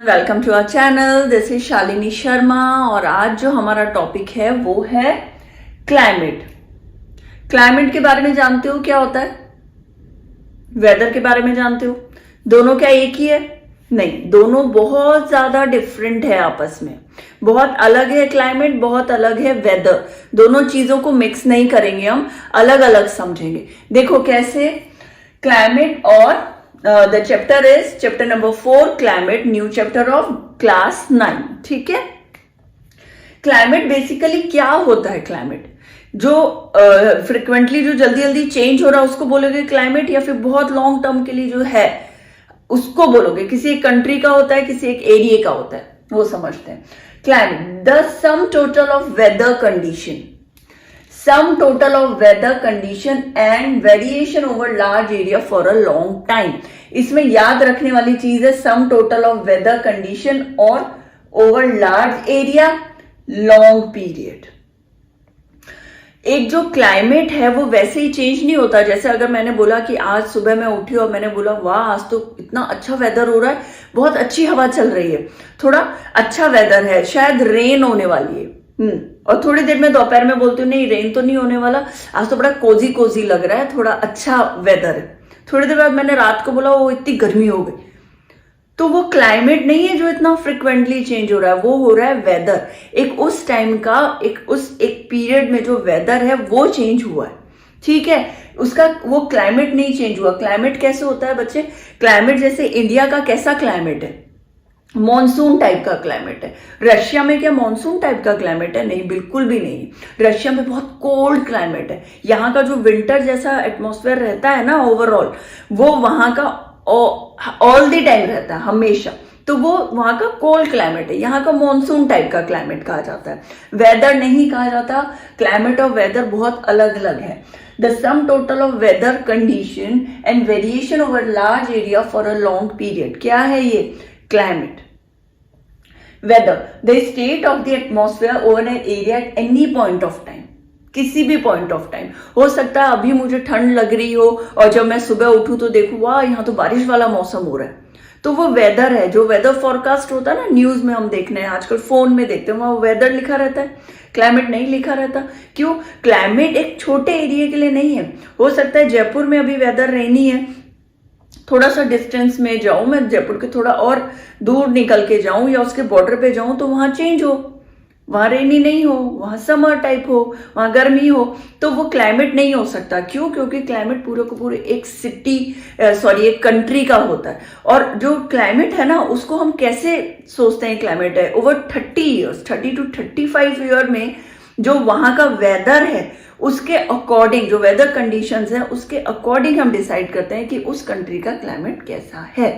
Welcome to our channel. This is Shalini Sharma और आज जो हमारा टॉपिक है वो है क्लाइमेट। क्लाइमेट के बारे में जानते हो क्या होता है? वेदर के बारे में जानते हो? दोनों क्या एक ही है? नहीं, दोनों बहुत ज्यादा डिफरेंट है आपस में। बहुत अलग है क्लाइमेट, बहुत अलग है वेदर। दोनों चीजों को मिक्स नहीं करेंगे, हम अलग अलग समझेंगे। देखो कैसे क्लाइमेट और the chapter is chapter number 4 climate, new chapter of class 9। ठीक है, क्लाइमेट बेसिकली क्या होता है? क्लाइमेट जो फ्रिक्वेंटली जो जल्दी जल्दी चेंज हो रहा है उसको बोलोगे क्लाइमेट, या फिर बहुत लॉन्ग टर्म के लिए जो है उसको बोलोगे? किसी एक कंट्री का होता है, किसी एक एरिया का होता है, वो समझते हैं। Climate the sum total of weather condition, sum total of weather condition and variation over large area for a long time। इसमें याद रखने वाली चीज है sum total of weather condition और over large area long period। एक जो climate है वो वैसे ही चेंज नहीं होता। जैसे अगर मैंने बोला कि आज सुबह मैं उठी और मैंने बोला वाह आज तो इतना अच्छा वेदर हो रहा है, बहुत अच्छी हवा चल रही है, थोड़ा अच्छा वेदर है, शायद रेन होने वाली है। और थोड़ी देर में दोपहर में बोलती हूँ नहीं रेन तो नहीं होने वाला, आज तो बड़ा कोजी कोजी लग रहा है, थोड़ा अच्छा वेदर है। थोड़ी देर बाद मैंने रात को बोला वो इतनी गर्मी हो गई। तो वो क्लाइमेट नहीं है जो इतना फ्रिक्वेंटली चेंज हो रहा है, वो हो रहा है वेदर। एक उस टाइम का एक पीरियड में जो वेदर है वो चेंज हुआ है। ठीक है, उसका वो क्लाइमेट नहीं चेंज हुआ। क्लाइमेट कैसे होता है बच्चे? क्लाइमेट जैसे इंडिया का कैसा क्लाइमेट है? मॉनसून टाइप का क्लाइमेट है। रशिया में क्या मॉनसून टाइप का क्लाइमेट है? नहीं, बिल्कुल भी नहीं। रशिया में बहुत कोल्ड क्लाइमेट है। यहाँ का जो विंटर जैसा एटमॉस्फेयर रहता है ना ओवरऑल, वो वहां का ऑल द टाइम रहता है, हमेशा। तो वो वहां का कोल्ड क्लाइमेट है। यहाँ का मॉनसून टाइप का क्लाइमेट कहा जाता है, वेदर नहीं कहा जाता। क्लाइमेट और वेदर बहुत अलग अलग है। The sum total of weather condition and variation over large area for a long period, क्या है ये? Climate. Whether the state of the atmosphere over an area at any point of time, किसी भी point of time. हो सकता है अभी मुझे ठंड लग रही हो और जब मैं सुबह उठूं तो देखूं वाह यहाँ तो बारिश वाला मौसम हो रहा है, तो वो वेदर है। जो वेदर फॉरकास्ट होता है ना, न्यूज में हम देखने हैं आजकल, फोन में देखते हैं, वहां वेदर लिखा रहता है, क्लाइमेट नहीं लिखा रहता। क्यों? क्लाइमेट एक छोटे एरिया के लिए नहीं है। हो सकता है जयपुर में अभी वेदर रेनी है, थोड़ा सा डिस्टेंस में जाऊं, मैं जयपुर के थोड़ा और दूर निकल के जाऊं या उसके बॉर्डर पे जाऊं तो वहां चेंज हो, वहां रेनी नहीं हो, वहां समर टाइप हो, वहां गर्मी हो, तो वो क्लाइमेट नहीं हो सकता। क्यों? क्योंकि क्लाइमेट पूरे को पूरे एक कंट्री का होता है। और जो क्लाइमेट है ना उसको हम कैसे सोचते हैं क्लाइमेट है? ओवर 30 to 35 ईयर में जो वहां का वेदर है उसके अकॉर्डिंग, जो वेदर कंडीशंस है उसके अकॉर्डिंग हम डिसाइड करते हैं कि उस कंट्री का क्लाइमेट कैसा है।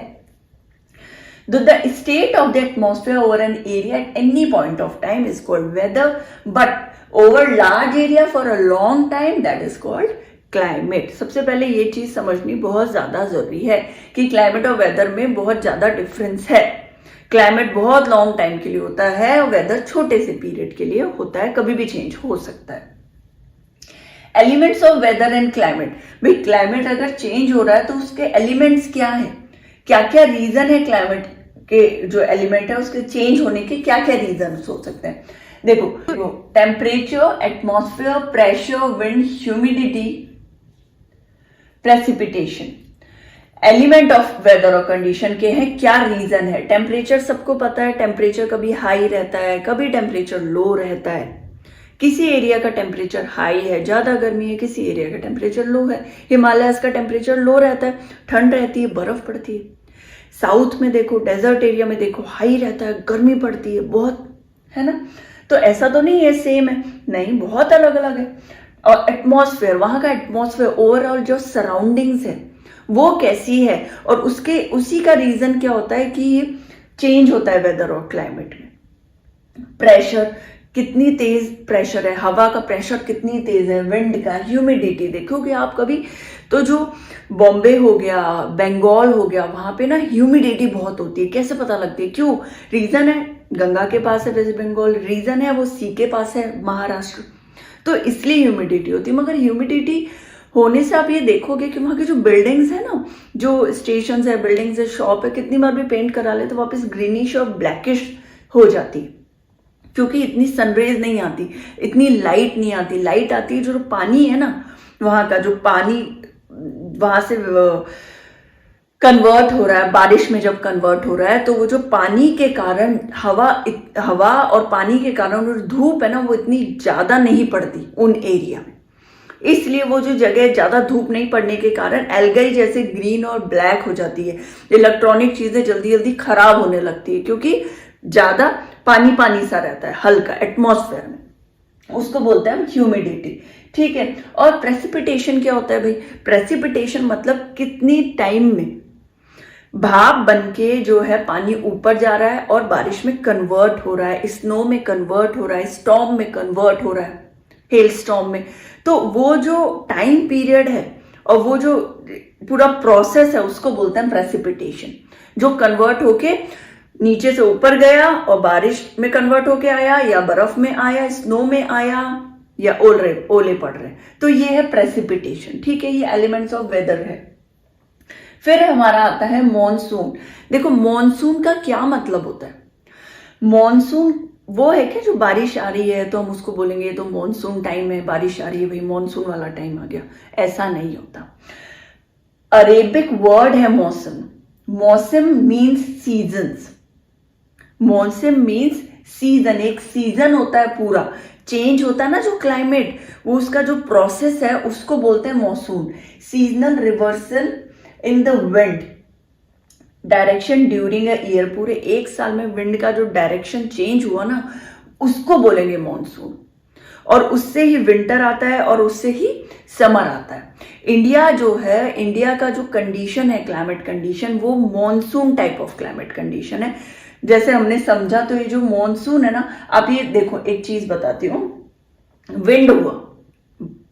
The state of the atmosphere over an area at any point of time is called weather, but over large area for a long time that is called climate। सबसे पहले ये चीज समझनी बहुत ज्यादा जरूरी है कि क्लाइमेट और वेदर में बहुत ज्यादा डिफरेंस है। क्लाइमेट बहुत लॉन्ग टाइम के लिए होता है और वेदर छोटे से पीरियड के लिए होता है, कभी भी चेंज हो सकता है। Elements of weather and climate, भाई क्लाइमेट अगर चेंज हो रहा है तो उसके एलिमेंट्स क्या है, क्या क्या रीजन है क्लाइमेट के, जो एलिमेंट है उसके चेंज होने के क्या क्या रीजन हो सकते हैं? देखो temperature, atmosphere, pressure, wind, humidity, precipitation, element of weather और कंडीशन के हैं। क्या रीजन है? टेम्परेचर सबको पता है, टेम्परेचर कभी हाई रहता है, कभी टेम्परेचर लो रहता है। किसी एरिया का टेम्परेचर हाई है, ज्यादा गर्मी है, किसी एरिया का टेम्परेचर लो है। हिमालयस का टेम्परेचर लो रहता है, ठंड रहती है, बर्फ पड़ती है। साउथ में देखो, डेजर्ट एरिया में देखो हाई रहता है, गर्मी पड़ती है बहुत, है ना? तो ऐसा तो नहीं है सेम है, नहीं, बहुत अलग अलग है। और एटमॉस्फेयर, वहां का एटमॉस्फेयर ओवरऑल जो सराउंडिंग्स है वो कैसी है, और उसी का रीजन क्या होता है कि चेंज होता है वेदर और क्लाइमेट में। प्रेशर, कितनी तेज प्रेशर है, हवा का प्रेशर कितनी तेज है, विंड का, ह्यूमिडिटी देखोगे आप कभी तो जो बॉम्बे हो गया, बंगाल हो गया, वहां पे ना ह्यूमिडिटी बहुत होती है। कैसे पता लगती है? क्यों? रीजन है गंगा के पास है वेस्ट बंगाल, रीजन है वो सी के पास है महाराष्ट्र, तो इसलिए ह्यूमिडिटी होती है। मगर ह्यूमिडिटी होने से आप ये देखोगे कि वहाँ की जो बिल्डिंग्स है ना, जो स्टेशन है, बिल्डिंग्स है, शॉप है, कितनी बार भी पेंट करा ले तो वापस ग्रीनिश और ब्लैकिश हो जाती है, क्योंकि इतनी सनरेज नहीं आती, इतनी लाइट नहीं आती। लाइट आती है जो पानी है ना, वहाँ का जो पानी वहाँ से कन्वर्ट हो रहा है, बारिश में जब कन्वर्ट हो रहा है तो वो जो पानी के कारण हवा और पानी के कारण जो धूप है ना, वो इतनी ज्यादा नहीं पड़ती उन एरिया में। इसलिए वो जो जगह ज्यादा धूप नहीं पड़ने के कारण एल्गाई जैसे ग्रीन और ब्लैक हो जाती है। इलेक्ट्रॉनिक चीजें जल्दी जल्दी खराब होने लगती है, क्योंकि ज्यादा पानी पानी सा रहता है हल्का एटमॉस्फेयर में, उसको बोलते हैं हम ह्यूमिडिटी। ठीक है। और प्रेसिपिटेशन क्या होता है भाई? प्रेसिपिटेशन मतलब कितनी टाइम में भाप बनके जो है पानी ऊपर जा रहा है और बारिश में कन्वर्ट हो रहा है, स्नो में कन्वर्ट हो रहा है, स्टॉर्म में कन्वर्ट हो रहा है, हेल स्टॉर्म में। तो वो जो टाइम पीरियड है और वो जो पूरा प्रोसेस है उसको बोलते हैं प्रेसिपिटेशन, जो कन्वर्ट होके नीचे से ऊपर गया और बारिश में कन्वर्ट होके आया, या बर्फ में आया, स्नो में आया, या ओले पड़ रहे। तो ये है प्रेसिपिटेशन। ठीक है, ये एलिमेंट्स ऑफ वेदर है। फिर हमारा आता है मॉनसून। देखो मॉनसून का क्या मतलब होता है? मॉनसून वो है कि जो बारिश आ रही है तो हम उसको बोलेंगे तो मॉनसून टाइम है, बारिश आ रही है भाई, मॉनसून वाला टाइम आ गया, ऐसा नहीं होता। अरेबिक वर्ड है मौसम। मौसम means seasons. Monsoon means season, एक सीजन होता है पूरा, चेंज होता है ना जो क्लाइमेट, वो उसका जो प्रोसेस है उसको बोलते हैं monsoon. Seasonal reversal in the wind direction during a year, पूरे एक साल में विंड का जो डायरेक्शन चेंज हुआ ना उसको बोलेंगे मॉनसून। और उससे ही विंटर आता है और उससे ही समर आता है। इंडिया जो है, इंडिया का जो कंडीशन है, क्लाइमेट कंडीशन, वो monsoon type of climate condition है। जैसे हमने समझा, तो ये जो मॉनसून है ना, आप ये देखो एक चीज बताती हूँ, विंड हुआ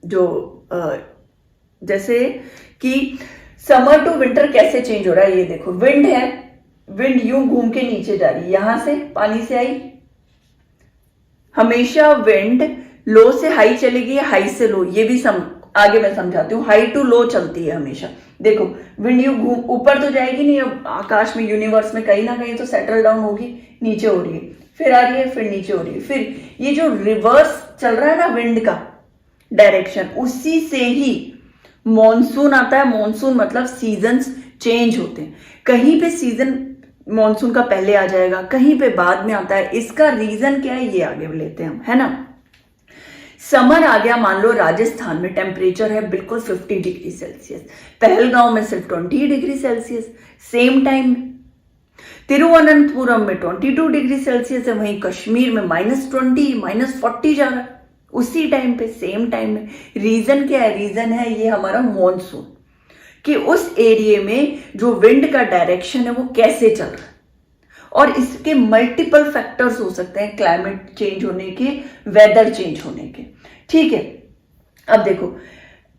जो जैसे कि समर टू विंटर कैसे चेंज हो रहा है, ये देखो विंड है, विंड यूं घूम के नीचे जा रही है, यहां से पानी से आई, हमेशा विंड लो से हाई चलेगी, हाई से लो, ये भी आगे मैं समझाती हूँ, हाई टू लो चलती है हमेशा। देखो विंड यूं घूम ऊपर तो जाएगी नहीं, अब आकाश में यूनिवर्स में कहीं ना कहीं तो सेटल डाउन होगी, नीचे हो रही है, फिर आ रही है, फिर नीचे हो रही है, फिर ये जो रिवर्स चल रहा है ना विंड का डायरेक्शन, उसी से ही मॉनसून आता है। मॉनसून मतलब सीजन्स चेंज होते हैं, कहीं पे सीजन मॉनसून का पहले आ जाएगा, कहीं पे बाद में आता है। इसका रीजन क्या है ये आगे लेते हैं हम, है ना। समर आ गया, मान लो राजस्थान में टेम्परेचर है बिल्कुल 50 डिग्री सेल्सियस, पहलगांव में सिर्फ 20 डिग्री सेल्सियस, सेम टाइम में तिरुवनंतपुरम में 22 डिग्री सेल्सियस है, वहीं कश्मीर में -20 -40 जा रहा है उसी टाइम पे, सेम टाइम में। रीजन क्या है? रीजन है ये हमारा मॉनसून, कि उस एरिया में जो विंड का डायरेक्शन है वो कैसे चल रहा है। और इसके मल्टीपल फैक्टर्स हो सकते हैं क्लाइमेट चेंज होने के, वेदर चेंज होने के। ठीक है, अब देखो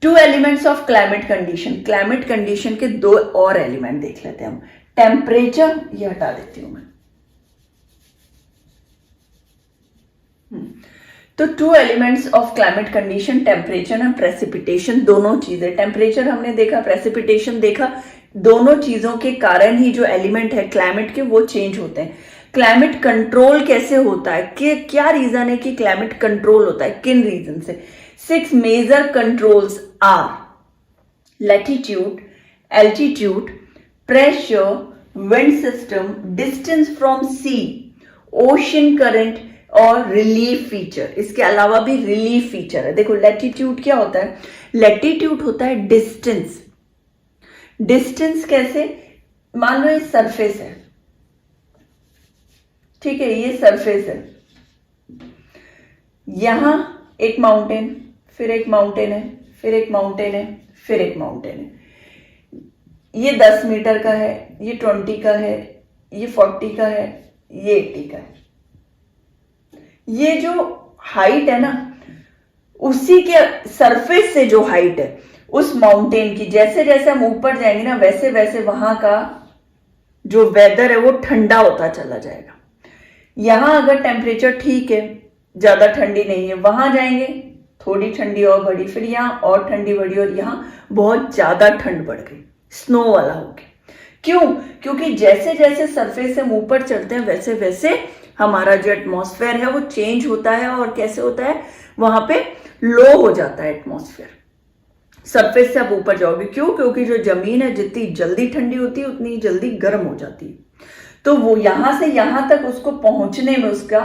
2 elements of climate condition. Climate condition के 2 और एलिमेंट देख लेते हैं हम। टेम्परेचर, ये हटा देती हूं मैं। तो 2 elements of climate condition, temperature and precipitation, दोनों चीजें। टेम्परेचर हमने देखा, प्रेसिपिटेशन देखा, दोनों चीजों के कारण ही जो एलिमेंट है क्लाइमेट के वो चेंज होते हैं। क्लाइमेट कंट्रोल कैसे होता है, कि क्या रीजन है कि क्लाइमेट कंट्रोल होता है, किन रीजन से? 6 major controls are latitude, altitude, pressure, wind system, distance from sea, ocean current और रिलीफ फीचर। इसके अलावा भी रिलीफ फीचर है। देखो लैटिट्यूड क्या होता है? लैटिट्यूड होता है डिस्टेंस। डिस्टेंस कैसे? मान लो ये सरफेस है, ठीक है, ये सरफेस है, यहां एक माउंटेन, फिर एक माउंटेन है, फिर एक माउंटेन है, फिर एक माउंटेन है। ये 10 मीटर का है, ये 20 का है, ये 40 का है, ये 80 का है। ये जो हाइट है ना, उसी के सरफेस से जो हाइट है उस माउंटेन की, जैसे जैसे हम ऊपर जाएंगे ना वैसे वैसे वहां का जो वेदर है वो ठंडा होता चला जाएगा। यहां अगर टेम्परेचर ठीक है, ज्यादा ठंडी नहीं है, वहां जाएंगे थोड़ी ठंडी और बढ़ी, फिर यहाँ और ठंडी बढ़ी और यहाँ बहुत ज्यादा ठंड बढ़ गई, स्नो वाला हो गया। क्यों? क्योंकि जैसे जैसे सरफेस से हम ऊपर चढ़ते हैं वैसे वैसे हमारा जो एटमॉस्फेयर है वो चेंज होता है। और कैसे होता है? वहां पे लो हो जाता है एटमॉस्फेयर, सरफेस से आप ऊपर जाओगे। क्यों? क्योंकि जो जमीन है जितनी जल्दी ठंडी होती है उतनी जल्दी गर्म हो जाती है। तो वो यहां से यहां तक उसको पहुंचने में उसका,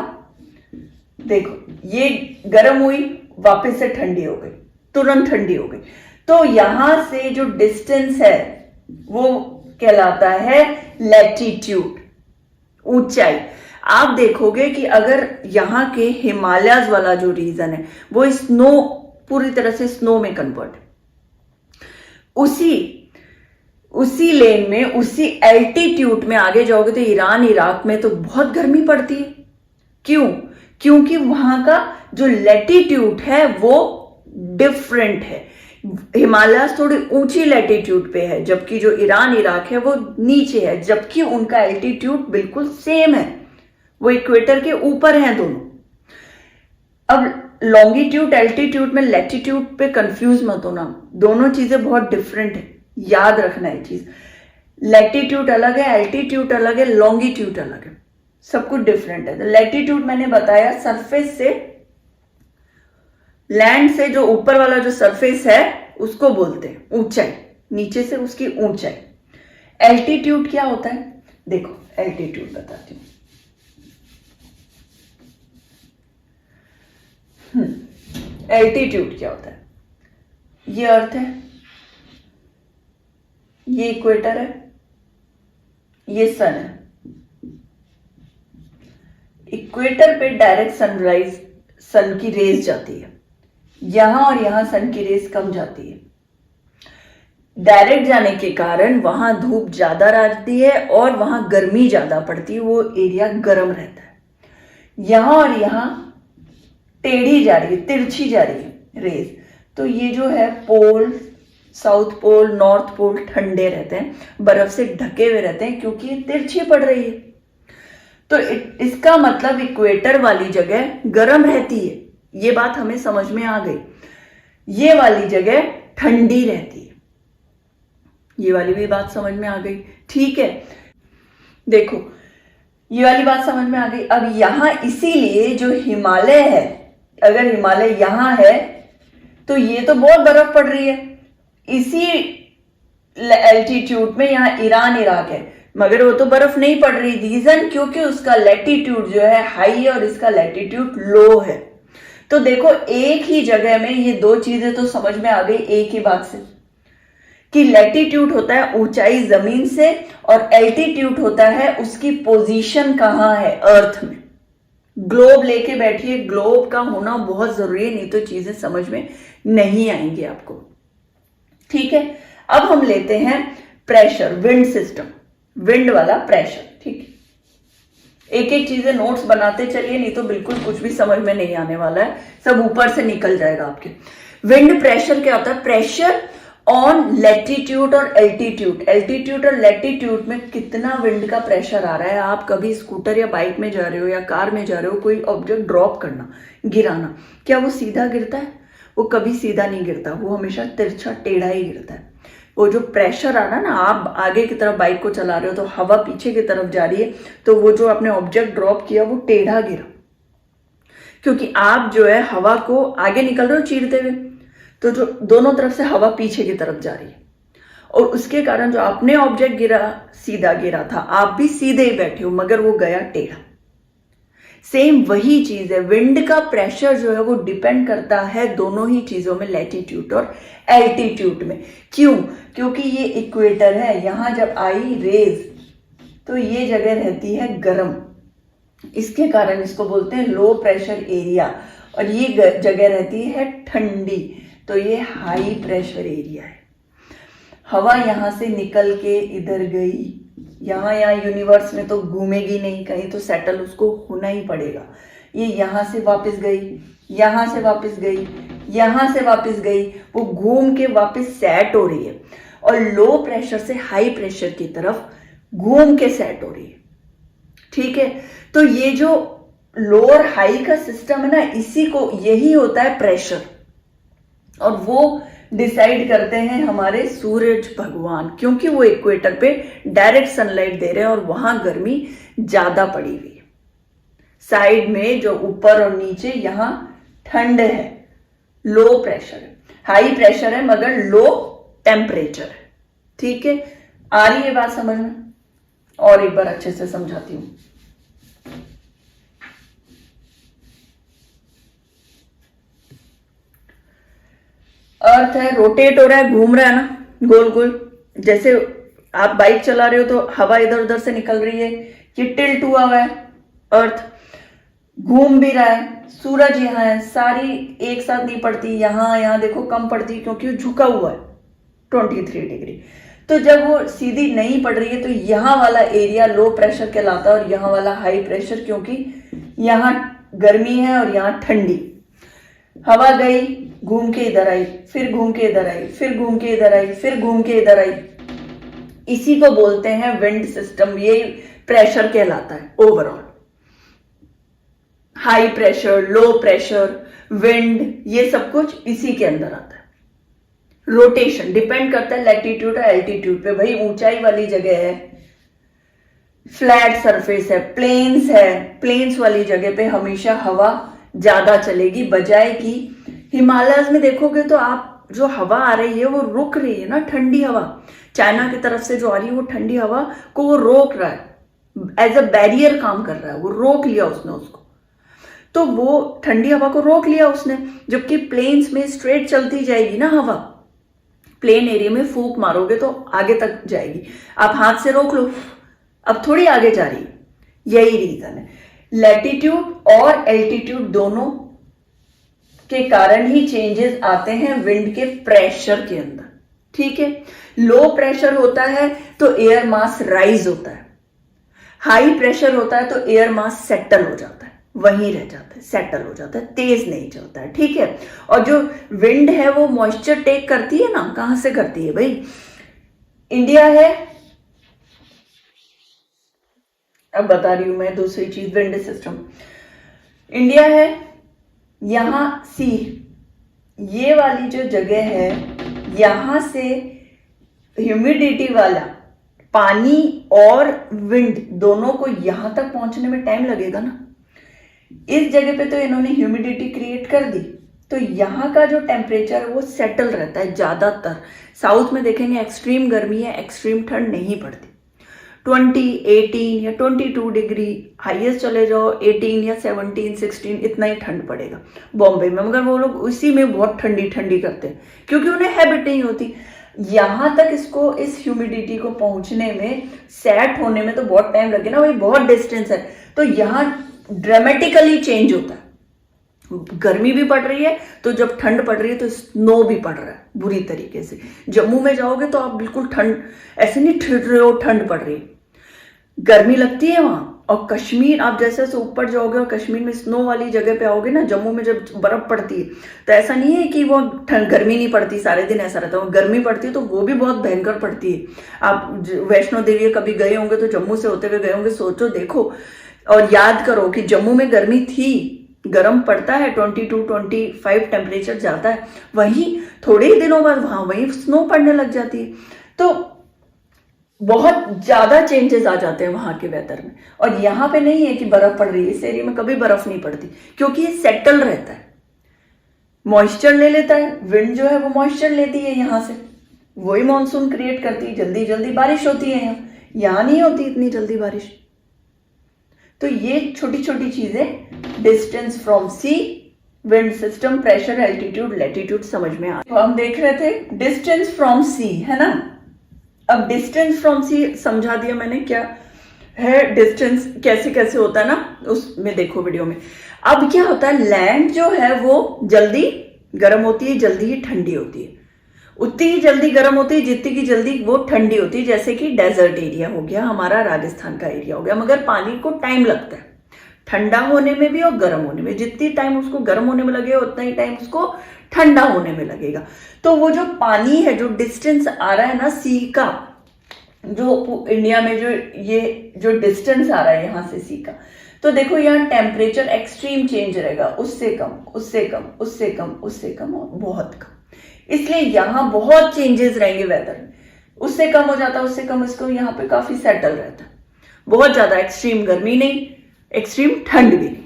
देखो ये गर्म हुई, वापस से ठंडी हो गई, तुरंत ठंडी हो गई। तो यहां से जो डिस्टेंस है वो कहलाता है लैटिट्यूड, ऊंचाई। आप देखोगे कि अगर यहाँ के हिमालयस वाला जो रीजन है वो स्नो, पूरी तरह से स्नो में कन्वर्ट, उसी लेन में, उसी एल्टीट्यूड में आगे जाओगे तो ईरान इराक में तो बहुत गर्मी पड़ती है। क्यों? क्योंकि वहां का जो लैटिट्यूड है वो डिफरेंट है। हिमालय थोड़ी ऊंची लैटिट्यूड पे है, जबकि जो ईरान इराक है वो नीचे है, जबकि उनका एल्टीट्यूड बिल्कुल सेम है, वो इक्वेटर के ऊपर हैं दोनों। अब लॉन्गिट्यूड एल्टीट्यूड में लैटिट्यूड पे कंफ्यूज मत होना, दोनों चीजें बहुत डिफरेंट है, याद रखना है चीज। लैटिट्यूड अलग है, एल्टीट्यूड अलग है, लॉन्गिट्यूड अलग है, सब कुछ डिफरेंट है। तो लैटिट्यूड मैंने बताया सरफेस से, लैंड से जो ऊपर वाला जो सरफेस है उसको बोलते हैं ऊंचाई, नीचे से उसकी ऊंचाई। एल्टीट्यूड क्या होता है? देखो एल्टीट्यूड बताती हूं। एल्टीट्यूड क्या होता है? ये अर्थ है, ये इक्वेटर है, ये सन है। इक्वेटर पे डायरेक्ट सनराइज, सन की रेज जाती है, यहां और यहां सन की रेज कम जाती है। डायरेक्ट जाने के कारण वहां धूप ज्यादा रहती है और वहां गर्मी ज्यादा पड़ती है, वो एरिया गर्म रहता है। यहां और यहां टेढ़ी जा रही है, तिरछी जा रही है रेज, तो ये जो है पोल, साउथ पोल, नॉर्थ पोल ठंडे रहते हैं, बर्फ से ढके हुए रहते हैं, क्योंकि ये तिरछी पड़ रही है। तो इसका मतलब इक्वेटर वाली जगह गर्म रहती है, ये बात हमें समझ में आ गई। ये वाली जगह ठंडी रहती है, ये वाली भी बात समझ में आ गई। ठीक है, देखो ये वाली बात समझ में आ गई। अब यहां इसीलिए जो हिमालय है, अगर हिमालय यहां है तो ये तो बहुत बर्फ पड़ रही है, इसी एल्टीट्यूड में यहां ईरान इराक है, मगर वो तो बर्फ नहीं पड़ रही। रीजन क्योंकि उसका लैटिट्यूड जो है हाई है और इसका लैटिट्यूड लो है। तो देखो एक ही जगह में ये दो चीजें तो समझ में आ गई एक ही बात से, कि लैटिट्यूड होता है ऊंचाई जमीन से और एल्टीट्यूड होता है उसकी पोजीशन कहां है अर्थ में। ग्लोब लेके बैठिए, ग्लोब का होना बहुत जरूरी है, नहीं तो चीजें समझ में नहीं आएंगी आपको। ठीक है, अब हम लेते हैं प्रेशर, विंड सिस्टम, विंड वाला प्रेशर। ठीक है, एक एक चीजें नोट्स बनाते चलिए, नहीं तो बिल्कुल कुछ भी समझ में नहीं आने वाला है, सब ऊपर से निकल जाएगा आपके। विंड प्रेशर क्या होता है? प्रेशर ऑन लैटिट्यूड और एल्टीट्यूड। एल्टीट्यूड और लैटिट्यूड में कितना विंड का प्रेशर आ रहा है। आप कभी स्कूटर या बाइक में जा रहे हो या कार में जा रहे हो, कोई ऑब्जेक्ट ड्रॉप करना, गिराना, क्या वो सीधा गिरता है? वो कभी सीधा नहीं गिरता, वो हमेशा तिरछा टेढ़ा ही गिरता है। वो जो प्रेशर आ रहा है ना, आप आगे की तरफ बाइक को चला रहे हो तो हवा पीछे की तरफ जा रही है, तो वो जो आपने ऑब्जेक्ट ड्रॉप किया वो टेढ़ा गिरा, क्योंकि आप जो है हवा को आगे निकल रहे हो चीरते हुए, तो जो दोनों तरफ से हवा पीछे की तरफ जा रही है, और उसके कारण जो आपने ऑब्जेक्ट गिरा सीधा गिरा था, आप भी सीधे ही बैठे हो मगर वो गया टेढ़ा। सेम वही चीज है, विंड का प्रेशर जो है वो डिपेंड करता है दोनों ही चीजों में, लैटिट्यूड और एल्टीट्यूड में। क्यों? क्योंकि ये इक्वेटर है, यहां जब आई रेज तो ये जगह रहती है गर्म, इसके कारण इसको बोलते हैं लो प्रेशर एरिया, और ये जगह रहती है ठंडी, तो ये हाई प्रेशर एरिया है। हवा यहां से निकल के इधर गई, यहाँ यूनिवर्स में तो घूमेगी नहीं, कहीं तो सेटल उसको होना ही पड़ेगा। ये यहां से वापस गई, यहां से वापस गई, यहां से वापस गई, वो घूम के वापस सेट हो रही है, और लो प्रेशर से हाई प्रेशर की तरफ घूम के सेट हो रही है। ठीक है, तो ये जो लो और हाई का सिस्टम है ना, इसी को, यही होता है प्रेशर। और वो डिसाइड करते हैं हमारे सूरज भगवान, क्योंकि वो इक्वेटर पे डायरेक्ट सनलाइट दे रहे हैं और वहां गर्मी ज्यादा पड़ी हुई है। साइड में जो ऊपर और नीचे यहां ठंड है, लो प्रेशर है, हाई प्रेशर है मगर लो टेम्परेचर है। ठीक है, आ रही है बात समझ में? और एक बार अच्छे से समझाती हूं। अर्थ है, रोटेट हो रहा है, घूम रहा है ना गोल गोल। जैसे आप बाइक चला रहे हो तो हवा इधर उधर से निकल रही है, ये टिल्ट हुआ हुआ है, अर्थ घूम भी रहा है। सूरज यहाँ है, सारी एक साथ नहीं पड़ती, यहाँ देखो कम पड़ती क्योंकि वो झुका हुआ है 23 डिग्री। तो जब वो सीधी नहीं पड़ रही है तो यहाँ वाला एरिया लो प्रेशर कहलाता है और यहाँ वाला हाई प्रेशर, क्योंकि यहाँ गर्मी है और यहाँ ठंडी। हवा गई, घूम के इधर आई, फिर घूम के इधर आई, फिर घूम के इधर आई, फिर घूम के इधर आई। इसी को बोलते हैं विंड सिस्टम। ये प्रेशर कहलाता है overall. High pressure, low pressure, wind, ये सब कुछ इसी के अंदर आता है। रोटेशन डिपेंड करता है लैटिट्यूड और एल्टीट्यूड पे। भाई ऊंचाई वाली जगह है, फ्लैट सरफेस है, प्लेन्स है, प्लेन्स वाली जगह पे हमेशा हवा ज्यादा चलेगी, बजाय कि हिमालयस में देखोगे तो आप जो हवा आ रही है वो रुक रही है ना, ठंडी हवा चाइना की तरफ से जो आ रही है वो ठंडी हवा को वो रोक रहा है, एज अ बैरियर काम कर रहा है, वो रोक लिया उसने उसको। तो वो ठंडी हवा को रोक लिया उसने, जबकि प्लेन्स में स्ट्रेट चलती जाएगी ना हवा। प्लेन एरिया में फूंक मारोगे तो आगे तक जाएगी, आप हाथ से रोक लो, अब थोड़ी आगे जा रही है। यही रीजन है, लैटिट्यूड और एल्टीट्यूड दोनों के कारण ही चेंजेस आते हैं विंड के प्रेशर के अंदर। ठीक है, लो प्रेशर होता है तो एयर मास राइज होता है, हाई प्रेशर होता है तो एयर मास सेटल हो जाता है, वहीं रह जाता है, सेटल हो जाता है, तेज नहीं चलता है। ठीक है, और जो विंड है वो मॉइस्चर टेक करती है ना, कहां से करती है भाई? इंडिया है, अब बता रही हूं मैं दूसरी चीज, विंड सिस्टम। इंडिया है, यहां सी, ये वाली जो जगह है, यहां से ह्यूमिडिटी वाला पानी और विंड दोनों को यहां तक पहुंचने में टाइम लगेगा ना। इस जगह पे तो इन्होंने ह्यूमिडिटी क्रिएट कर दी, तो यहाँ का जो टेम्परेचर है वो सेटल रहता है ज्यादातर। साउथ में देखेंगे एक्सट्रीम गर्मी है, एक्सट्रीम ठंड नहीं पड़ती। 20, 18 या 22 डिग्री हाईएस्ट चले जाओ, 18 या 17, 16 इतना ही ठंड पड़ेगा बॉम्बे में। मगर वो लोग उसी में बहुत ठंडी ठंडी करते हैं क्योंकि उन्हें हैबिट नहीं होती। यहां तक इसको, इस ह्यूमिडिटी को पहुंचने में, सेट होने में तो बहुत टाइम लगे ना, वही बहुत डिस्टेंस है। तो यहाँ ड्रामेटिकली चेंज होता है, गर्मी भी पड़ रही है तो जब ठंड पड़ रही है तो स्नो भी पड़ रहा है बुरी तरीके से। जम्मू में जाओगे तो आप बिल्कुल ठंड, ऐसे नहीं ठिठ रहे हो, ठंड पड़ रही है, गर्मी लगती है वहां। और कश्मीर, आप जैसे जैसे ऊपर जाओगे और कश्मीर में स्नो वाली जगह पे आओगे ना, जम्मू में जब बर्फ पड़ती है तो ऐसा नहीं है कि वो गर्मी नहीं पड़ती, सारे दिन ऐसा रहता है, गर्मी पड़ती है तो वो भी बहुत भयंकर पड़ती है। आप वैष्णो देवी कभी गए होंगे तो जम्मू से होते हुए गए होंगे, सोचो देखो और याद करो कि जम्मू में गर्मी थी, गर्म पड़ता है, 22, 25 टेम्परेचर जाता है, वहीं थोड़े ही दिनों बाद वहां वहीं स्नो पड़ने लग जाती है। तो बहुत ज्यादा चेंजेस आ जाते हैं वहां के वेदर में। और यहाँ पे नहीं है कि बर्फ पड़ रही है, इस एरिया में कभी बर्फ नहीं पड़ती क्योंकि ये सेटल रहता है, मॉइस्चर ले लेता है। विंड जो है वो मॉइस्चर लेती है यहाँ से, वही मॉनसून क्रिएट करती है, जल्दी जल्दी बारिश होती है। यहाँ नहीं होती इतनी जल्दी बारिश। तो ये छोटी छोटी चीजें, distance from sea, wind system, pressure, altitude, latitude समझ में आ। तो हम देख रहे थे डिस्टेंस फ्रॉम सी, है ना। अब डिस्टेंस फ्रॉम सी समझा दिया मैंने क्या है, डिस्टेंस कैसे कैसे होता है ना, उसमें देखो वीडियो में। अब क्या होता है, लैंड जो है वो जल्दी गर्म होती है, जल्दी ही ठंडी होती है, उतनी ही जल्दी गर्म होती है जितनी की जल्दी वो ठंडी होती है। जैसे कि डेजर्ट एरिया हो गया हमारा, राजस्थान का एरिया हो गया, मगर पानी को टाइम लगता है ठंडा होने में भी और गर्म होने में। जितनी टाइम उसको गर्म होने में लगेगा उतना ही टाइम उसको ठंडा होने में लगेगा। तो वो जो पानी है, जो डिस्टेंस आ रहा है ना सी का, जो इंडिया में जो ये जो डिस्टेंस आ रहा है यहाँ से सी का, तो देखो यहाँ टेम्परेचर एक्सट्रीम चेंज रहेगा, उससे कम, उससे कम, उससे कम, उससे कम और बहुत कम। इसलिए यहां बहुत चेंजेस रहेंगे वेदर में। उससे कम हो जाता है, उससे कम, इसको यहाँ पे काफी सेटल रहता है। बहुत ज्यादा एक्सट्रीम गर्मी नहीं, एक्सट्रीम ठंड भी नहीं,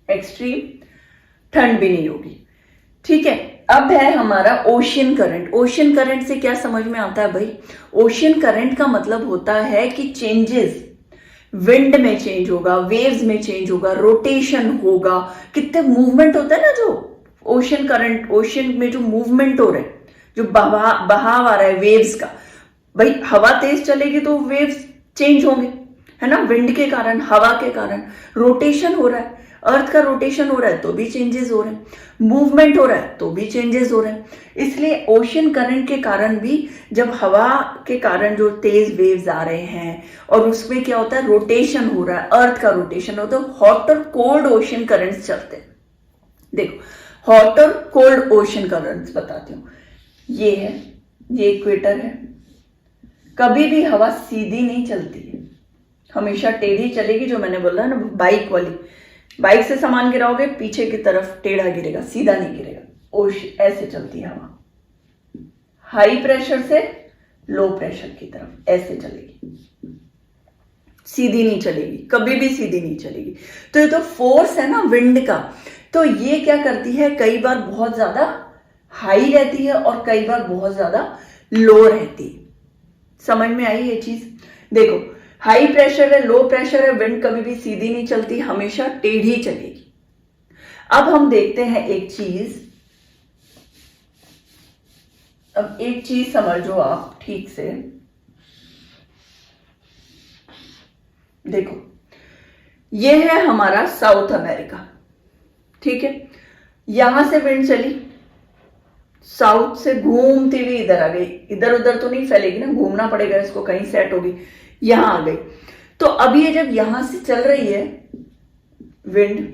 एक्सट्रीम ठंड भी नहीं होगी। ठीक है, अब है हमारा ओशियन करंट। ओशियन करंट से क्या समझ में आता है भाई? ओशियन करंट का मतलब होता है कि चेंजेस, विंड में चेंज होगा, वेव्स में चेंज होगा, रोटेशन होगा, कितने मूवमेंट होता है ना जो ओशियन करंट, ओशियन में जो मूवमेंट हो रहे हैं, जो बहाव आ रहा है वेव्स का। भाई हवा तेज चलेगी तो वेव्स चेंज होंगे, है ना, विंड के कारण, हवा के कारण। रोटेशन हो रहा है, अर्थ का रोटेशन हो रहा है तो भी चेंजेस हो रहे हैं, मूवमेंट हो रहा है तो भी चेंजेस हो रहे हैं। इसलिए ओशियन करंट के कारण भी, जब हवा के कारण जो तेज वेव्स आ रहे हैं और उसमें क्या होता है, रोटेशन हो रहा है, अर्थ का रोटेशन होता है, हॉट और कोल्ड ओशियन करंट्स चलते हैं। देखो हॉट और कोल्ड ओशियन करंट्स बताती हूँ। ये है, ये इक्वेटर है। कभी भी हवा सीधी नहीं चलती है, हमेशा टेढ़ी चलेगी। जो मैंने बोला ना, बाइक वाली, बाइक से सामान गिराओगे पीछे की तरफ टेढ़ा गिरेगा, सीधा नहीं गिरेगा। ऐसे चलती है हवा, हाई प्रेशर से लो प्रेशर की तरफ ऐसे चलेगी, सीधी नहीं चलेगी, कभी भी सीधी नहीं चलेगी। तो ये तो फोर्स है ना विंड का। तो ये क्या करती है, कई बार बहुत ज्यादा हाई रहती है और कई बार बहुत ज्यादा लो रहती है। समझ में आई ये चीज? देखो हाई प्रेशर है, लो प्रेशर है, विंड कभी भी सीधी नहीं चलती, हमेशा टेढ़ी चलेगी। अब हम देखते हैं एक चीज, अब एक चीज समझो आप ठीक से। देखो ये है हमारा साउथ अमेरिका, ठीक है। यहां से विंड चली, साउथ से घूमती हुई इधर आ गई, इधर उधर तो नहीं फैलेगी ना, घूमना पड़ेगा इसको, कहीं सेट होगी, यहां आ गई। तो अब ये जब यहां से चल रही है विंड,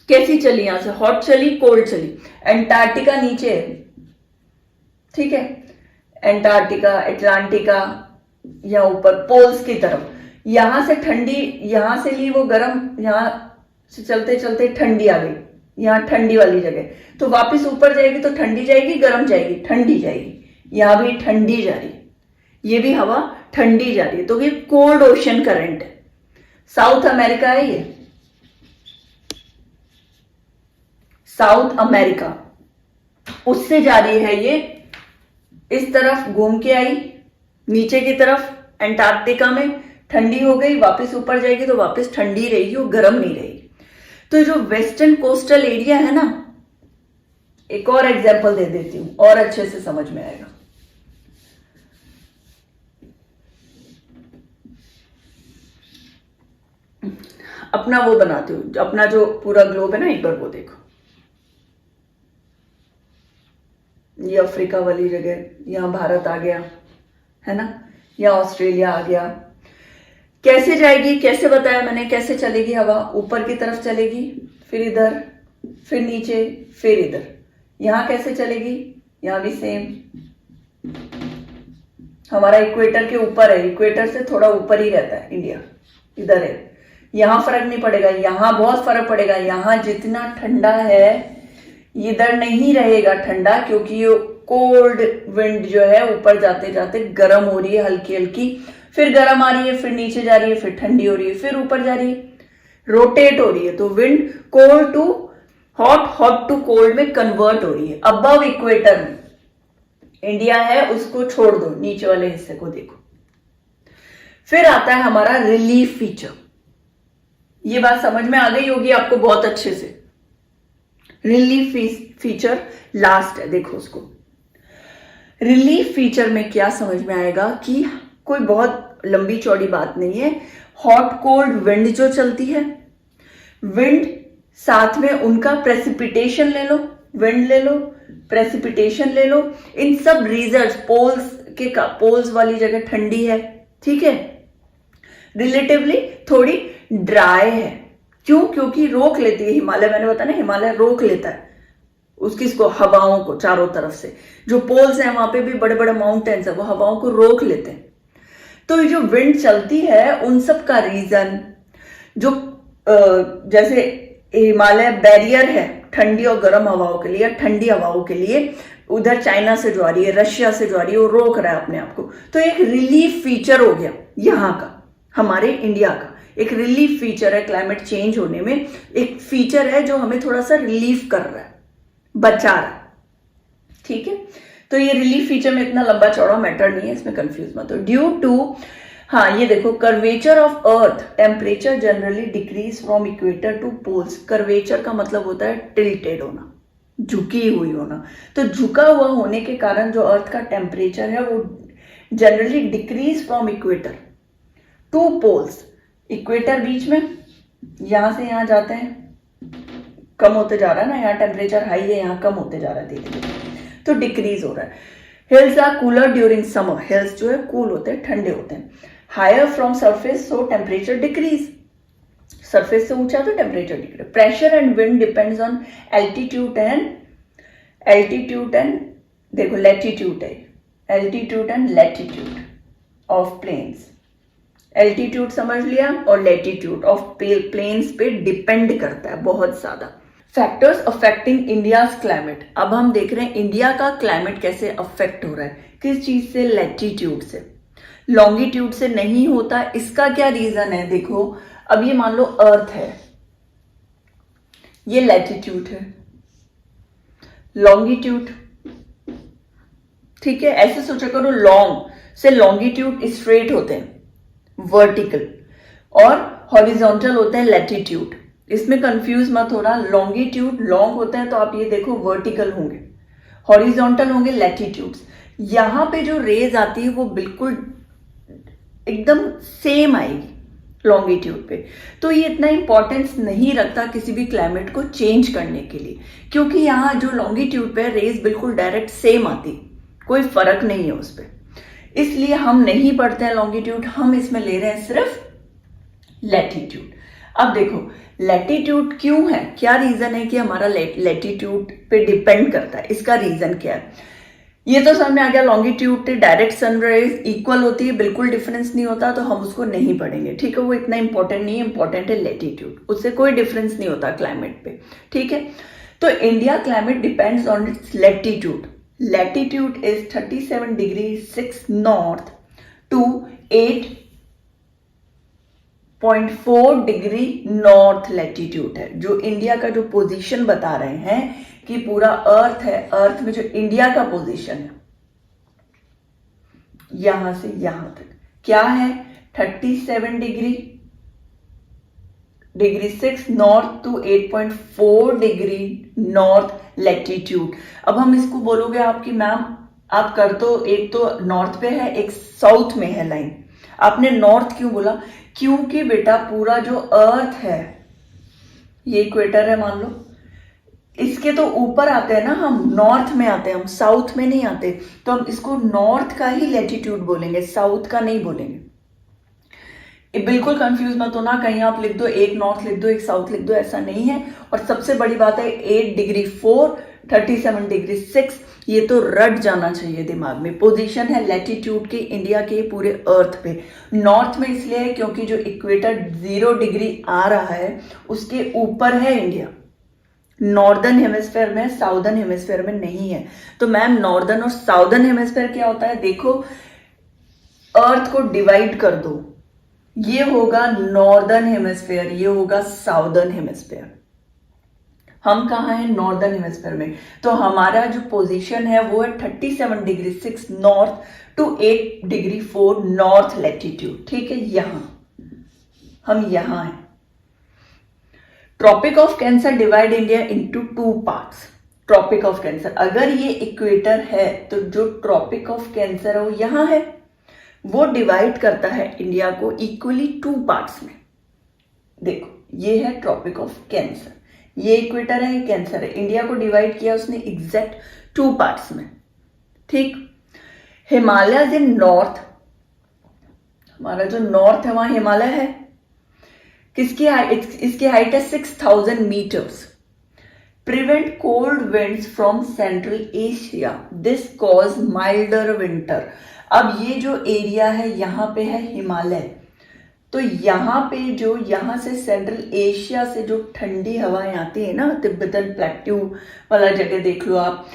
कैसी चली, यहां से हॉट चली, कोल्ड चली। एंटार्क्टिका नीचे है, ठीक है, एंटार्क्टिका, अटलांटिका, या ऊपर पोल्स की तरफ। यहां से ठंडी, यहां से ली वो गर्म, यहां से चलते चलते ठंडी आ गई, यहां ठंडी वाली जगह, तो वापस ऊपर जाएगी तो ठंडी जाएगी, गर्म जाएगी, ठंडी जाएगी। यहां भी ठंडी जा रही है, ये भी हवा ठंडी जा रही है। तो ये कोल्ड ओशन करंट है, साउथ अमेरिका है ये, साउथ अमेरिका, उससे जा रही है ये, इस तरफ घूम के आई नीचे की तरफ, एंटार्क्टिका में ठंडी हो गई, वापस ऊपर जाएगी तो वापस ठंडी रहेगी, वो गर्म नहीं रहेगी। तो जो वेस्टर्न कोस्टल एरिया है ना, एक और एग्जांपल दे देती हूं और अच्छे से समझ में आएगा। अपना वो बनाती हूं, अपना जो पूरा ग्लोब है ना, एक बार वो देखो। ये अफ्रीका वाली जगह, यहां भारत आ गया, है ना, या ऑस्ट्रेलिया आ गया। कैसे जाएगी, कैसे बताया मैंने, कैसे चलेगी हवा? ऊपर की तरफ चलेगी, फिर इधर, फिर नीचे, फिर इधर। यहां कैसे चलेगी? यहां भी सेम। हमारा इक्वेटर के ऊपर है, इक्वेटर से थोड़ा ऊपर ही रहता है इंडिया, इधर है। यहां फर्क नहीं पड़ेगा, यहां बहुत फर्क पड़ेगा। यहां जितना ठंडा है इधर नहीं रहेगा ठंडा, क्योंकि ये कोल्ड विंड जो है ऊपर जाते जाते गर्म हो रही है हल्की हल्की, फिर गर्म आ रही है, फिर नीचे जा रही है, फिर ठंडी हो रही है, फिर ऊपर जा रही है, रोटेट हो रही है। तो wind cold to hot, hot to cold में कन्वर्ट हो रही है। अबव इक्वेटर में इंडिया है, उसको छोड़ दो, नीचे वाले हिस्से को देखो। फिर आता है हमारा रिलीफ फीचर। ये बात समझ में आ गई होगी आपको बहुत अच्छे से। रिलीफ फीचर लास्ट है, देखो उसको। रिलीफ फीचर में क्या समझ में आएगा कि कोई बहुत लंबी चौड़ी बात नहीं है। हॉट कोल्ड विंड जो चलती है, विंड साथ में उनका प्रेसिपिटेशन ले लो, विंड ले लो, प्रेसिपिटेशन ले लो। इन सब रीजन्स, पोल्स वाली जगह ठंडी है, ठीक है, रिलेटिवली थोड़ी ड्राई है। क्यों? क्योंकि रोक लेती है हिमालय, मैंने बताया ना, हिमालय रोक लेता है उसको हवाओं को चारों तरफ से। जो पोल्स हैं वहां पे भी बड़े बड़े माउंटेन्स है, वो हवाओं को रोक लेते हैं। तो ये जो विंड चलती है उन सब का रीजन, जो जैसे हिमालय बैरियर है ठंडी और गर्म हवाओं के लिए, ठंडी हवाओं के लिए। उधर चाइना से जो आ रही है, रशिया से जो आ रही है, वो रोक रहा है अपने आप को। तो एक रिलीफ फीचर हो गया यहाँ का, हमारे इंडिया का एक रिलीफ फीचर है क्लाइमेट चेंज होने में। एक फीचर है जो हमें थोड़ा सा रिलीफ कर रहा है, बचा रहा है। ठीक है, तो ये रिलीफ फीचर में इतना लंबा चौड़ा मैटर नहीं है, इसमें कंफ्यूज मत हो। ड्यू टू, हाँ ये देखो, curvature of earth temperature generally decrease from equator to poles. Curvature का मतलब होता है टिल्टेड होना, झुकी हुई होना। तो झुका हुआ होने के कारण जो अर्थ का टेम्परेचर है वो generally decrease from equator to poles. Equator बीच में, यहां से यहां जाते हैं, कम होते जा रहा है ना, यहाँ टेम्परेचर हाई है, यहाँ कम होते जा रहा है धीरे धीरे, तो डिक्रीज हो रहा है। Hills are cooler during summer, hills जो है कूल होते हैं, ठंडे होते हैं। Higher from surface so temperature decrease, surface से ऊंचा तो temperature decrease. Pressure and wind depends on altitude and देखो लैटिट्यूड है, altitude and latitude of plains. Altitude समझ लिया, और लैटिट्यूड ऑफ प्लेन्स पे डिपेंड करता है बहुत ज्यादा। फैक्टर्स अफेक्टिंग इंडियाज क्लाइमेट, अब हम देख रहे हैं इंडिया का क्लाइमेट कैसे अफेक्ट हो रहा है, किस चीज से, लैटिट्यूड से, लॉन्गिट्यूड से नहीं होता। इसका क्या रीजन है, देखो अब ये मान लो अर्थ है, ये लैटिट्यूड है, लॉन्गिट्यूड, ठीक है, ऐसे सोचा करो, लॉन्ग से लॉन्गिट्यूड स्ट्रेट होते हैं वर्टिकल, और हॉरिजॉन्टल होते हैं लैटिट्यूड। इसमें कंफ्यूज मत होना, लॉन्गिट्यूड लॉन्ग होते हैं तो आप ये देखो वर्टिकल होंगे, हॉरिजॉन्टल होंगे लैटिट्यूड्स। यहां पे जो रेज आती है वो बिल्कुल एकदम सेम आएगी लॉन्गिट्यूड पे। तो ये इतना इंपॉर्टेंस नहीं रखता किसी भी क्लाइमेट को चेंज करने के लिए, क्योंकि यहाँ जो लॉन्गिट्यूड पे रेज बिल्कुल डायरेक्ट सेम आती, कोई फर्क नहीं है उस पर। इसलिए हम नहीं पढ़ते हैं लॉन्गिट्यूड, हम इसमें ले रहे हैं सिर्फ लैटिट्यूड। अब देखो लैटिट्यूड क्यों है, क्या रीजन है कि हमारा लैटिट्यूड पे डिपेंड करता है, इसका रीजन क्या है, ये तो समझ में आ गया। लॉन्गिट्यूड पे डायरेक्ट सनराइज इक्वल होती है, बिल्कुल डिफरेंस नहीं होता, तो हम उसको नहीं पढ़ेंगे, ठीक है, वो इतना इंपॉर्टेंट नहीं है, इंपॉर्टेंट है लैटिट्यूड, उससे कोई डिफरेंस नहीं होता क्लाइमेट पे, ठीक है। तो India climate depends on it's latitude. Latitude is 37 degrees 6 north to 8.4 degree north latitude है। जो इंडिया का जो पोजीशन बता रहे हैं कि पूरा अर्थ है, अर्थ में जो इंडिया का पोजीशन है यहां से यहां तक क्या है, 37 degree 6 north to 8.4 degree north latitude. अब हम इसको बोलोगे आपकी मैम आप कर दो, एक तो नॉर्थ पे है, एक साउथ में है लाइन, आपने नॉर्थ क्यों बोला, क्योंकि बेटा पूरा जो अर्थ है ये इक्वेटर है मान लो, इसके तो ऊपर आते हैं ना, हम नॉर्थ में आते हैं, हम साउथ में नहीं आते, तो हम इसको नॉर्थ का ही लैटिट्यूड बोलेंगे, साउथ का नहीं बोलेंगे। बिल्कुल कंफ्यूज मत होना, कहीं आप लिख दो एक नॉर्थ लिख दो एक साउथ लिख दो, ऐसा नहीं है। और सबसे बड़ी बात है 8 डिग्री 4 37 डिग्री 6, ये तो रट जाना चाहिए दिमाग में। पोजीशन है लैटिट्यूड की इंडिया के पूरे अर्थ पे, नॉर्थ में इसलिए है क्योंकि जो इक्वेटर 0 डिग्री आ रहा है उसके ऊपर है इंडिया, नॉर्दर्न हेमिस्फेयर में, साउदर्न हेमिस्फेयर में नहीं है। तो मैम नॉर्दर्न और साउदर्न हेमिस्फेयर क्या होता है, देखो अर्थ को डिवाइड कर दो, ये होगा नॉर्दर्न हेमिस्फेयर, ये होगा साउदर्न हेमिस्फेयर। हम कहाँ हैं, नॉर्दर्न हेमिस्फेयर में, तो हमारा जो पोजीशन है वो है 37 degree 6 north to 8 degree 4 north latitude, ठीक है, यहां हम यहां हैं। Tropic of cancer divide India into 2 parts. Tropic of cancer, अगर ये इक्वेटर है तो जो ट्रॉपिक ऑफ कैंसर है वो यहां है, वो डिवाइड करता है इंडिया को इक्वली 2 पार्ट्स में। देखो ये है ट्रॉपिक ऑफ कैंसर, ये इक्वेटर है, ये कैंसर है, इंडिया को डिवाइड किया उसने एग्जैक्ट 2 पार्ट्स में, ठीक। हिमालय इन नॉर्थ, हमारा जो नॉर्थ है वहां हिमालय है, किसकी हाइट, इसकी हाइट है 6000 metres. Prevent cold winds from central Asia, this cause milder winter. अब ये जो एरिया है यहां पे है हिमालय, तो यहाँ पे जो यहाँ से सेंट्रल एशिया से जो ठंडी हवाएं आती है ना, तिब्बतन प्लेट्यू वाला जगह देख लो आप,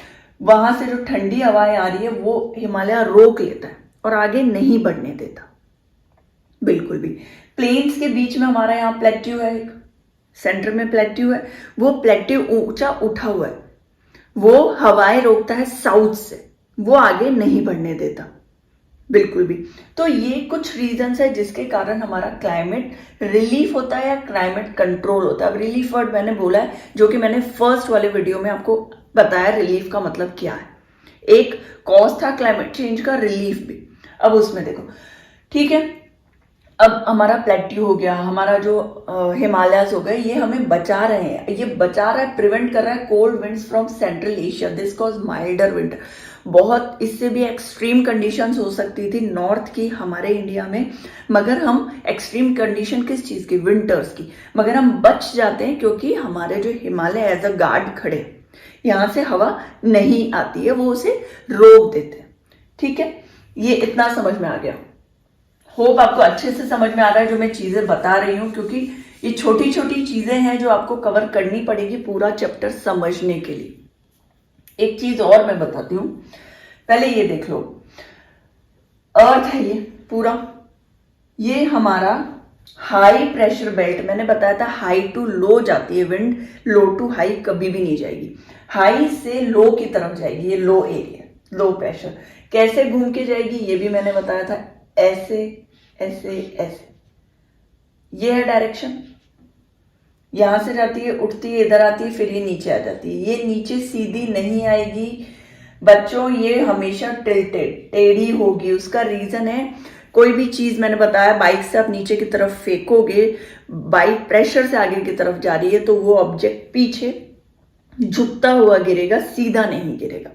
वहां से जो ठंडी हवाएं आ रही है वो हिमालय रोक लेता है और आगे नहीं बढ़ने देता बिल्कुल भी। प्लेन्स के बीच में हमारा यहाँ प्लेट्यू है, एक सेंटर में प्लेट्यू है, वो प्लेट्यू ऊंचा उठा हुआ है, वो हवाएं रोकता है साउथ से, वो आगे नहीं बढ़ने देता बिल्कुल भी। तो ये कुछ रीजंस है जिसके कारण हमारा क्लाइमेट रिलीफ होता है या क्लाइमेट कंट्रोल होता है। अब रिलीफ वर्ड मैंने बोला है, जो कि मैंने फर्स्ट वाले वीडियो में आपको बताया रिलीफ का मतलब क्या है। एक कॉज था क्लाइमेट चेंज का, रिलीफ भी। अब उसमें देखो, ठीक है, अब हमारा प्लेट्यू हो गया, हमारा जो हिमालयस हो गए, ये हमें बचा रहे हैं, ये बचा रहा है, प्रिवेंट कर रहा है cold winds from central Asia, this cause milder winter. बहुत इससे भी एक्सट्रीम कंडीशंस हो सकती थी नॉर्थ की हमारे इंडिया में, मगर हम एक्सट्रीम कंडीशन किस चीज की, विंटर्स की, मगर हम बच जाते हैं क्योंकि हमारे जो हिमालय एज अ गार्ड खड़े, यहाँ से हवा नहीं आती है, वो उसे रोक देते हैं। ठीक है, ये इतना समझ में आ गया। होप आपको अच्छे से समझ में आ रहा है जो मैं चीजें बता रही हूं, क्योंकि ये छोटी छोटी चीजें हैं जो आपको कवर करनी पड़ेगी पूरा चैप्टर समझने के लिए। एक चीज और मैं बताती हूं, पहले ये देख लो, अर्थ है ये पूरा, ये हमारा हाई प्रेशर बेल्ट, मैंने बताया था हाई टू लो जाती है विंड, लो टू हाई कभी भी नहीं जाएगी, हाई से लो की तरफ जाएगी, ये लो एरिया, लो प्रेशर। कैसे घूम के जाएगी ये भी मैंने बताया था, ऐसे ऐसे ऐसे, ये है डायरेक्शन, यहां से जाती है, उठती है, इधर आती है, फिर ये नीचे आ जाती है। ये नीचे सीधी नहीं आएगी बच्चों, ये हमेशा टिल्टेड, टेढ़ी होगी। उसका रीजन है, कोई भी चीज मैंने बताया, बाइक से आप नीचे की तरफ फेंकोगे, बाइक प्रेशर से आगे की तरफ जा रही है, तो वो ऑब्जेक्ट पीछे झुकता हुआ गिरेगा, सीधा नहीं गिरेगा।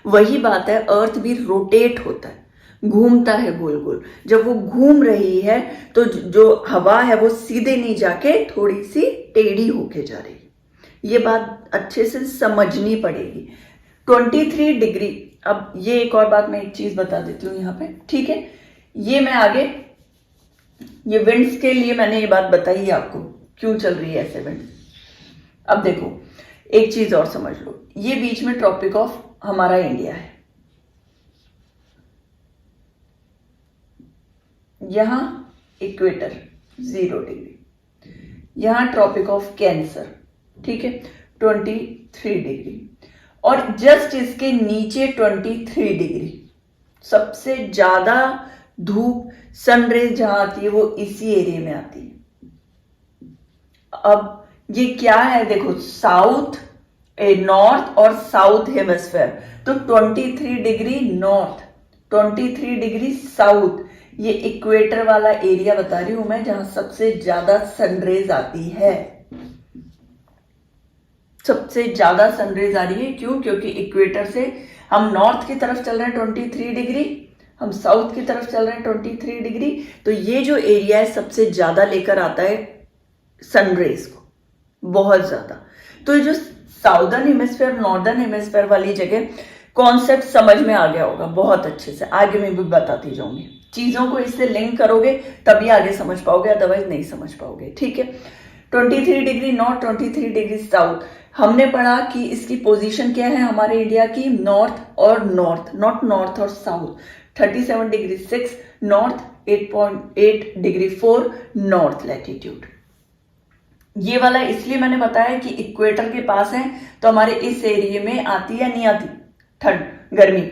वही बात है, अर्थ भी रोटेट होता है, घूमता है गोल गोल। जब वो घूम रही है तो जो हवा है वो सीधे नहीं जाके थोड़ी सी टेढ़ी होके जा रही है। ये बात अच्छे से समझनी पड़ेगी। 23 डिग्री, अब ये एक और बात मैं एक चीज बता देती हूँ यहाँ पे, ठीक है, ये मैं आगे, ये विंड्स के लिए मैंने ये बात बताई है आपको, क्यों चल रही है ऐसे विंड। अब देखो एक चीज और समझ लो, ये बीच में ट्रॉपिक ऑफ हमारा इंडिया है, यहां इक्वेटर 0 डिग्री, यहां ट्रॉपिक ऑफ कैंसर, ठीक है 23 डिग्री, और जस्ट इसके नीचे 23 डिग्री सबसे ज्यादा धूप सनरेज जहां आती है वो इसी एरिया में आती है। अब ये क्या है देखो, साउथ नॉर्थ और साउथ हेमिस्फेयर, तो 23 डिग्री नॉर्थ, 23 डिग्री साउथ, ये इक्वेटर वाला एरिया बता रही हूं मैं, जहां सबसे ज्यादा सनरेज आती है, सबसे ज्यादा सनरेज आ रही है। क्यों? क्योंकि इक्वेटर से हम नॉर्थ की तरफ चल रहे हैं 23 डिग्री, हम साउथ की तरफ चल रहे हैं 23 डिग्री, तो ये जो एरिया है सबसे ज्यादा लेकर आता है सनरेज को, बहुत ज्यादा। तो ये जो साउदर्न हेमिस्फेयर नॉर्दर्न हेमिस्फेयर वाली जगह, कॉन्सेप्ट समझ में आ गया होगा बहुत अच्छे से, आगे मैं भी बताती जाऊंगी। चीजों को इससे लिंक करोगे तभी आगे समझ पाओगे, अदरवाइज नहीं समझ पाओगे। ठीक है, 23 डिग्री नॉर्थ, 23 डिग्री साउथ। हमने पढ़ा कि इसकी पोजीशन क्या है हमारे इंडिया की, नॉर्थ और नॉर्थ, नॉट नॉर्थ और south. 37 degree 6 north, 8.8 degree 4 north latitude. ये वाला इसलिए मैंने बताया कि इक्वेटर के पास है, तो हमारे इस एरिया में आती या नहीं आती ठंड, गर्मी,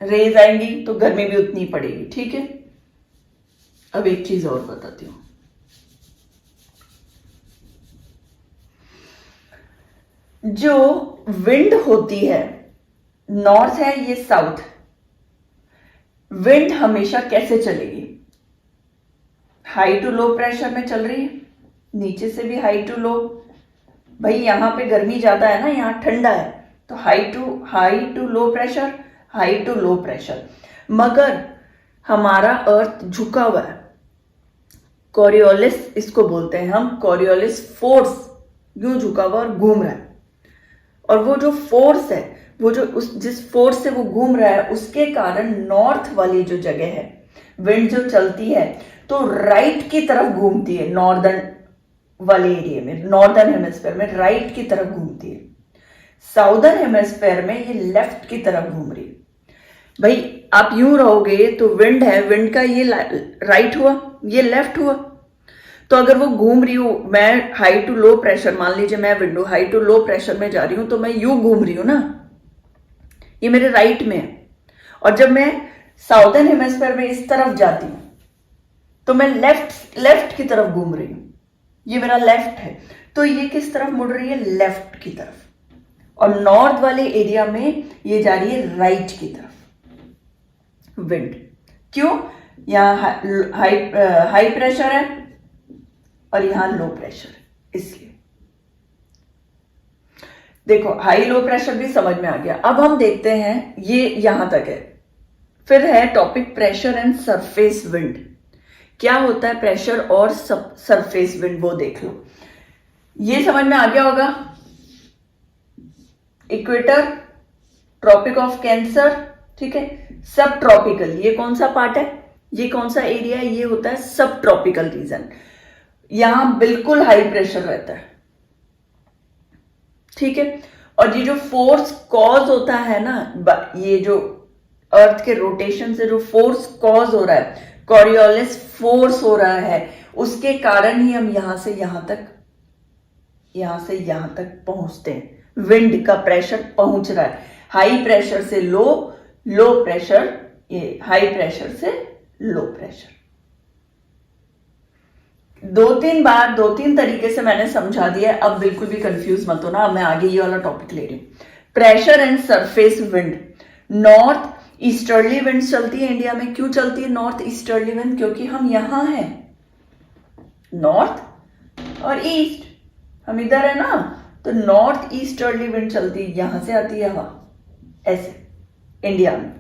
रेज आएंगी तो गर्मी भी उतनी पड़ेगी। ठीक है, अब एक चीज और बताती हूं, जो विंड होती है, नॉर्थ है ये साउथ, विंड हमेशा कैसे चलेगी, हाई टू लो प्रेशर में चल रही है, नीचे से भी हाई टू लो। भाई यहां पे गर्मी ज्यादा है ना, यहां ठंडा है, तो high to low pressure, high to low pressure. मगर हमारा अर्थ झुका हुआ है, कोरियोलिस इसको बोलते हैं हम, कोरियोलिस फोर्स, यूं झुका हुआ और घूम रहा है। और वो जो फोर्स है, वो जो जिस फोर्स से वो घूम रहा है, उसके कारण नॉर्थ वाली जो जगह है, विंड जो चलती है, तो राइट की तरफ घूमती है, नॉर्दर्न वाले एरिया में, नॉर्दर्न हेमिस्फेयर में राइट की तरफ घूमती है। साउदर्न हेमिस्फेयर में ये लेफ्ट की तरफ घूम रही है। भाई आप यूं रहोगे तो विंड है, विंड का ये राइट हुआ, ये लेफ्ट हुआ। तो अगर वो घूम रही हूं, मैं हाई टू लो प्रेशर, मान लीजिए मैं window high to low pressure में जा रही हूं, तो मैं यूं घूम रही हूं ना, ये मेरे राइट में है। और जब मैं साउदर्न हेमिस्फेयर में इस तरफ जाती हूं तो मैं लेफ्ट की तरफ घूम रही हूं, ये मेरा लेफ्ट है। तो ये किस तरफ मुड़ रही है? लेफ्ट की तरफ। और नॉर्थ वाले एरिया में ये जा रही है राइट की तरफ विंड। क्यों? यहां हाई प्रेशर है और यहां लो प्रेशर है, इसलिए। देखो हाई लो प्रेशर भी समझ में आ गया। अब हम देखते हैं, ये यहां तक है। फिर है topic pressure and surface wind. क्या होता है प्रेशर और सरफेस विंड, वो देख लो। ये समझ में आ गया होगा। इक्वेटर, ट्रॉपिक ऑफ कैंसर, ठीक है, सब ट्रॉपिकल, ये कौन सा पार्ट है, ये कौन सा एरिया है? ये होता है सब ट्रॉपिकल रीजन। यहां बिल्कुल हाई प्रेशर रहता है, ठीक है। और ये जो फोर्स कॉज होता है ना, ये जो अर्थ के रोटेशन से जो फोर्स कॉज हो रहा है, कॉरियोलिस फोर्स हो रहा है, उसके कारण ही हम यहां से यहां तक पहुंचते हैं। विंड का प्रेशर पहुंच रहा है हाई प्रेशर से लो, लो प्रेशर, ये हाई प्रेशर से लो प्रेशर। दो तीन तरीके से मैंने समझा दिया है, अब बिल्कुल भी कंफ्यूज मत होना। अब मैं आगे ये वाला टॉपिक ले रही हूं। Pressure and surface wind. North easterly wind चलती है इंडिया में। क्यों चलती है नॉर्थ ईस्टर्ली विंड? क्योंकि हम यहां हैं, नॉर्थ और ईस्ट, हम इधर है ना, तो नॉर्थ ईस्टर्ली विंड चलती है, यहां से आती है हवा, ऐसे इंडिया में।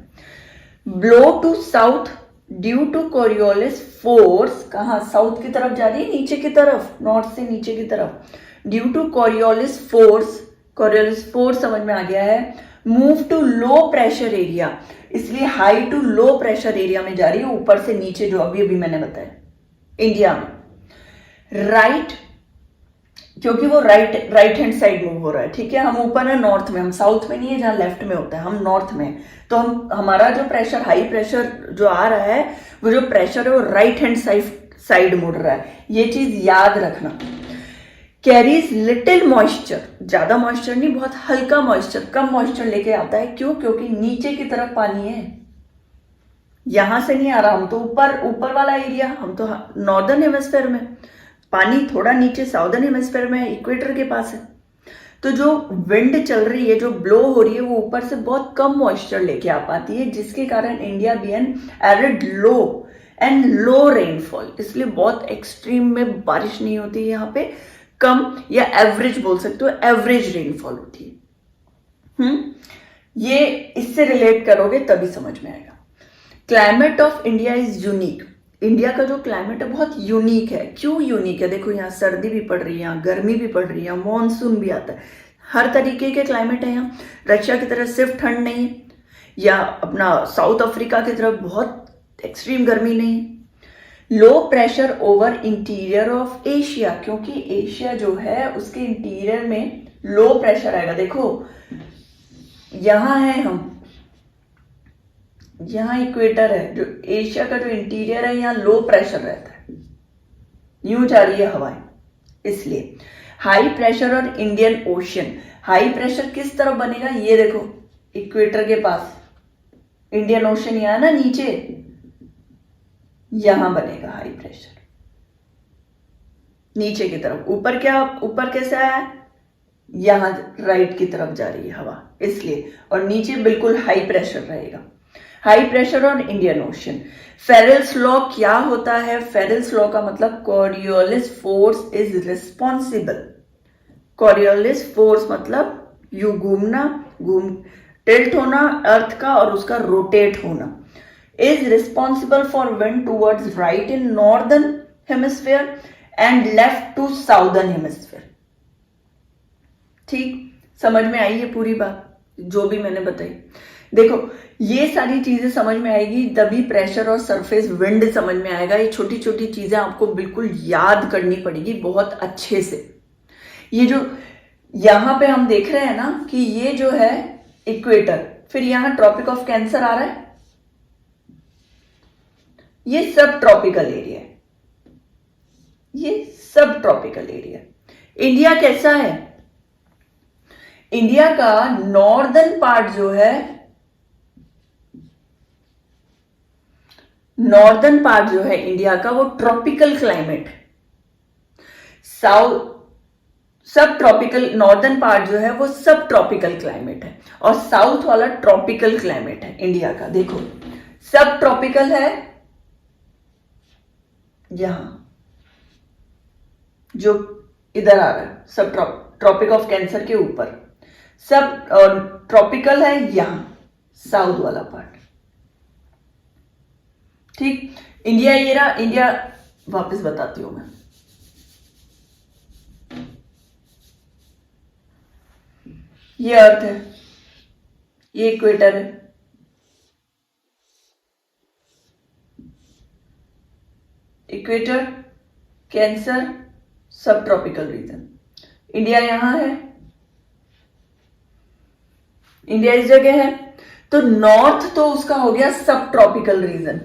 Blow to south due to Coriolis force, कहां? साउथ की तरफ जा रही है, नीचे की तरफ, नॉर्थ से नीचे की तरफ। Due to Coriolis force, Coriolis force समझ में आ गया है। Move to low pressure area, इसलिए high to low pressure area में जा रही है, ऊपर से नीचे, जो अभी मैंने बताया इंडिया में। राइट, क्योंकि वो राइट हैंड साइड मूव हो रहा है, ठीक है। हम ऊपर है नॉर्थ में, हम साउथ में नहीं है जहां लेफ्ट में होता है, हम नॉर्थ में। तो हमारा जो प्रेशर, हाई प्रेशर जो आ रहा है, वो जो प्रेशर है वो राइट हैंड साइड मुड़ रहा है, ये चीज याद रखना। कैरीज लिटिल मॉइस्चर, ज्यादा मॉइस्चर नहीं, बहुत हल्का मॉइस्चर, कम मॉइस्चर लेके आता है। क्यों? क्योंकि नीचे की तरफ पानी है, यहां से नहीं आ रहा। हम तो ऊपर वाला एरिया, हम तो नॉर्दर्न हेमिस्फेयर में, पानी थोड़ा नीचे साउदर्न हेमिस्फेयर में है, इक्वेटर के पास है। तो जो विंड चल रही है, जो ब्लो हो रही है, वो ऊपर से बहुत कम मॉइस्चर लेके आ पाती है, जिसके कारण India be an arid low and low rainfall, इसलिए बहुत एक्सट्रीम में बारिश नहीं होती है यहाँ पे, कम या एवरेज बोल सकते हो, एवरेज रेनफॉल होती है। ये इससे रिलेट करोगे तभी समझ में आएगा। Climate of India is unique. India का जो क्लाइमेट है बहुत यूनिक है। क्यों यूनिक है? देखो यहाँ सर्दी भी पड़ रही है, यहाँ गर्मी भी पड़ रही है, मॉनसून भी आता है, हर तरीके के क्लाइमेट है यहाँ। रशिया की तरह सिर्फ ठंड नहीं है, या अपना साउथ अफ्रीका की तरफ बहुत एक्सट्रीम गर्मी नहीं है। Low pressure over interior of Asia, क्योंकि एशिया जो है उसके इंटीरियर में लो प्रेशर आएगा। देखो यहां है हम, यहां इक्वेटर है, जो एशिया का जो इंटीरियर है यहाँ लो प्रेशर रहता है, यूं जा रही है हवाएं, इसलिए। हाई प्रेशर और इंडियन ओशियन। हाई प्रेशर किस तरफ बनेगा? ये देखो इक्वेटर के पास, इंडियन ओशियन यहां ना नीचे, यहां बनेगा हाई प्रेशर, नीचे की तरफ। ऊपर क्या, ऊपर कैसे आया? यहां राइट की तरफ जा रही है हवा, इसलिए। और नीचे बिल्कुल हाई प्रेशर रहेगा, हाई प्रेशर और इंडियन ओशियन। फेरेल्स लॉ क्या होता है? फेरेल्स लॉ का मतलब Coriolis force is responsible. Coriolis force मतलब यू घूमना, टिल्ट होना अर्थ का और उसका रोटेट होना, is responsible for wind towards right in northern hemisphere and left to southern hemisphere. ठीक, समझ में आई है पूरी बात जो भी मैंने बताई। देखो ये सारी चीजें समझ में आएगी तभी प्रेशर और सरफेस विंड समझ में आएगा। ये छोटी छोटी चीजें आपको बिल्कुल याद करनी पड़ेगी बहुत अच्छे से। ये जो यहां पे हम देख रहे हैं ना कि ये जो है इक्वेटर, फिर यहां ट्रॉपिक ऑफ कैंसर आ रहा है, ये सब ट्रॉपिकल एरिया है, ये सब ट्रॉपिकल एरिया। इंडिया कैसा है? इंडिया का नॉर्दर्न पार्ट जो है, नॉर्दर्न पार्ट जो है इंडिया का, वो ट्रॉपिकल क्लाइमेट। साउथ सब ट्रॉपिकल, नॉर्दर्न पार्ट जो है वो सब ट्रॉपिकल क्लाइमेट है और साउथ वाला ट्रॉपिकल क्लाइमेट है इंडिया का। देखो सब ट्रॉपिकल है, यहां जो इधर आ रहा है सब ट्रॉपिक ऑफ कैंसर के ऊपर, सब ट्रॉपिकल है यहां साउथ वाला पार्ट। ठीक, इंडिया ये रहा। इंडिया वापस बताती हूं मैं। ये अर्थ है, ये इक्वेटर है, इक्वेटर, कैंसर, सब ट्रॉपिकल रीजन। इंडिया यहां है, इंडिया इस जगह है। तो नॉर्थ तो उसका हो गया सब ट्रॉपिकल रीजन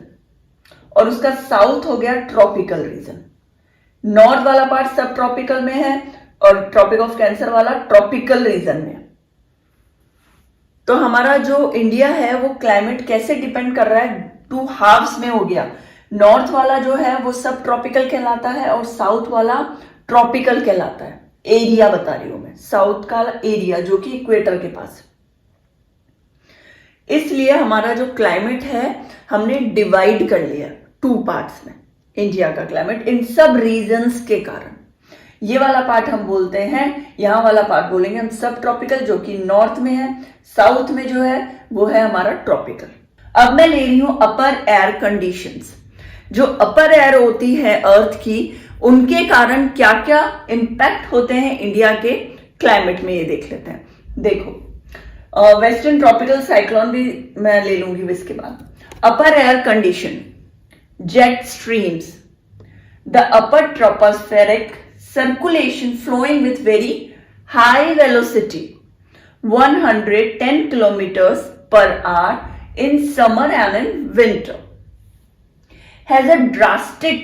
और उसका साउथ हो गया ट्रॉपिकल रीजन। नॉर्थ वाला पार्ट सब ट्रॉपिकल में है और ट्रॉपिक ऑफ कैंसर वाला ट्रॉपिकल रीजन में। तो हमारा जो इंडिया है वो क्लाइमेट कैसे डिपेंड कर रहा है, टू हाफ्स में हो गया। नॉर्थ वाला जो है वो सब ट्रॉपिकल कहलाता है और साउथ वाला ट्रॉपिकल कहलाता है। एरिया बता रही हूं मैं, साउथ का एरिया जो कि इक्वेटर के पास। इसलिए हमारा जो क्लाइमेट है हमने डिवाइड कर लिया टू पार्ट्स में, इंडिया का क्लाइमेट इन सब रीजन्स के कारण। ये वाला पार्ट हम बोलते हैं, यहां वाला पार्ट बोलेंगे हम सब ट्रॉपिकल, जो कि नॉर्थ में है। साउथ में जो है वो है हमारा ट्रॉपिकल। अब मैं ले रही हूं अपर एयर कंडीशंस। जो अपर एयर होती है अर्थ की, उनके कारण क्या क्या इंपैक्ट होते हैं इंडिया के क्लाइमेट में, ये देख लेते हैं। देखो वेस्टर्न ट्रॉपिकल साइक्लोन भी मैं ले लूंगी इसके बाद। अपर air condition, jet streams, the upper tropospheric circulation flowing with very high velocity 110 kilometers per hour in summer and in winter has a drastic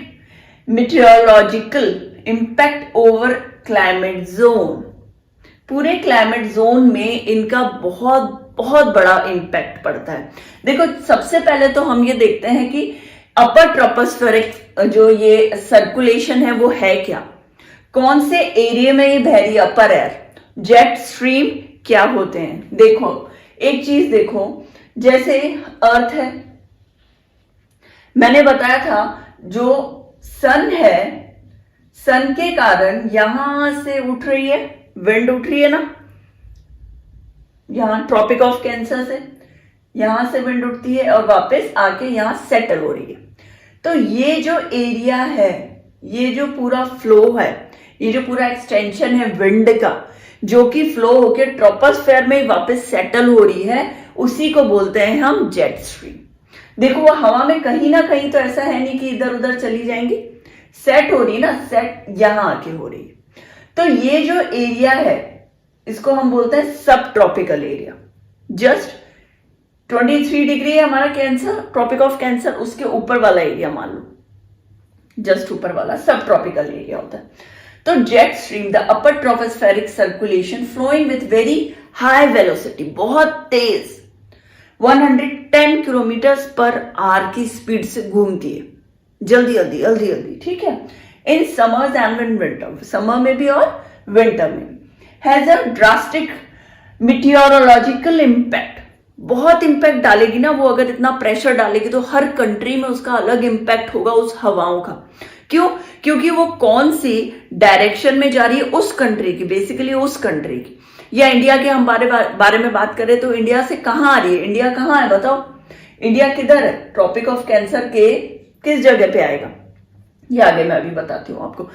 meteorological impact over climate zone। पूरे climate zone में इनका बहुत बहुत बड़ा impact पड़ता है। देखो सबसे पहले तो हम ये देखते हैं कि अपर ट्रोपोस्फेरिक जो ये सर्कुलेशन है वो है क्या, कौन से एरिया में ये बह रही है अपर एयर। जेट स्ट्रीम क्या होते हैं, देखो एक चीज देखो, जैसे अर्थ है, मैंने बताया था जो सन है, सन के कारण यहां से उठ रही है विंड, उठ रही है ना, यहां ट्रॉपिक ऑफ कैंसर से यहां से विंड उठती है और वापस आके यहां सेटल हो रही है। तो ये जो एरिया है, ये जो पूरा फ्लो है, ये जो पूरा एक्सटेंशन है विंड का, जो कि फ्लो होकर ट्रोपोस्फेयर में वापस सेटल हो रही है, उसी को बोलते हैं हम जेट स्ट्रीम। देखो वो हवा में कहीं ना कहीं तो ऐसा है नहीं कि इधर उधर चली जाएंगी, सेट हो रही ना, सेट यहां आके हो रही है। तो ये जो एरिया है इसको हम बोलते हैं सब ट्रॉपिकल एरिया। जस्ट 23 डिग्री है हमारा कैंसर, ट्रॉपिक ऑफ कैंसर, उसके ऊपर वाला एरिया मान लो, जस्ट ऊपर वाला सब ट्रॉपिकल एरिया होता है। तो jet stream, the upper tropospheric circulation flowing with very high velocity, बहुत तेज 110 किलोमीटर पर आवर की स्पीड से घूमती है, जल्दी जल्दी जल्दी जल्दी, ठीक है। In summers and in winter, summer में भी और विंटर में भी, has a drastic meteorological impact, बहुत इंपैक्ट डालेगी ना वो, अगर इतना प्रेशर डालेगी तो हर कंट्री में उसका अलग इंपैक्ट होगा उस हवाओं का। क्यों? क्योंकि वो कौन सी डायरेक्शन में जा रही है उस कंट्री की, बेसिकली उस कंट्री की। या इंडिया के हम बारे में बात करें तो इंडिया से कहां आ रही है, इंडिया कहां है बताओ, इंडिया किधर है, ट्रॉपिक ऑफ कैंसर के किस जगह पे आएगा, ये आगे मैं अभी बताती हूं आपको।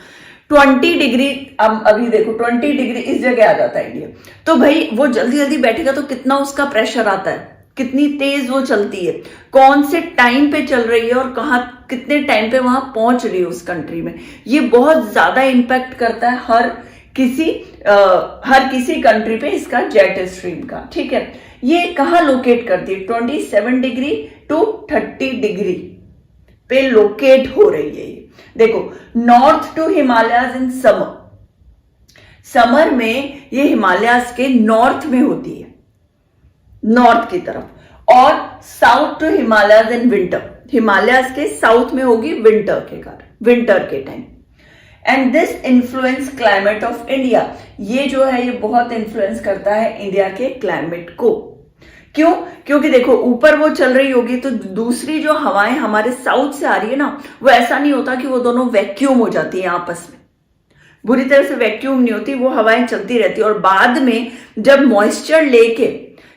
20 डिग्री, अब अभी देखो 20 डिग्री इस जगह आ जाता है इंडिया, तो भाई वो जल्दी जल्दी बैठेगा तो कितना उसका प्रेशर आता है, कितनी तेज वो चलती है, कौन से टाइम पे चल रही है और कहाँ कितने टाइम पे वहां पहुंच रही है उस कंट्री में, ये बहुत ज्यादा इंपैक्ट करता है हर किसी कंट्री पे इसका जेट स्ट्रीम का। ठीक है, ये कहाँ लोकेट करती है, 27 डिग्री टू 30 डिग्री पे लोकेट हो रही है ये। देखो, north to Himalayas in summer में ये हिमालयस के नॉर्थ में होती है, नॉर्थ की तरफ, और south to Himalayas in winter, Himalayas के साउथ में होगी विंटर के time. And this influence climate of India, ये जो है ये बहुत इन्फ्लुएंस करता है इंडिया के क्लाइमेट को। क्यों? क्योंकि देखो, ऊपर वो चल रही होगी तो दूसरी जो हवाएं हमारे साउथ से आ रही है ना, वो ऐसा नहीं होता कि वो दोनों वैक्यूम हो जाती है आपस में, बुरी तरह से वैक्यूम नहीं होती, वो हवाएं चलती रहती है। और बाद में जब मॉइस्चर लेके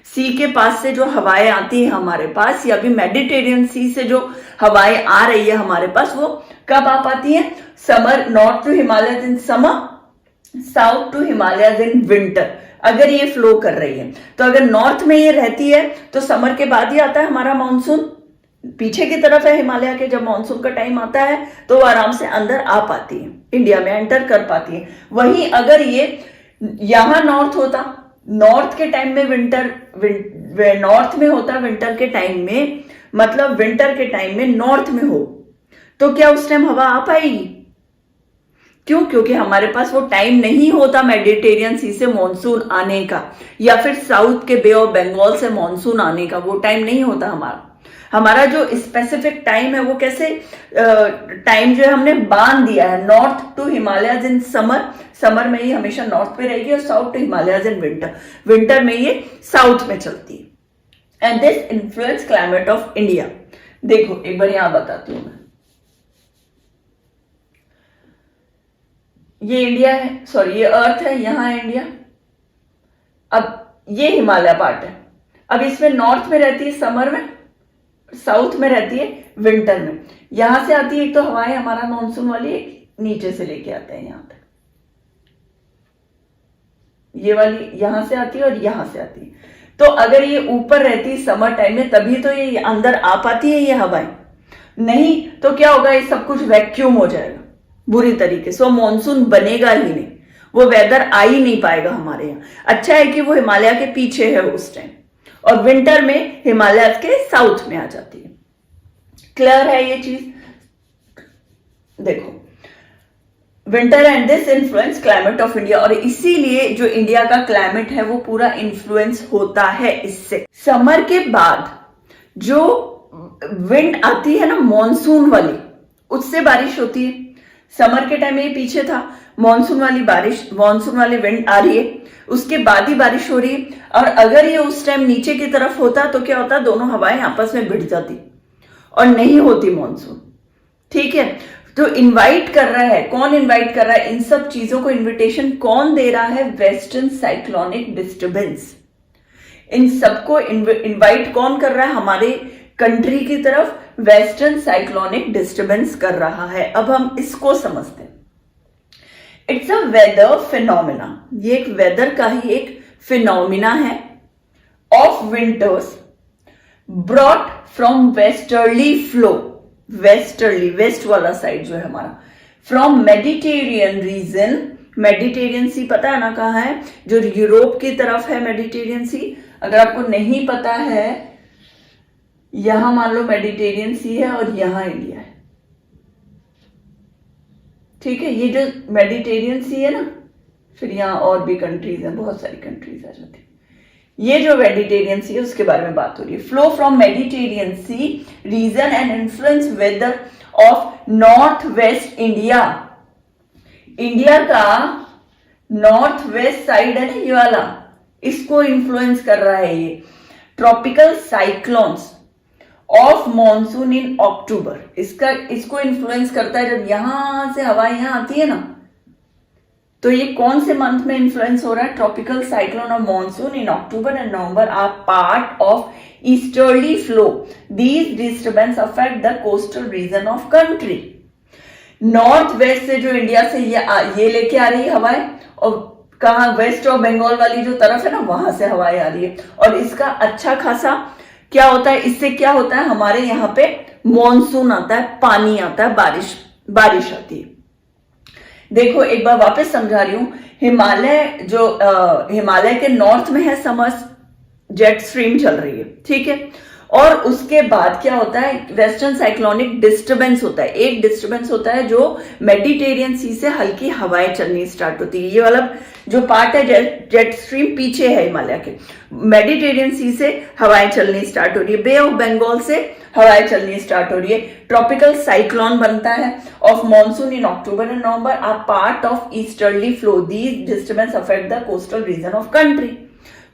सी के पास से जो हवाएं आती है हमारे पास, या भी मेडिटेरियन सी से जो हवाएं आ रही है हमारे पास, वो कब आ पाती है, summer, north to Himalayas in summer, south to Himalayas in winter, अगर ये फ्लो कर रही है। तो अगर नॉर्थ में ये रहती है तो समर के बाद ही आता है हमारा मानसून, पीछे की तरफ है हिमालय के, जब मानसून का टाइम आता है तो वो आराम से अंदर आ पाती है, इंडिया में एंटर कर पाती है। वहीं अगर ये यहां नॉर्थ होता, नॉर्थ के टाइम में नॉर्थ में होता विंटर के टाइम में, मतलब विंटर के टाइम में नॉर्थ में हो, तो क्या उस टाइम हवा आ पाएगी? क्यों? क्योंकि हमारे पास वो टाइम नहीं होता मेडिटेरियन सी से मॉनसून आने का, या फिर साउथ के बे ऑफ बंगाल से मॉनसून आने का, वो टाइम नहीं होता हमारा जो स्पेसिफिक टाइम है वो कैसे टाइम जो है हमने बांध दिया है, north to Himalayas in summer में ये हमेशा नॉर्थ पे रहेगी, और south to Himalayas in winter में ये साउथ में चलती है। And this influence climate of India. देखो एक बार यहां बताती हूं मैं, ये इंडिया है, सॉरी ये अर्थ है, यहां है इंडिया, अब ये हिमालय पार्ट है, अब इसमें नॉर्थ में रहती है समर में, साउथ में रहती है विंटर में। यहां से आती है एक तो हवाएं हमारा मानसून वाली, एक नीचे से लेके आते हैं यहां तक, ये वाली यहां से आती है और यहां से आती है। तो अगर ये ऊपर रहती है समर टाइम में तभी तो ये अंदर आ पाती है ये हवाएं, नहीं तो क्या होगा, ये सब कुछ वैक्यूम हो जाएगा बुरी तरीके से, वो मानसून बनेगा ही नहीं, वो वेदर आ ही नहीं पाएगा हमारे यहाँ। अच्छा है कि वो हिमालय के पीछे है उस टाइम, और विंटर में हिमालय के साउथ में आ जाती है। क्लियर है ये चीज? देखो, winter and this influence climate of India, और इसीलिए जो इंडिया का क्लाइमेट है वो पूरा इन्फ्लुएंस होता है इससे। समर के बाद जो विंड आती है ना मॉनसून वाली, उससे बारिश होती है। समर के टाइम में ये पीछे था, मॉनसून वाली विंड आ रही है, उसके बाद ही बारिश हो रही है। और अगर ये उस टाइम नीचे की तरफ होता तो क्या होता, दोनों हवाएं आपस में भिड़ जाती और नहीं होती मॉनसून। ठीक है, तो इनवाइट कर रहा है, कौन इनवाइट कर रहा है इन सब चीजों को, इनविटेशन कौन दे रहा है, वेस्टर्न साइक्लोनिक डिस्टर्बेंस। इन सबको इनवाइट कौन कर रहा है, हमारे कंट्री की तरफ वेस्टर्न साइक्लोनिक डिस्टर्बेंस कर रहा है। अब हम इसको समझते हैं। इट्स अ वेदर फिनोमिना, ये एक वेदर का ही एक फिनोमिना है of winters brought from westerly flow, westerly west वाला साइड जो है हमारा, from Mediterranean region, Mediterranean sea पता है ना कहाँ है, जो यूरोप की तरफ है मेडिटेरियन सी। अगर आपको नहीं पता है, यहां मान लो मेडिटेरियन सी है और यहां इंडिया है, ठीक है, ये जो मेडिटेरियन सी है ना, फिर यहां और भी कंट्रीज हैं, बहुत सारी कंट्रीज आ जाती है। ये जो मेडिटेरियन सी है उसके बारे में बात हो रही है। Flow from Mediterranean sea region and influence weather of north west India, India का नॉर्थ वेस्ट साइड है ना ये वाला, इसको इन्फ्लुएंस कर रहा है ये tropical cyclones of monsoon in अक्टूबर। इसको इन्फ्लुएंस करता है, जब यहां से हवा यहां आती है ना, तो ये कौन से मंथ में इन्फ्लुएंस हो रहा है, tropical cyclone of monsoon in October and November are part of easterly flow, these disturbance affect the coastal region of country. North west से जो इंडिया से ये लेके आ रही है हवाएं, और कहा वेस्ट ऑफ बंगाल वाली जो तरफ है ना, वहां से हवाएं आ रही है, और इसका अच्छा खासा क्या होता है इससे, क्या होता है हमारे यहाँ पे मॉनसून आता है, पानी आता है, बारिश आती है। देखो एक बार वापस समझा रही हूं, हिमालय के नॉर्थ में है समर, जेट स्ट्रीम चल रही है, ठीक है। और उसके बाद क्या होता है, वेस्टर्न साइक्लोनिक डिस्टर्बेंस होता है। एक डिस्टर्बेंस होता है जो मेडिटेरियन सी से हल्की हवाएं चलनी स्टार्ट होती है। ये वाला जो पार्ट है जेट स्ट्रीम पीछे है हिमालय के, मेडिटेरियन सी से हवाएं चलनी स्टार्ट हो रही है, बे ऑफ बंगाल से हवाएं चलनी स्टार्ट हो रही है, ट्रॉपिकल साइक्लोन बनता है of monsoon in October and November are part of easterly flow, these disturbance affect the coastal region of country.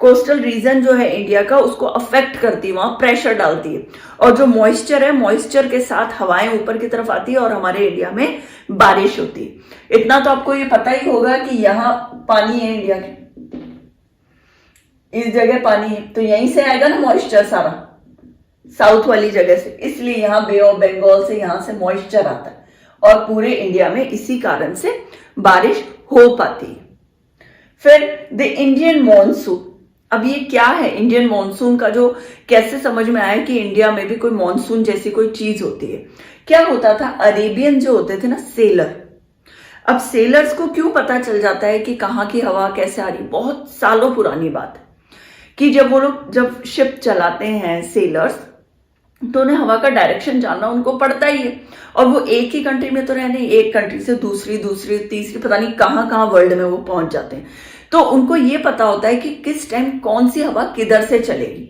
Coastal region जो है इंडिया का उसको अफेक्ट करती है, वहां प्रेशर डालती है, और जो मॉइस्चर है, मॉइस्चर के साथ हवाएं ऊपर की तरफ आती है और हमारे इंडिया में बारिश होती है। इतना तो आपको ये पता ही होगा कि यहाँ पानी है, इंडिया के इस जगह पानी है, तो यहीं से आएगा ना मॉइस्चर सारा, साउथ वाली जगह से, इसलिए यहाँ बे ऑफ बंगाल से यहां से मॉइस्चर आता है और पूरे इंडिया में इसी कारण से बारिश हो पाती है। फिर द इंडियन मॉनसून, अब ये क्या है इंडियन मॉनसून का, जो कैसे समझ में आया कि इंडिया में भी कोई मॉनसून जैसी कोई चीज होती है। क्या होता था, अरेबियन जो होते थे ना सेलर, अब सेलर्स को क्यों पता चल जाता है कि कहाँ की हवा कैसे आ रही, बहुत सालों पुरानी बात है कि जब वो लोग जब शिप चलाते हैं सेलर्स, तो उन्हें हवा का डायरेक्शन जानना उनको पड़ता ही है, और वो एक ही कंट्री में तो रह नहीं, एक कंट्री से दूसरी तीसरी पता नहीं कहाँ वर्ल्ड में वो पहुंच जाते हैं, तो उनको ये पता होता है कि किस टाइम कौन सी हवा किधर से चलेगी।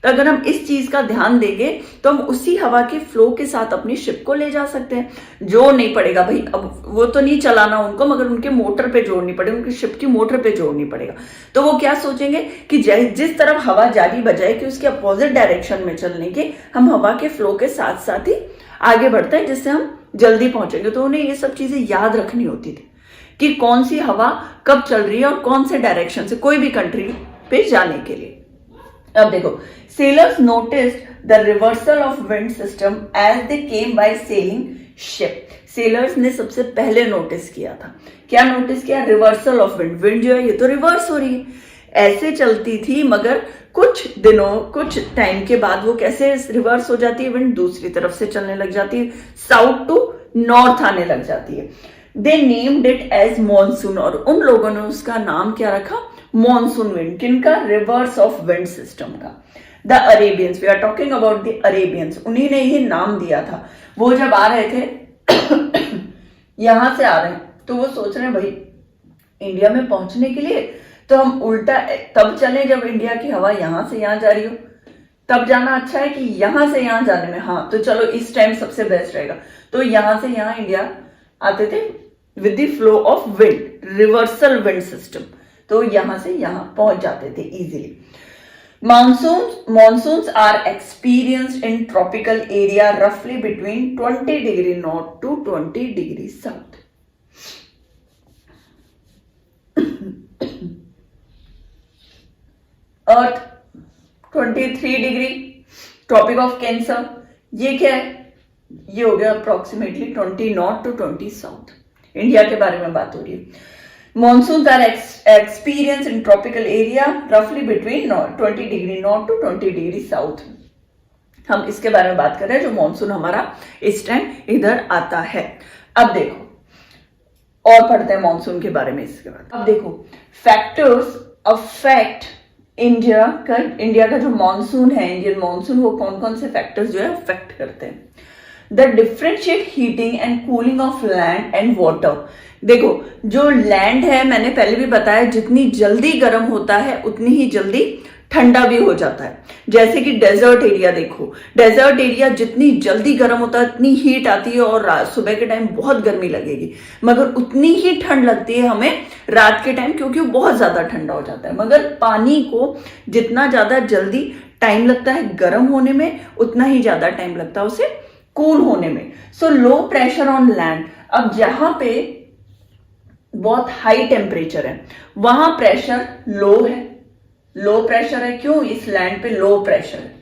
तो अगर हम इस चीज का ध्यान देंगे तो हम उसी हवा के फ्लो के साथ अपनी शिप को ले जा सकते हैं। जोर नहीं पड़ेगा भाई, अब वो तो नहीं चलाना उनको, मगर उनके मोटर पे जोर नहीं पड़ेगा, उनकी शिप की मोटर पे जोर नहीं पड़ेगा। तो वो क्या सोचेंगे कि जिस तरफ हवा जा रही बजाय कि उसके अपोजिट डायरेक्शन में चलने के, हम हवा के फ्लो के साथ साथ ही आगे बढ़ते हैं, जिससे हम जल्दी पहुंचेंगे। तो उन्हें ये सब चीजें याद रखनी होती थी कि कौन सी हवा कब चल रही है और कौन से डायरेक्शन से कोई भी कंट्री पे जाने के लिए। अब देखो, sailors noticed the reversal of wind system as they came by sailing ship। Sellers ने सबसे पहले नोटिस किया था, क्या नोटिस किया, रिवर्सल ऑफ विंड, विंड जो है ये तो रिवर्स हो रही है, ऐसे चलती थी मगर कुछ टाइम के बाद वो कैसे रिवर्स हो जाती है, विंड दूसरी तरफ से चलने लग जाती है, साउथ टू नॉर्थ आने लग जाती है। They named it as monsoon, और उन लोगों ने उसका नाम क्या रखा, मॉनसून विंड। किनका, रिवर्स ऑफ विंड सिस्टम का। The Arabians, we are talking about the Arabians, उन्हीं ने ये नाम दिया था। वो जब आ रहे थे यहां से आ रहे हैं, तो वो सोच रहे हैं भाई इंडिया में पहुंचने के लिए तो हम उल्टा तब चले जब इंडिया की हवा यहां से यहां जा रही हो, तब जाना अच्छा है कि यहां से यहां जाने में, हाँ तो चलो इस टाइम सबसे बेस्ट रहेगा। तो यहां से यहां इंडिया आते थे with the flow of wind, reversal wind system, तो यहां से यहां पहुंच जाते थे easily. Monsoons are experienced in tropical area roughly between 20 degree north to 20 degree south। Earth 23 degree, tropic of cancer, ये क्या है, ये हो गया approximately 20 north to 20 south, India के बारे में बात हो रही है। Monsoons are experienced in tropical area roughly between 20 degree north to 20 degree south। हम इसके बारे में बात कर रहे हैं जो मॉनसून हमारा इस टाइम इधर आता है। अब देखो और पढ़ते हैं मॉनसून के बारे में इसके बाद। अब देखो फैक्टर्स अफेक्ट इंडिया का जो मॉनसून है, इंडियन मॉनसून, वो कौन कौन से फैक्टर्स जो है अफेक्ट करते हैं। The differentiate heating and cooling of land and water. देखो जो लैंड है, मैंने पहले भी बताया, जितनी जल्दी गर्म होता है उतनी ही जल्दी ठंडा भी हो जाता है। जैसे कि डेजर्ट एरिया देखो, डेजर्ट एरिया जितनी जल्दी गर्म होता है उतनी हीट आती है और सुबह के टाइम बहुत गर्मी लगेगी, मगर उतनी ही ठंड लगती है हमें रात के टाइम, क्योंकि वो बहुत ज्यादा ठंडा हो जाता है। मगर पानी को जितना ज्यादा जल्दी टाइम लगता है गर्म होने में, उतना ही ज्यादा टाइम लगता है उसे कूल होने में। सो लो प्रेशर ऑन लैंड, अब जहां पे बहुत हाई टेम्परेचर है वहां प्रेशर लो है, लो प्रेशर है, क्यों, इस लैंड पे लो प्रेशर है,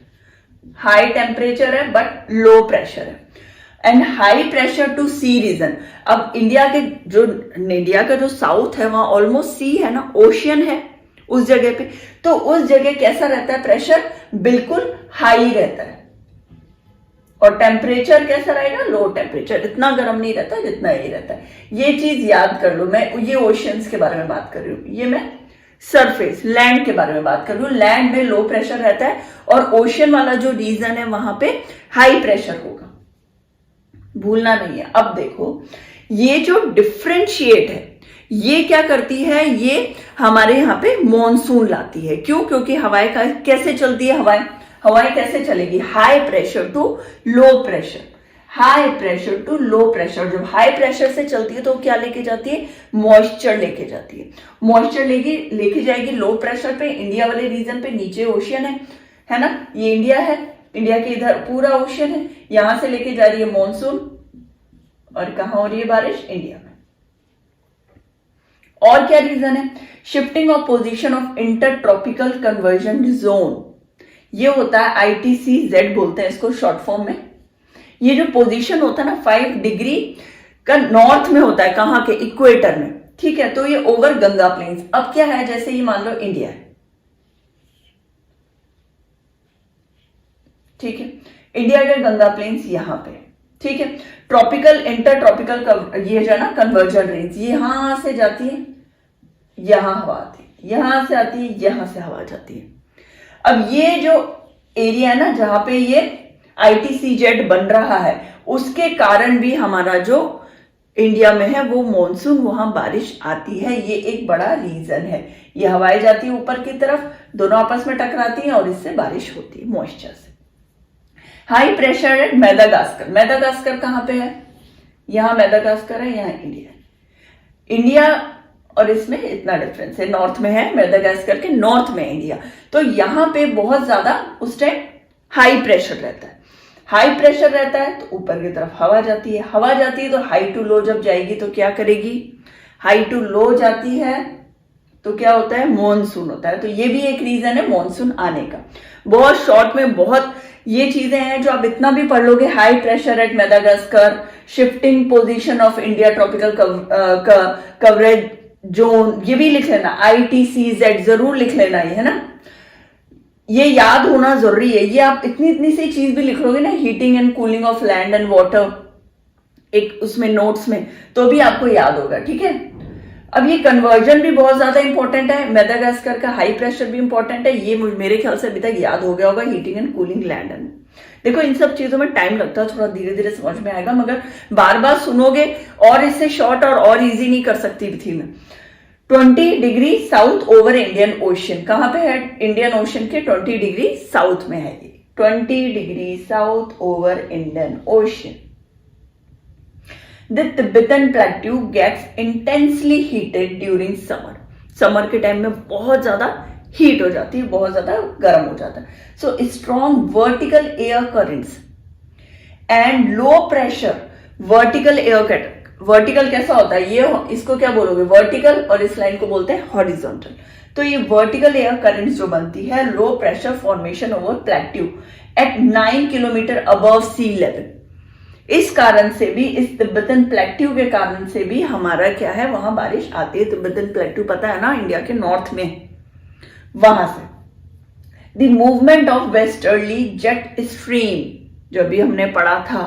हाई टेम्परेचर है बट लो प्रेशर है। And high pressure to sea region, अब इंडिया का जो साउथ है वहां ऑलमोस्ट सी है ना, ओशियन है, उस जगह पे, तो उस जगह कैसा रहता है प्रेशर, बिल्कुल हाई रहता है। और टेम्परेचर कैसा रहेगा, लो टेम्परेचर, इतना गर्म नहीं रहता जितना ये रहता है। ये चीज याद कर लो। मैं ये ओशियंस के बारे में बात कर रही हूँ, ये मैं सरफेस लैंड के बारे में बात कर रही हूँ। लैंड में लो प्रेशर रहता है और ओशियन वाला जो रीजन है वहां पे हाई प्रेशर होगा, भूलना नहीं है। अब देखो ये जो डिफरेंशिएट है ये क्या करती है, ये हमारे यहाँ पे मॉनसून लाती है। क्यों? क्योंकि हवाएं का कैसे चलती है, हवाएं कैसे चलेगी, high pressure to low pressure, high pressure to low pressure. जब हाई प्रेशर से चलती है तो क्या लेके जाती है, मॉइस्चर लेके जाती है। मॉइस्चर लेके जाएगी लो प्रेशर पे, इंडिया वाले रीजन पे, नीचे ओशियन है ना, ये इंडिया है, इंडिया के इधर पूरा ओशियन है, यहां से लेके जा रही है मॉनसून, और कहां हो रही है बारिश, इंडिया में। और क्या रीजन है, shifting of position of inter tropical conversion zone, ये होता है ITCZ बोलते हैं इसको शॉर्ट फॉर्म में। ये जो पोजीशन होता है ना 5 डिग्री का नॉर्थ में होता है, कहां के, इक्वेटर में, ठीक है। तो ये ओवर गंगा प्लेन्स। अब क्या है, जैसे ये मान लो इंडिया है, ठीक है, इंडिया के गंगा प्लेन्स यहां पे, ठीक है। ट्रॉपिकल इंटर ट्रॉपिकल ये जो है ना कन्वर्जन रेंज, ये यहां से जाती है, यहां हवा आती है, यहां से आती है, यहां से हवा जाती है। अब ये जो एरिया है ना जहां पे ये ITCZ बन रहा है, उसके कारण भी हमारा जो इंडिया में है वो मॉनसून, वहां बारिश आती है। ये एक बड़ा रीजन है। ये हवाएं जाती है ऊपर की तरफ, दोनों आपस में टकराती हैं और इससे बारिश होती है मॉइस्चर से। High pressure at Madagascar, Madagascar कहां पे है, यहां मेडागास्कर है, यहां इंडिया है। इंडिया और इसमें इतना डिफरेंस है, नॉर्थ में है मेडागास्कर के, नॉर्थ में इंडिया। तो यहां पे बहुत ज्यादा उस टाइम हाई प्रेशर रहता है। हाई प्रेशर रहता है तो ऊपर की तरफ हवा जाती है, हवा जाती है तो हाई टू लो जब जाएगी तो क्या करेगी, हाई टू लो जाती है तो क्या होता है, मॉनसून होता है। तो ये भी एक रीजन है मॉनसून आने का। बहुत शॉर्ट में बहुत ये चीजें हैं जो आप इतना भी पढ़ लोगे, high pressure at Madagascar, shifting position of India tropical coverage zone, ये भी लिख लेना, ITCZ जरूर लिख लेना, ये है ना, ये याद होना जरूरी है। ये आप इतनी सी चीज भी लिख लोगे ना, heating and cooling of land and water, एक उसमें नोट्स में, तो भी आपको याद होगा, ठीक है। अब ये कन्वर्जन भी बहुत ज्यादा इंपॉर्टेंट है, मेडागास्कर का हाई प्रेशर भी इंपॉर्टेंट है, ये मेरे ख्याल से अभी तक याद हो गया होगा, heating and cooling land and. देखो इन सब चीजों में टाइम लगता है, थोड़ा धीरे धीरे समझ में आएगा, मगर बार बार सुनोगे और इससे शॉर्ट और इजी नहीं कर सकती थी मैं। 20 degree south over Indian ocean, कहां पे है, इंडियन ओशियन के 20 डिग्री साउथ में है ये, 20 degree south over Indian ocean. The Tibetan plateau gets intensely heated during summer. Summer के टाइम में बहुत ज्यादा हीट हो जाती है, बहुत ज्यादा गर्म हो जाता है। So strong vertical air currents and low pressure vertical air current. Vertical कैसा होता है, ये इसको क्या बोलोगे, वर्टिकल, और इस लाइन को बोलते हैं हॉरिजॉन्टल। तो ये वर्टिकल एयर करेंट्स जो बनती है, low pressure formation over plateau at 9 kilometre above sea level. इस कारण से भी, इस तिब्बतन प्लेट्यू के कारण से भी हमारा क्या है, वहां बारिश आती है। तिब्बतन प्लेट्यू पता है ना, इंडिया के नॉर्थ में, वहां से the movement of westerly jet stream, जो भी हमने पढ़ा था,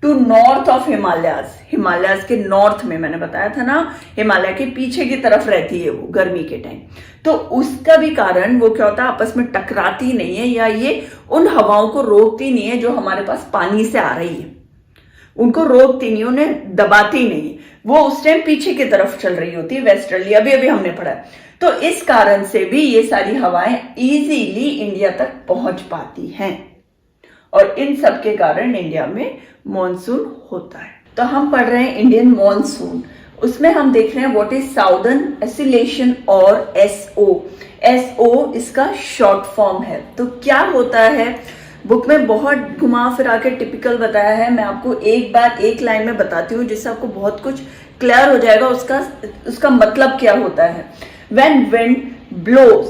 to north of Himalayas, Himalayas के नॉर्थ में, मैंने बताया था ना, हिमालय के पीछे की तरफ रहती है वो गर्मी के टाइम। तो उसका भी कारण वो क्या होता है, आपस में टकराती नहीं है, या ये उन हवाओं को रोकती नहीं है जो हमारे पास पानी से आ रही है, उनको रोकती नहीं, उन्हें दबाती नहीं, वो उस टाइम पीछे की तरफ चल रही होती है, वेस्टर्ली, अभी अभी हमने पढ़ा। तो इस कारण से भी ये सारी हवाएं इजीली इंडिया तक पहुंच पाती हैं, और इन सब के कारण इंडिया में मॉनसून होता है। तो हम पढ़ रहे हैं इंडियन मॉनसून, उसमें हम देख रहे हैं व्हाट इज साउदर्न एसिलेशन और SO इसका शॉर्ट फॉर्म है। तो क्या होता है, बुक में बहुत घुमा फिरा के टिपिकल बताया है, मैं आपको एक बार एक लाइन में बताती हूँ जिससे आपको बहुत कुछ क्लियर हो जाएगा, उसका मतलब क्या होता है। When wind blows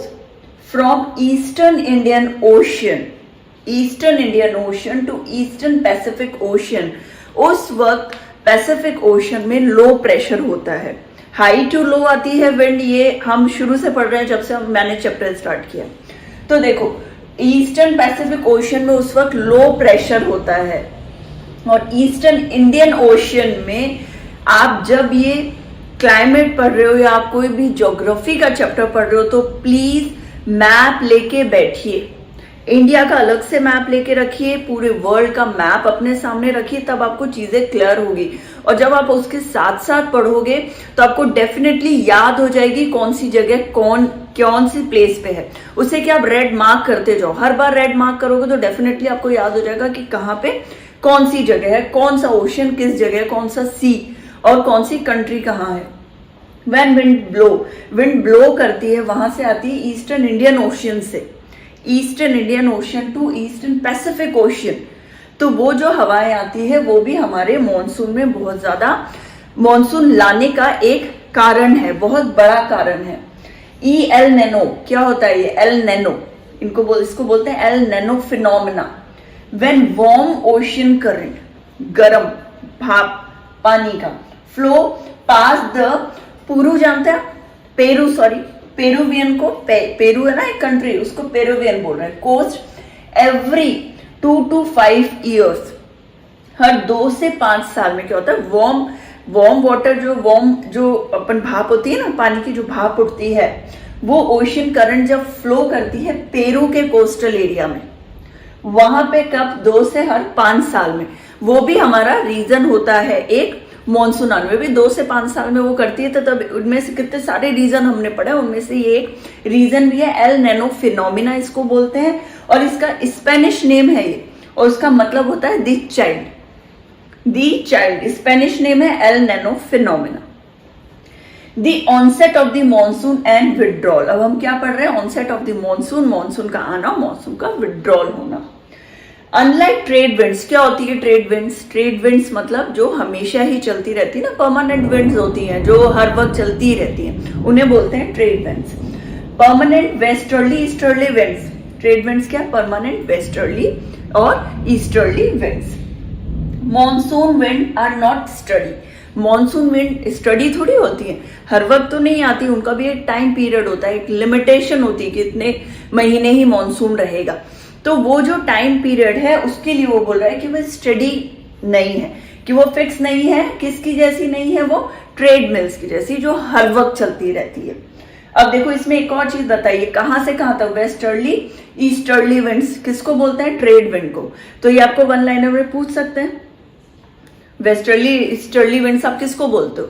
from eastern Indian ocean to eastern Pacific ocean, उस वक्त पैसिफिक ओशियन में लो प्रेशर होता है। हाई टू लो आती है विंड, ये हम शुरू से पढ़ रहे हैं जब से मैंने चैप्टर स्टार्ट किया। तो देखो ईस्टर्न पैसिफिक ओशन में उस वक्त लो प्रेशर होता है, और ईस्टर्न इंडियन ओशियन में आप जब ये क्लाइमेट पढ़ रहे हो या आप कोई भी ज्योग्राफी का चैप्टर पढ़ रहे हो तो प्लीज मैप लेके बैठिए। इंडिया का अलग से मैप लेके रखिए, पूरे वर्ल्ड का मैप अपने सामने रखिए, तब आपको चीजें क्लियर होगी। और जब आप उसके साथ साथ पढ़ोगे तो आपको डेफिनेटली याद हो जाएगी कौन सी जगह कौन सी प्लेस पे है। उससे कि आप रेड मार्क करते जाओ, हर बार रेड मार्क करोगे तो डेफिनेटली आपको याद हो जाएगा कि कहाँ पे कौन सी जगह है, कौन सा ओशन किस जगह, कौन सा सी और कौन सी कंट्री कहाँ है। When विंड ब्लो करती है, वहां से आती है ईस्टर्न इंडियन ओशियन से, eastern Indian ocean to eastern Pacific ocean. तो वो जो हवाएं आती है वो भी हमारे मॉनसून में बहुत ज्यादा, मॉनसून लाने का एक कारण है, बहुत बड़ा कारण है। एल नैनो क्या होता है? ये एल नैनो इसको बोलते हैं L Nino phenomena. When warm ocean current, गरम भाप पानी का फ्लो पास द पुरु, जानते हैं पेरुवियन को, पेरू है ना एक कंट्री, उसको पेरुवियन बोल रहे हैं, कोस्ट एवरी 2 to 5 ईयर्स, हर 2 से 5 साल में क्या होता है, वार्म वाटर जो अपन भाप होती है ना, पानी की जो भाप उठती है, वो ओशियन करंट जब फ्लो करती है पेरू के कोस्टल एरिया में, वहां पे कब 2 से हर 5 साल में, वो भी हमारा रीजन होता है एक मॉनसून आने में भी 2 से 5 साल में वो करती है। तो तब उनमें से कितने सारे रीजन हमने पढ़े, उनमें से ये एक रीजन भी है, एल नैनो फिनोमिना इसको बोलते हैं, और इसका स्पेनिश नेम है ये, और उसका मतलब होता है दी चाइल्ड, स्पेनिश नेम है El Nino phenomena. The onset of the monsoon and withdrawal, अब हम क्या पढ़ रहे हैं, ऑनसेट ऑफ द मॉनसून का आना, मॉनसून का विड्रॉल होना। अनलाइक ट्रेड विंड्स, क्या होती है ट्रेड विंड्स मतलब जो हमेशा ही चलती रहती है ना, परमानेंट विंड्स होती हैं जो हर वक्त चलती ही रहती हैं, उन्हें बोलते हैं trade winds. Permanent westerly easterly winds, trade winds क्या, परमानेंट वेस्टर्ली और easterly winds. Monsoon wind are not study, monsoon wind study थोड़ी होती है, हर वक्त तो नहीं आती, उनका भी एक टाइम पीरियड होता है, एक लिमिटेशन होती है कि इतने महीने ही मॉनसून रहेगा। तो वो जो टाइम पीरियड है उसके लिए वो बोल रहा है कि वो स्टडी नहीं है, कि वो फिक्स नहीं है, किसकी जैसी नहीं है, वो ट्रेड मिल्स की जैसी जो हर वक्त चलती रहती है। अब देखो इसमें एक और चीज बताइए, कहां से कहां तक वेस्टर्ली ईस्टर्ली विंड्स किसको बोलते हैं, ट्रेड विंड को। तो ये आपको वन लाइनर में पूछ सकते हैं, वेस्टर्ली ईस्टर्ली विंड्स आप किसको बोलते हो,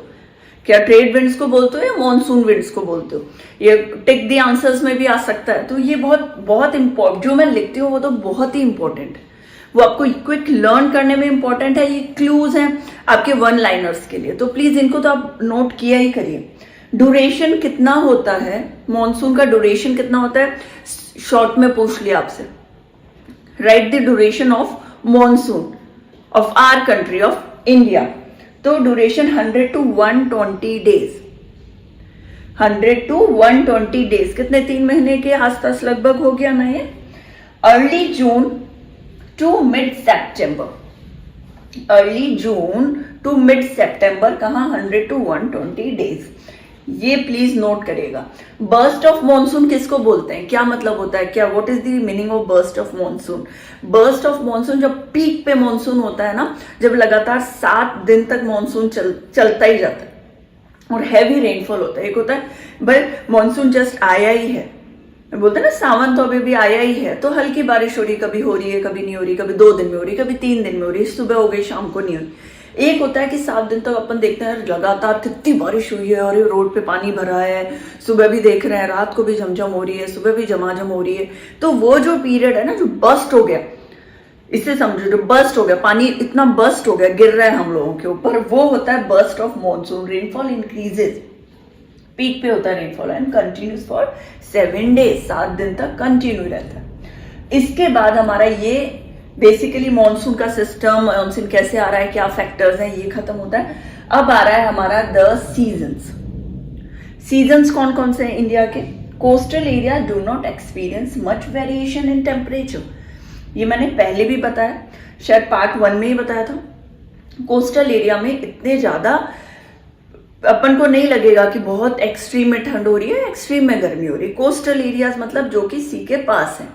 क्या ट्रेड विंड्स को बोलते हो या मॉनसून विंड्स को बोलते हो, ये टिक द आंसर्स में भी आ सकता है। तो ये बहुत इंपॉर्टेंट, जो मैं लिखती हूँ वो तो बहुत ही इंपॉर्टेंट, वो आपको क्विक लर्न करने में इंपॉर्टेंट है, ये क्लूज हैं आपके वन लाइनर्स के लिए, तो प्लीज इनको तो आप नोट किया ही करिए। ड्यूरेशन कितना होता है, मॉनसून का ड्यूरेशन कितना होता है, शॉर्ट में पूछ लिया आपसे, write the duration of monsoon of our country of India. तो duration 100 to 120 days, 100 to 120 days, कितने 3 महीने के आसपास लगभग हो गया ना ये। Early June to mid September, early June to mid September, कहाँ 100 to 120 डेज, ये प्लीज नोट करिएगा। बर्स्ट ऑफ मॉनसून किसको बोलते हैं, क्या मतलब होता है, क्या what is the meaning of burst of monsoon. Burst of monsoon जब पीक पे मॉनसून होता है ना, जब लगातार 7 दिन तक मॉनसून चलता ही जाता है और हैवी रेनफॉल होता है। एक होता है भाई मॉनसून जस्ट आया ही है, बोलते हैं ना सावन तो अभी भी आया ही है, तो हल्की बारिश हो रही, कभी हो रही है कभी नहीं हो रही, कभी 2 दिन में हो रही, कभी 3 दिन में हो रही, सुबह हो गई शाम को नहीं हो रही। एक होता है कि 7 दिन तक अपन देखते हैं लगातार कितनी बारिश हुई है और ये रोड पे पानी भरा है, सुबह भी देख रहे हैं, रात को भी झमझम हो रही है, सुबह भी झमाझम हो रही है। तो वो जो पीरियड है ना जो बस्ट हो गया, इससे समझो जो बस्ट हो गया, पानी इतना बस्ट हो गया, गिर रहा है हम लोगों के ऊपर, वो होता है burst of monsoon. Rainfall increases, peak पे होता है rainfall and continues for 7 days, 7 दिन तक कंटिन्यू रहता है। इसके बाद हमारा ये बेसिकली मॉनसून का सिस्टम, मॉनसून कैसे आ रहा है, क्या फैक्टर्स हैं, ये खत्म होता है। अब आ रहा है हमारा द सीजन्स। सीजन्स कौन कौन से हैं इंडिया के। Coastal area do not experience much variation in temperature, ये मैंने पहले भी बताया, शायद पार्ट 1 में ही बताया था। कोस्टल एरिया में इतने ज्यादा अपन को नहीं लगेगा कि बहुत एक्सट्रीम में ठंड हो रही है, एक्सट्रीम में गर्मी हो रही है। कोस्टल एरियाज मतलब जो कि सी के पास है,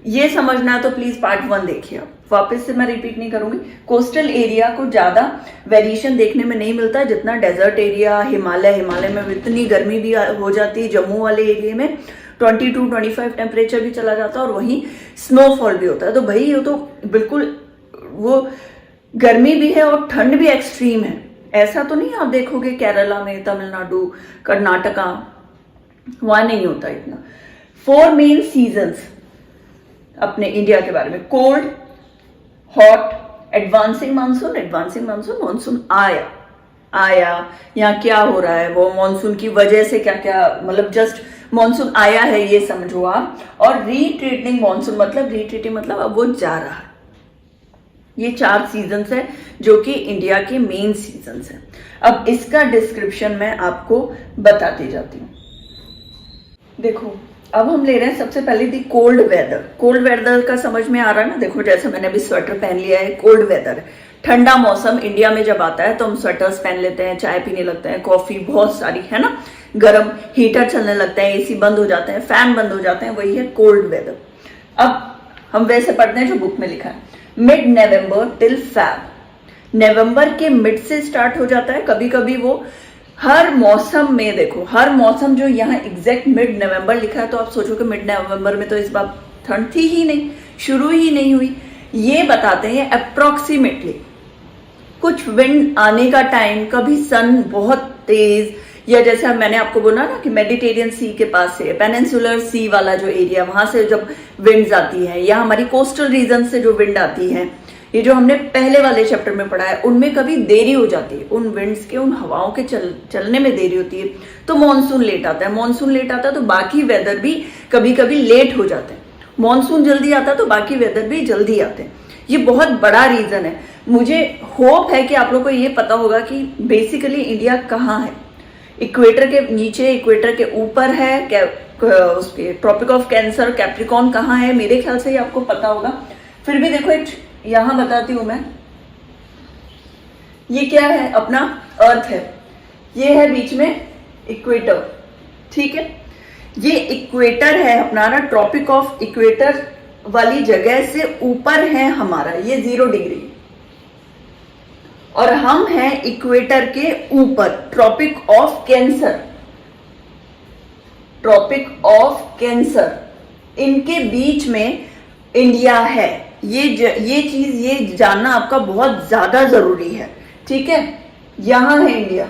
ये समझना है तो प्लीज पार्ट 1 देखिए। वापस से मैं रिपीट नहीं करूंगी। कोस्टल एरिया को ज्यादा वेरिएशन देखने में नहीं मिलता जितना डेजर्ट एरिया, हिमालय में इतनी गर्मी भी हो जाती है। जम्मू वाले एरिया में 22-25 टेम्परेचर भी चला जाता है और वहीं स्नोफॉल भी होता है। तो भाई ये तो बिल्कुल वो गर्मी भी है और ठंड भी एक्सट्रीम है। ऐसा तो नहीं आप देखोगे केरला में, तमिलनाडु, कर्नाटका, वहां नहीं होता इतना। 4 मेन सीजन्स अपने इंडिया के बारे में: cold, hot, advancing monsoon. Monsoon आया यहाँ क्या हो रहा है, वो मानसून की वजह से क्या क्या, मतलब जस्ट मानसून आया है ये समझो आप। और रिट्रीटिंग मानसून मतलब अब वो जा रहा है। ये 4 सीजन्स है जो कि इंडिया के मेन सीजन्स है। अब इसका डिस्क्रिप्शन मैं आपको बताती जाती हूँ। देखो, अब हम ले रहे हैं सबसे पहले दी कोल्ड वेदर। कोल्ड वेदर का समझ में आ रहा है ना? देखो जैसे मैंने अभी स्वेटर पहन लिया है, कोल्ड वेदर, ठंडा मौसम इंडिया में जब आता है तो हम स्वेटर्स पहन लेते हैं, चाय पीने लगते हैं, कॉफी बहुत सारी, है ना, गर्म हीटर चलने लगता है, एसी बंद हो जाते हैं, फैन बंद हो जाते हैं, वही है कोल्ड वेदर। अब हम वैसे पढ़ते हैं जो बुक में लिखा है। मिड नवंबर टिल फैब, नवंबर के मिड से स्टार्ट हो जाता है। कभी कभी वो हर मौसम में, देखो हर मौसम जो यहाँ एग्जैक्ट मिड नवंबर लिखा है तो आप सोचो कि मिड नवंबर में तो इस बार ठंड थी ही नहीं, शुरू ही नहीं हुई। ये बताते हैं अप्रोक्सीमेटली कुछ विंड आने का टाइम, कभी सन बहुत तेज, या जैसे मैंने आपको बोला ना कि मेडिटेरियन सी के पास से, पेनिनसुलर सी वाला जो एरिया, वहां से जब विंड्स आती है, या हमारी कोस्टल रीजन से जो विंड आती है, ये जो हमने पहले वाले चैप्टर में पढ़ा है, उनमें कभी देरी हो जाती है, उन विंड्स के, उन हवाओं के चलने में देरी होती है, तो मॉनसून लेट आता है। मॉनसून लेट आता है तो बाकी वेदर भी कभी कभी लेट हो जाते हैं। मॉनसून जल्दी आता है तो बाकी वेदर भी जल्दी आते हैं। ये बहुत बड़ा रीजन है। मुझे होप है कि आप लोग को ये पता होगा कि बेसिकली इंडिया कहाँ है। इक्वेटर के नीचे, इक्वेटर के ऊपर है, उसके ट्रॉपिक ऑफ कैंसर, कैप्रिकॉन कहाँ है, मेरे ख्याल से ये आपको पता होगा। फिर भी देखो एक यहां बताती हूं मैं, ये क्या है, अपना अर्थ है, ये है बीच में इक्वेटर, ठीक है। ये इक्वेटर है अपना ना, ट्रॉपिक ऑफ इक्वेटर वाली जगह से ऊपर है हमारा ये 0 डिग्री, और हम हैं इक्वेटर के ऊपर, tropic of cancer, tropic of cancer, इनके बीच में इंडिया है। ये चीज ये जानना आपका बहुत ज्यादा जरूरी है, ठीक है। यहां है इंडिया,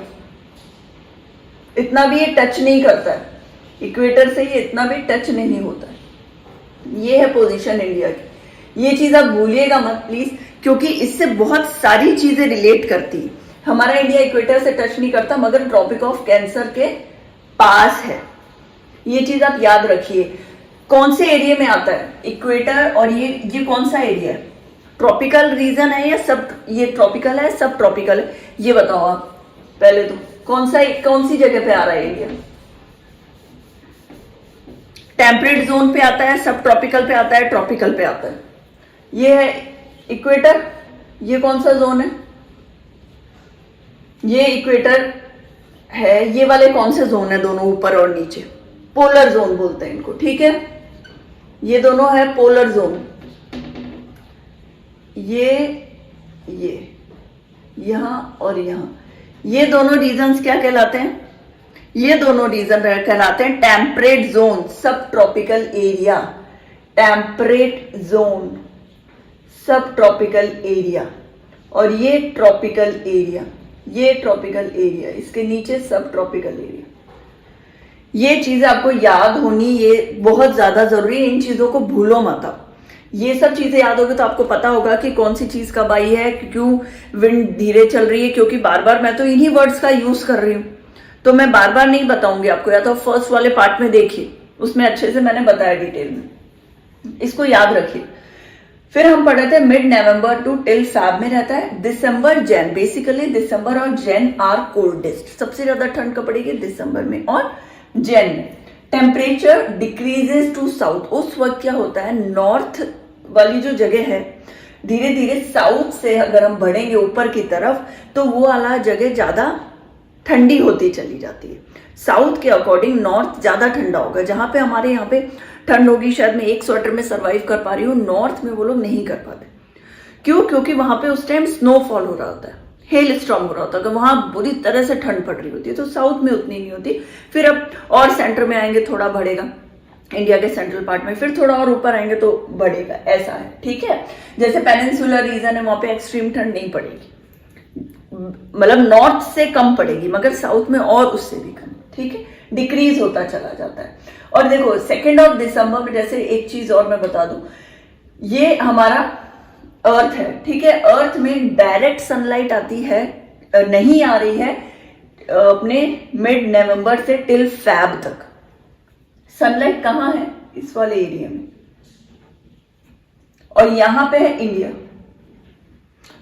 इतना भी ये टच नहीं करता है, इक्वेटर से ये इतना भी टच नहीं होता है। ये है पोजीशन इंडिया की। ये चीज आप भूलिएगा मत प्लीज, क्योंकि इससे बहुत सारी चीजें रिलेट करती है। हमारा इंडिया इक्वेटर से टच नहीं करता मगर ट्रॉपिक ऑफ कैंसर के पास है, ये चीज आप याद रखिए। कौन से एरिया में आता है इक्वेटर, और ये कौन सा एरिया है, ट्रॉपिकल रीजन है या सब, ये ट्रॉपिकल है सब ट्रॉपिकल है, ये बताओ आप पहले तो। कौन सी जगह पे आ रहा है एरिया? टेम्परेट जोन पे आता है, सब ट्रॉपिकल पे आता है, ट्रॉपिकल पे आता है। ये है इक्वेटर, ये कौन सा जोन है? ये इक्वेटर है। ये वाले कौन से जोन है दोनों, ऊपर और नीचे? पोलर जोन बोलते हैं इनको, ठीक है। ये दोनों है पोलर जोन। ये यहां और यहां, ये दोनों रीजन्स क्या कहलाते हैं? ये दोनों रीजन कहलाते हैं टेम्परेट जोन, सब ट्रॉपिकल एरिया, टेम्परेट जोन, सब ट्रॉपिकल एरिया, और ये ट्रॉपिकल एरिया, ये ट्रॉपिकल एरिया, इसके नीचे सब ट्रॉपिकल एरिया। ये चीज आपको याद होनी, ये बहुत ज्यादा जरूरी है। इन चीजों को भूलो मत आप। ये सब चीजें याद होगी तो आपको पता होगा कि कौन सी चीज कब आई है, क्यों विंड धीरे चल रही है, क्योंकि बार बार मैं तो इन्हीं वर्ड्स का यूज कर रही हूं, तो मैं बार बार नहीं बताऊंगी आपको। या तो फर्स्ट वाले पार्ट में देखिए, उसमें अच्छे से मैंने बताया डिटेल में, इसको याद रखिए। फिर हम पढ़े थे mid November to till Feb में रहता है। दिसंबर जैन, बेसिकली दिसंबर और जैन आर कोल्डेस्ट, सबसे ज्यादा ठंड कब पड़ेगी? दिसंबर में और जैन में। टेम्परेचर डिक्रीजेस टू साउथ, उस वक्त क्या होता है, नॉर्थ वाली जो जगह है, धीरे धीरे साउथ से अगर हम बढ़ेंगे ऊपर की तरफ तो वो वाला जगह ज्यादा ठंडी होती चली जाती है। साउथ के अकॉर्डिंग नॉर्थ ज्यादा ठंडा होगा। जहां पे हमारे यहाँ पे ठंड होगी, शायद मैं एक स्वेटर में सर्वाइव कर पा रही हूँ, नॉर्थ में वो लोग नहीं कर पाते। क्यों? क्योंकि वहां पे उस टाइम स्नोफॉल हो रहा होता है, हेल स्टॉर्म हो रहा होता है, तो वहां बुरी तरह से ठंड पड़ रही होती है। तो साउथ में उतनी नहीं होती। फिर अब और सेंटर में आएंगे थोड़ा बढ़ेगा, इंडिया के सेंट्रल पार्ट में, फिर थोड़ा और ऊपर आएंगे तो बढ़ेगा, ऐसा है। ठीक है, जैसे पेनिनसुलर रीजन है, वहां पे एक्सट्रीम ठंड नहीं पड़ेगी, मतलब नॉर्थ से कम पड़ेगी, मगर साउथ में और उससे भी कम। ठीक है, डिक्रीज होता चला जाता है। और देखो 2 दिसंबर में, जैसे एक चीज और मैं बता दूं, ये हमारा अर्थ है। ठीक है, अर्थ में डायरेक्ट सनलाइट आती है, नहीं आ रही है अपने मिड नवंबर से टिल फैब तक। सनलाइट कहाँ है? इस वाले एरिया में, और यहां पे है इंडिया।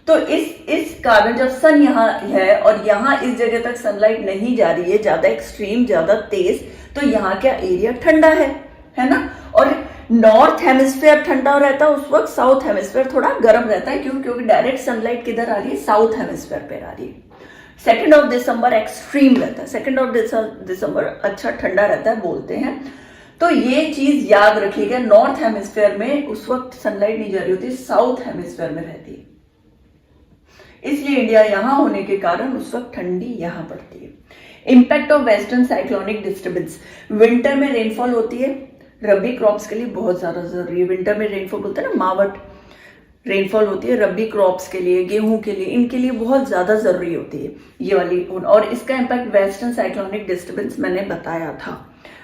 तो इस कारण जब सन यहाँ है और यहाँ इस जगह तक सनलाइट नहीं जा रही है ज्यादा एक्सट्रीम, ज्यादा तेज, तो यहाँ क्या एरिया ठंडा है ना। और नॉर्थ हेमिस्फीयर ठंडा रहता है उस वक्त, साउथ हेमिस्फीयर थोड़ा गर्म रहता है। क्यों? क्योंकि डायरेक्ट सनलाइट किधर आ रही है? साउथ हेमिस्फीयर पे आ रही है। 2 दिसंबर एक्सट्रीम रहता है, 2 दिसंबर अच्छा ठंडा रहता है बोलते हैं। तो ये चीज याद रखिएगा, नॉर्थ हेमिस्फीयर में उस वक्त सनलाइट नहीं जा रही होती, साउथ हेमिस्फीयर में रहती है। इसलिए इंडिया यहां होने के कारण उस वक्त ठंडी यहां पड़ती है। Impact of western cyclonic disturbance, winter में रेनफॉल होती है, रबी क्रॉप्स के लिए बहुत ज्यादा जरूरी है। विंटर में रेनफॉल बोलते हैं ना, मावट रेनफॉल होती है रबी क्रॉप्स के लिए, गेहूं के लिए, इनके लिए बहुत ज्यादा जरूरी होती है ये वाली। और इसका इंपैक्ट वेस्टर्न साइक्लोनिक डिस्टर्बेंस मैंने बताया था।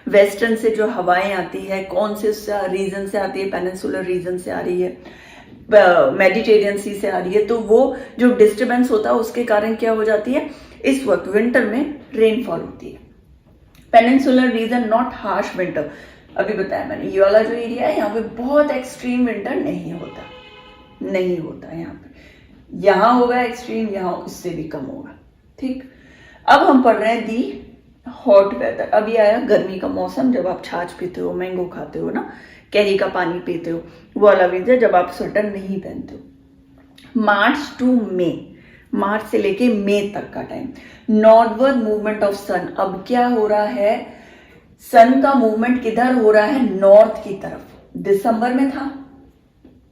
वेस्टर्न से जो हवाएं आती है, कौन से रीजन से आती है? पेनिनसुलर रीजन से आ रही है, मेडिटेरियन सी से आ रही है। तो वो जो डिस्टर्बेंस होता है उसके कारण क्या हो जाती है? इस वक्त विंटर में रेनफॉल होती है। Peninsular reason not harsh winter, अभी बताया मैंने, ये वाला जो एरिया है यहाँ पे बहुत एक्सट्रीम विंटर नहीं होता, नहीं होता यहाँ पे। यहाँ होगा एक्सट्रीम, यहाँ उससे भी कम होगा। ठीक, अब हम पढ़ रहे हैं दी हॉट वेदर। अभी आया गर्मी का मौसम, जब आप छाछ पीते हो, मैंगो खाते हो ना, कैरी का पानी पीते हो, वो वाला विंटर जब आप स्वेटर नहीं पहनते हो। मार्च टू मे, मार्च से लेके मई तक का टाइम। नॉर्थवर्ड मूवमेंट ऑफ सन, अब क्या हो रहा है? सन का मूवमेंट किधर हो रहा है? नॉर्थ की तरफ। दिसंबर में था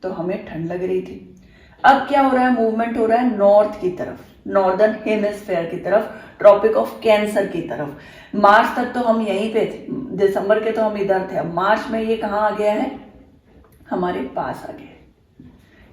तो हमें ठंड लग रही थी, अब क्या हो रहा है? मूवमेंट हो रहा है नॉर्थ की तरफ, नॉर्दर्न हेमिस्फेयर की तरफ, ट्रॉपिक ऑफ कैंसर की तरफ। मार्च तक तो हम यहीं पे थे, दिसंबर के तो हम इधर थे, अब मार्च में ये कहाँ आ गया है? हमारे पास आ गया है।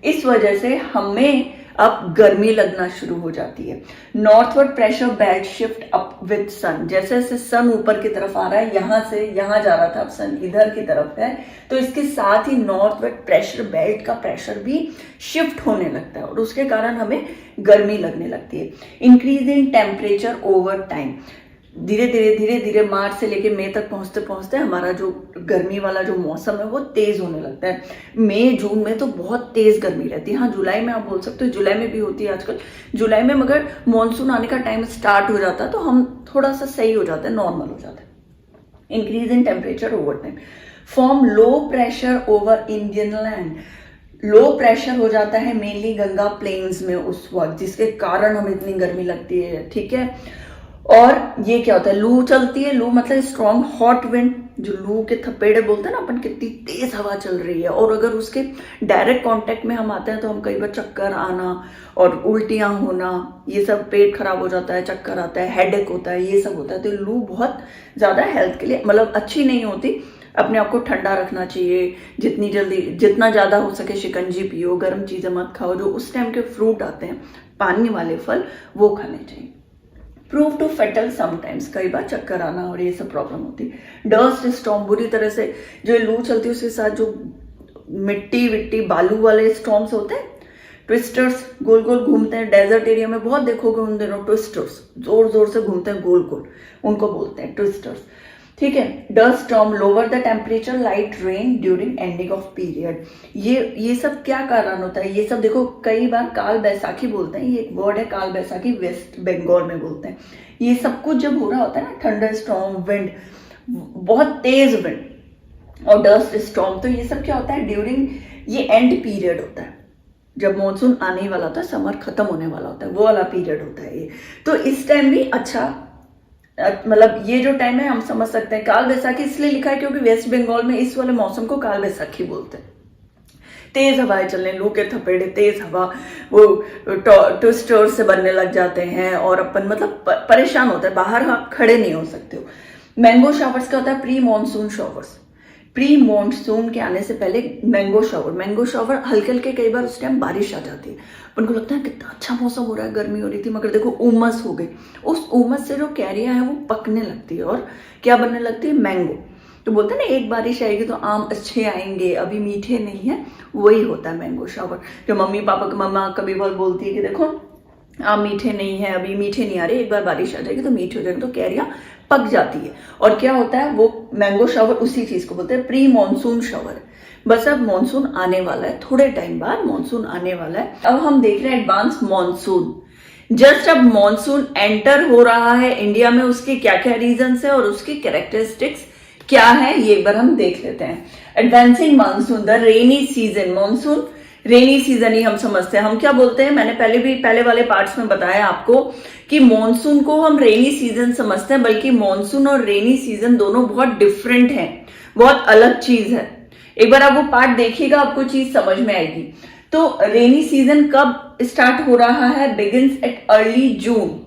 इस वजह से हमें अब गर्मी लगना शुरू हो जाती है। Northward pressure belt shift up with sun, जैसे जैसे सन ऊपर की तरफ आ रहा है, यहां से यहां जा रहा था, अब सन इधर की तरफ है, तो इसके साथ ही नॉर्थवर्ड प्रेशर बेल्ट का प्रेशर भी शिफ्ट होने लगता है और उसके कारण हमें गर्मी लगने लगती है। Increase in temperature over time, धीरे धीरे मार्च से लेके मई तक पहुंचते पहुंचते हमारा जो गर्मी वाला जो मौसम है वो तेज होने लगता है। मई जून में तो बहुत तेज गर्मी रहती है। हाँ, जुलाई में आप बोल सकते हो, जुलाई में भी होती है आजकल, जुलाई में मगर मानसून आने का टाइम स्टार्ट हो जाता है तो हम थोड़ा सा सही हो जाता है, नॉर्मल हो जाता है। Increase in temperature over time, form low pressure over Indian land, low pressure हो जाता है मेनली गंगा प्लेन्स में उस वक्त, जिसके कारण हमें इतनी गर्मी लगती है। ठीक है, और ये क्या होता है? लू चलती है, लू मतलब स्ट्रॉन्ग हॉट विंड, जो लू के थपेड़े बोलते हैं ना अपन, कितनी तेज हवा चल रही है, और अगर उसके डायरेक्ट कांटेक्ट में हम आते हैं तो हम कई बार चक्कर आना और उल्टियां होना, ये सब, पेट खराब हो जाता है, चक्कर आता है, हेडेक होता है, ये सब होता है। तो लू बहुत ज्यादा हेल्थ के लिए मतलब अच्छी नहीं होती। अपने आप को ठंडा रखना चाहिए, जितनी जल्दी जितना ज्यादा हो सके शिकंजी पियो, गर्म चीजें मत खाओ, जो उस टाइम के फ्रूट आते हैं पानी वाले फल वो खाने चाहिए। प्रूव टू फेटल समटाइम्स, कई बार चक्कर आना और ये सब प्रॉब्लम होती है। डस्ट स्टॉर्म, बुरी तरह से जो लू चलती है उसके साथ जो मिट्टी विट्टी बालू वाले स्टॉर्म्स होते हैं, ट्विस्टर्स गोल गोल घूमते हैं, डेजर्ट एरिया में बहुत देखोगे उन दिनों ट्विस्टर्स जोर जोर से घूमते हैं गोल गोल, उनको बोलते हैं ट्विस्टर्स। ठीक है, dust storm, lower the temperature, light rain during ending of period, ये सब क्या कारण होता है? ये सब देखो, कई बार काल बैसाखी बोलते हैं, ये एक वर्ड है काल बैसाखी, वेस्ट बंगाल में बोलते हैं। ये सब कुछ जब हो रहा होता है ना, थंडर स्टॉर्म, विंड, बहुत तेज विंड और डस्ट स्टॉर्म, तो ये सब क्या होता है? ड्यूरिंग ये एंड पीरियड होता है, जब मानसून आने ही वाला होता है, समर खत्म होने वाला होता है, वो वाला पीरियड होता है ये। तो इस टाइम भी अच्छा, मतलब ये जो टाइम है हम समझ सकते हैं। काल बैसाखी इसलिए लिखा है क्योंकि वेस्ट बंगाल में इस वाले मौसम को काल बैसाखी बोलते हैं। तेज हवाएं चलने, लू के थपेड़े, तेज हवा, वो ट्विस्टर से बनने लग जाते हैं और अपन मतलब परेशान होते हैं, बाहर आप खड़े नहीं हो सकते हो। मैंगो शावर्स क्या होता है? Pre monsoon showers. Pre monsoon के आने से पहले मैंगो शावर हल्के हल्के, कई बार उस टाइम बारिश आ जाती है, अपन को लगता है कितना अच्छा मौसम हो रहा है, गर्मी हो रही थी मगर देखो उमस हो गई। उस उमस से जो कैरियां है वो पकने लगती है और क्या बनने लगती है? मैंगो। तो बोलते हैं ना एक बारिश आएगी तो आम अच्छे आएंगे, अभी मीठे नहीं है, वही होता है मैंगो शावर। जो मम्मी पापा की मम्मा कभी बहुत बोलती है कि देखो आम मीठे नहीं है, अभी मीठे नहीं आ रहे, एक बार बारिश आ जाएगी तो मीठे हो जाएंगे, तो कैरियां पक जाती है और क्या होता है? वो मैंगो शावर उसी चीज को बोलते हैं, प्री मॉनसून शावर। बस अब मॉनसून आने वाला है, थोड़े टाइम बाद मॉनसून आने वाला है। अब हम देख रहे हैं एडवांस मॉनसून। जस्ट अब मॉनसून एंटर हो रहा है इंडिया में, उसके क्या क्या रीजंस है और उसकी कैरेक्टरिस्टिक्स क्या है ये एक बार हम देख लेते हैं। Advancing monsoon, the rainy season. Monsoon rainy season ही हम समझते हैं। हम क्या बोलते हैं, मैंने पहले वाले पार्ट्स में बताया आपको कि मॉनसून को हम रेनी सीजन समझते हैं, बल्कि मॉनसून और रेनी सीजन दोनों बहुत डिफरेंट हैं, बहुत अलग चीज है। एक बार आप वो पार्ट देखिएगा, आपको चीज समझ में आएगी। तो रेनी सीजन कब स्टार्ट हो रहा है? Begins at early June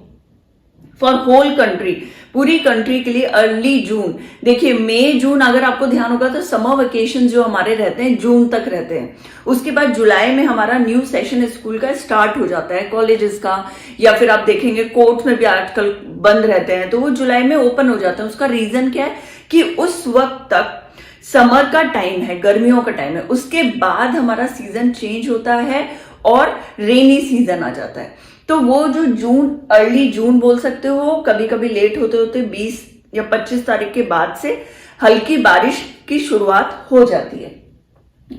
for whole country, पूरी कंट्री के लिए अर्ली जून। देखिए मई जून, अगर आपको ध्यान होगा तो समर वेकेशन जो हमारे रहते हैं जून तक रहते हैं। उसके बाद जुलाई में हमारा न्यू सेशन स्कूल का स्टार्ट हो जाता है, कॉलेजेस का, या फिर आप देखेंगे कोर्ट में भी आजकल बंद रहते हैं, तो वो जुलाई में ओपन हो जाते हैं। उसका रीजन क्या है कि उस वक्त तक समर का टाइम है, गर्मियों का टाइम है। उसके बाद हमारा सीजन चेंज होता है और रेनी सीजन आ जाता है। तो वो जो जून, अर्ली जून बोल सकते हो, कभी कभी लेट होते होते 20 या 25 तारीख के बाद से हल्की बारिश की शुरुआत हो जाती है।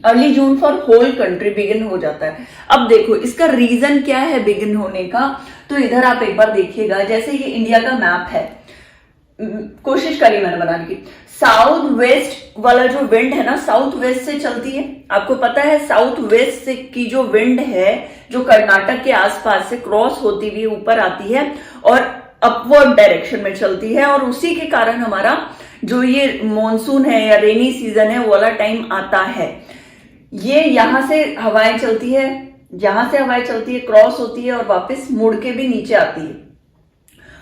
Early June for whole country begin हो जाता है। अब देखो इसका रीजन क्या है बिगिन होने का, तो इधर आप एक बार देखिएगा। जैसे ये इंडिया का मैप है, कोशिश करी मैंने बनाने की। साउथ वेस्ट वाला जो विंड है ना, साउथ वेस्ट से चलती है। आपको पता है साउथ वेस्ट से की जो विंड है, जो कर्नाटक के आसपास से क्रॉस होती हुई ऊपर आती है और अपवर्ड डायरेक्शन में चलती है, और उसी के कारण हमारा जो ये मॉनसून है या रेनी सीजन है वो वाला टाइम आता है। ये यहां से हवाएं चलती है, जहां से हवाएं चलती है क्रॉस होती है और वापस मुड़ के भी नीचे आती है।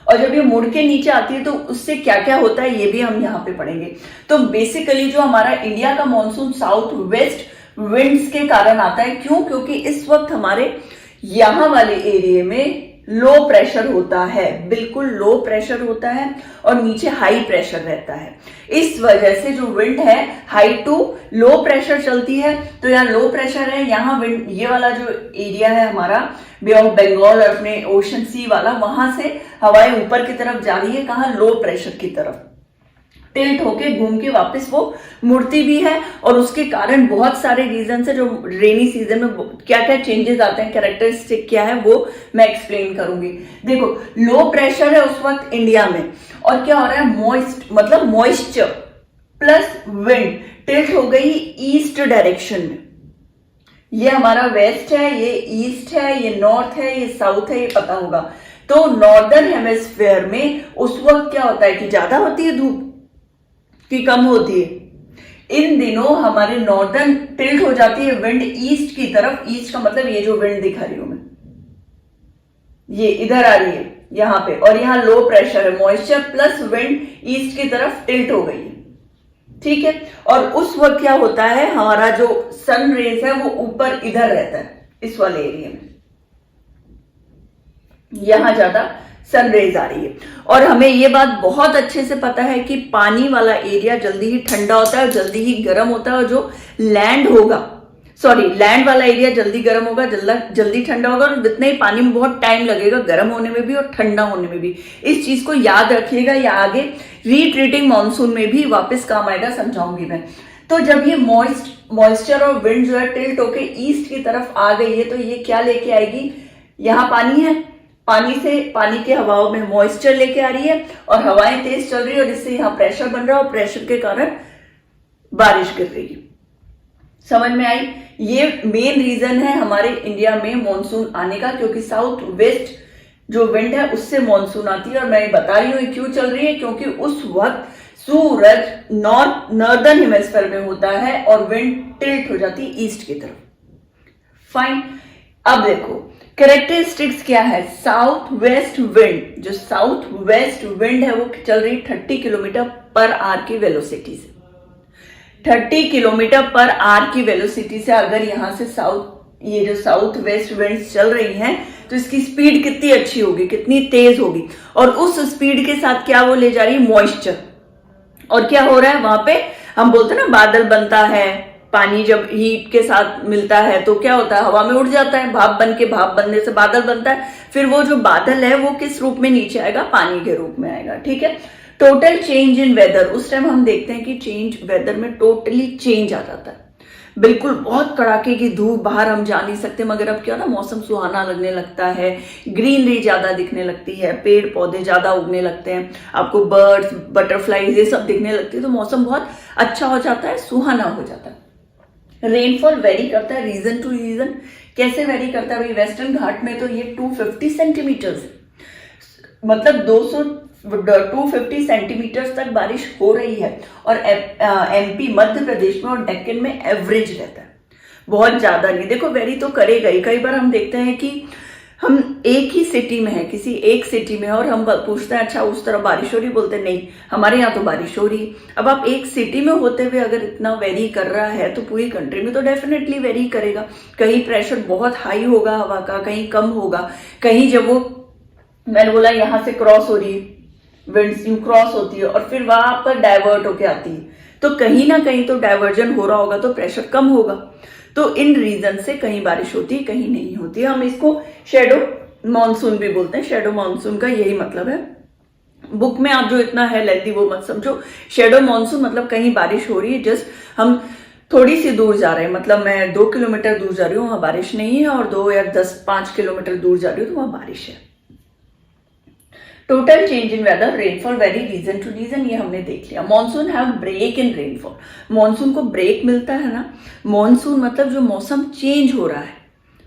और जब ये मुड़ के नीचे आती है तो उससे क्या क्या होता है ये भी हम यहाँ पे पढ़ेंगे। तो बेसिकली जो हमारा इंडिया का मॉनसून साउथ वेस्ट विंड्स के कारण आता है। क्यों? क्योंकि इस वक्त हमारे यहाँ वाले एरिया में लो प्रेशर होता है, बिल्कुल लो प्रेशर होता है और नीचे हाई प्रेशर रहता है। इस वजह से जो विंड है हाई टू लो प्रेशर चलती है। तो यहाँ लो प्रेशर है, यहाँ विंड, ये वाला जो एरिया है हमारा बे ऑफ बंगाल और अपने ओशन सी वाला, वहां से हवाएं ऊपर की तरफ जा रही है, कहाँ? लो प्रेशर की तरफ टिल्ट होके घूम के वापस वो मुड़ती भी है। और उसके कारण बहुत सारे रीजन है जो रेनी सीजन में क्या क्या चेंजेस आते हैं, कैरेक्टरिस्टिक क्या है वो मैं एक्सप्लेन करूंगी। देखो लो प्रेशर है उस वक्त इंडिया में और क्या हो रहा है, मॉइस्ट मतलब मॉइस्चर प्लस विंड टिल्ट हो गई ईस्ट डायरेक्शन में। ये हमारा वेस्ट है, ये ईस्ट है, ये नॉर्थ है, ये साउथ है, ये पता होगा। तो नॉर्दर्न हेमिस्फीयर में उस वक्त क्या होता है कि ज्यादा होती है धूप कि कम होती है। इन दिनों हमारे नॉर्दर्न टिल्ट हो जाती है विंड ईस्ट की तरफ। ईस्ट का मतलब ये जो विंड दिखा रही हूं मैं, ये इधर आ रही है यहां पे, और यहां लो प्रेशर है, मॉइस्चर प्लस विंड ईस्ट की तरफ टिल्ट हो गई है, ठीक है। और उस वक्त क्या होता है, हमारा जो सन रेज है वो ऊपर इधर रहता है, इस वाले एरिया में, यहां ज्यादा सन रेज आ रही है। और हमें ये बात बहुत अच्छे से पता है कि पानी वाला एरिया जल्दी ही ठंडा होता है और जल्दी ही गर्म होता है, और जो लैंड होगा, सॉरी लैंड वाला एरिया जल्दी गर्म होगा, जल्दी ठंडा होगा, और जितने ही पानी में बहुत टाइम लगेगा गर्म होने में भी और ठंडा होने में भी। इस चीज को याद रखिएगा, या आगे रीट्रीटिंग मानसून में भी वापस काम आएगा, समझाऊंगी मैं। तो जब ये मॉइस्चर और विंड जो है टिल्ट होके ईस्ट की तरफ आ गई है, तो ये क्या लेके आएगी, यहाँ पानी है, पानी से, पानी के हवाओं में मॉइस्चर लेके आ रही है और हवाएं तेज चल रही है और इससे यहाँ प्रेशर बन रहा है और प्रेशर के कारण बारिश गिर रही है। समझ में आई? ये मेन रीजन है हमारे इंडिया में मॉनसून आने का, क्योंकि साउथ वेस्ट जो विंड है उससे मॉनसून आती है। और मैं बता रही हूँ क्यों चल रही है, क्योंकि उस वक्त सूरज नॉर्दर्न हेमिस्फीयर में होता है और विंड टिल्ट हो जाती है ईस्ट की तरफ। फाइन, अब देखो कैरेक्टरिस्टिक्स क्या है। साउथ वेस्ट विंड, जो साउथ वेस्ट विंड है वो चल रही 30 किलोमीटर पर आवर की वेलोसिटी से। 30 किलोमीटर पर आवर की वेलोसिटी से अगर यहां से ये जो साउथ वेस्ट विंड्स चल रही हैं तो इसकी स्पीड कितनी अच्छी होगी, कितनी तेज होगी। और उस स्पीड के साथ क्या वो ले जा रही है, मॉइस्चर। और क्या हो रहा है वहां पे, हम बोलते हैं ना बादल बनता है, पानी जब हीट के साथ मिलता है तो क्या होता है, हवा में उड़ जाता है, भाप बनने से बादल बनता है। फिर वो जो बादल है वो किस रूप में नीचे आएगा, पानी के रूप में आएगा। ठीक है, टोटल चेंज इन वेदर, उस टाइम हम देखते हैं कि चेंज वेदर में टोटली चेंज आ जाता है। बिल्कुल बहुत कड़ाके की धूप, बाहर हम जा नहीं सकते, मगर अब क्या ना मौसम सुहाना लगने लगता है, ग्रीनरी ज्यादा दिखने लगती है, पेड़ पौधे ज्यादा उगने लगते हैं, आपको बर्ड्स बटरफ्लाईज ये सब दिखने लगती है, तो मौसम बहुत अच्छा हो जाता है, सुहाना हो जाता है। रेनफॉल वेरी करता है रीजन टू रीजन। कैसे वेरी करता है भाई, वेस्टर्न घाट में तो ये 250 सेंटीमीटर, मतलब 250 सेंटीमीटर तक बारिश हो रही है। और एमपी मध्य प्रदेश में और डेक्कन में एवरेज रहता है, बहुत ज्यादा नहीं। देखो वेरी तो करेगा ही। कई बार हम देखते हैं कि हम एक ही सिटी में है, किसी एक सिटी में, और हम पूछते हैं अच्छा उस तरफ बारिश हो रही, बोलते नहीं हमारे यहाँ तो बारिश हो रही है। अब आप एक सिटी में होते हुए अगर इतना वेरी कर रहा है तो पूरी कंट्री में तो डेफिनेटली वेरी करेगा। कहीं प्रेशर बहुत हाई होगा हवा का, कहीं कम होगा, कहीं जब वो मैंने बोला यहां से क्रॉस हो रही है, विंड्स यूं क्रॉस होती है और फिर वहां पर डाइवर्ट होके आती है, तो कहीं ना कहीं तो डाइवर्जन हो रहा होगा, तो प्रेशर कम होगा। तो इन रीजन से कहीं बारिश होती है, कहीं नहीं होती है। हम इसको शेडो मानसून भी बोलते हैं। शेडो मानसून का यही मतलब है। बुक में आप जो इतना है लेंथी वो मत समझो। शेडो मानसून मतलब कहीं बारिश हो रही है, जस्ट हम थोड़ी सी दूर जा रहे हैं, मतलब मैं 2 किलोमीटर दूर जा रही हूँ, वहां बारिश नहीं है, और 2 या 5 किलोमीटर दूर जा रही हूँ तो वहां बारिश है। Total change in weather, rainfall vary region to region, ये हमने देख लिया। Monsoon have break in rainfall, monsoon को ब्रेक मिलता है ना। मॉनसून मतलब जो मौसम चेंज हो रहा है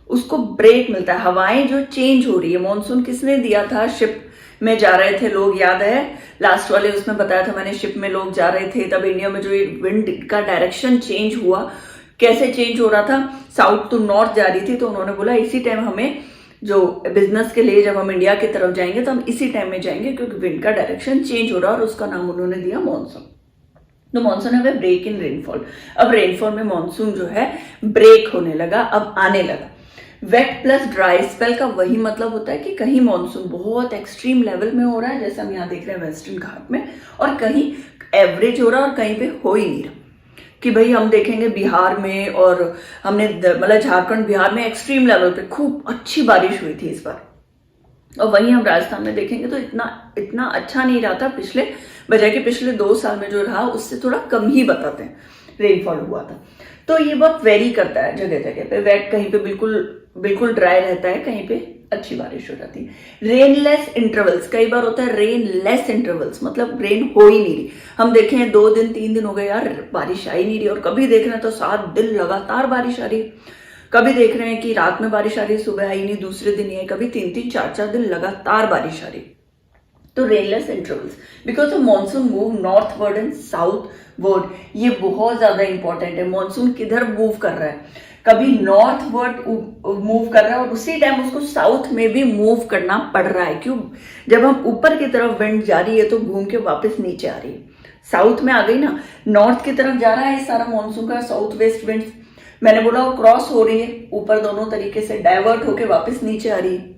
उसको ब्रेक मिलता है, हवाएं जो चेंज हो रही है। मॉनसून किसने दिया था, शिप में जा रहे थे लोग, याद है लास्ट वाले उसमें बताया था मैंने, शिप में लोग जा रहे थे, तब इंडिया में जो विंड का डायरेक्शन चेंज हुआ, कैसे चेंज हो रहा था, साउथ टू नॉर्थ जा रही थी, तो उन्होंने बोला इसी टाइम हमें जो बिजनेस के लिए जब हम इंडिया की तरफ जाएंगे तो हम इसी टाइम में जाएंगे, क्योंकि विंड का डायरेक्शन चेंज हो रहा है, और उसका नाम उन्होंने दिया मॉनसून। तो मॉनसून है ब्रेक इन रेनफॉल। अब रेनफॉल में मॉनसून जो है ब्रेक होने लगा, अब आने लगा। वेट प्लस ड्राई स्पेल का वही मतलब होता है कि कहीं मॉनसून बहुत एक्सट्रीम लेवल में हो रहा है, जैसे हम यहाँ देख रहे हैं वेस्टर्न घाट में, और कहीं एवरेज हो रहा है और कहीं पे हो ही नहीं रहा। कि भाई हम देखेंगे बिहार में, और हमने मतलब झारखंड बिहार में एक्सट्रीम लेवल पे खूब अच्छी बारिश हुई थी इस बार, और वहीं हम राजस्थान में देखेंगे तो इतना अच्छा नहीं रहा था पिछले, बजाय कि पिछले 2 साल में जो रहा उससे थोड़ा कम ही बताते हैं रेनफॉल हुआ था। तो ये बहुत वेरी करता है जगह जगह पे। वेट कहीं पे बिल्कुल ड्राई रहता है, कहीं पे अच्छी बारिश हो जाती है। रेनलेस इंटरवल्स, कई बार होता है रेनलेस इंटरवल्स, मतलब रेन हो ही नहीं रही। हम देखें 2 दिन 3 दिन हो गए यार बारिश आ ही नहीं रही, और कभी देख रहे हैं तो 7 दिन लगातार बारिश आ रही है, कभी देख रहे हैं कि रात में बारिश आ रही है, सुबह आई नहीं, दूसरे दिन ही आई, कभी 3-3 4-4 दिन लगातार बारिश आ रही। तो rainless intervals, because of monsoon move northward and southward, ये बहुत ज्यादा इंपॉर्टेंट है। मॉनसून किधर मूव कर रहा है, कभी नॉर्थवर्ड मूव कर रहा है और उसी टाइम उसको साउथ में भी मूव करना पड़ रहा है। क्यों, जब हम ऊपर की तरफ विंड जा रही है तो घूम के वापस नीचे आ रही है, साउथ में आ गई ना, नॉर्थ की तरफ जा रहा है सारा मॉनसून का साउथ वेस्ट विंड, मैंने बोला वो क्रॉस हो रही है ऊपर, दोनों तरीके से डाइवर्ट होके वापस नीचे आ रही है।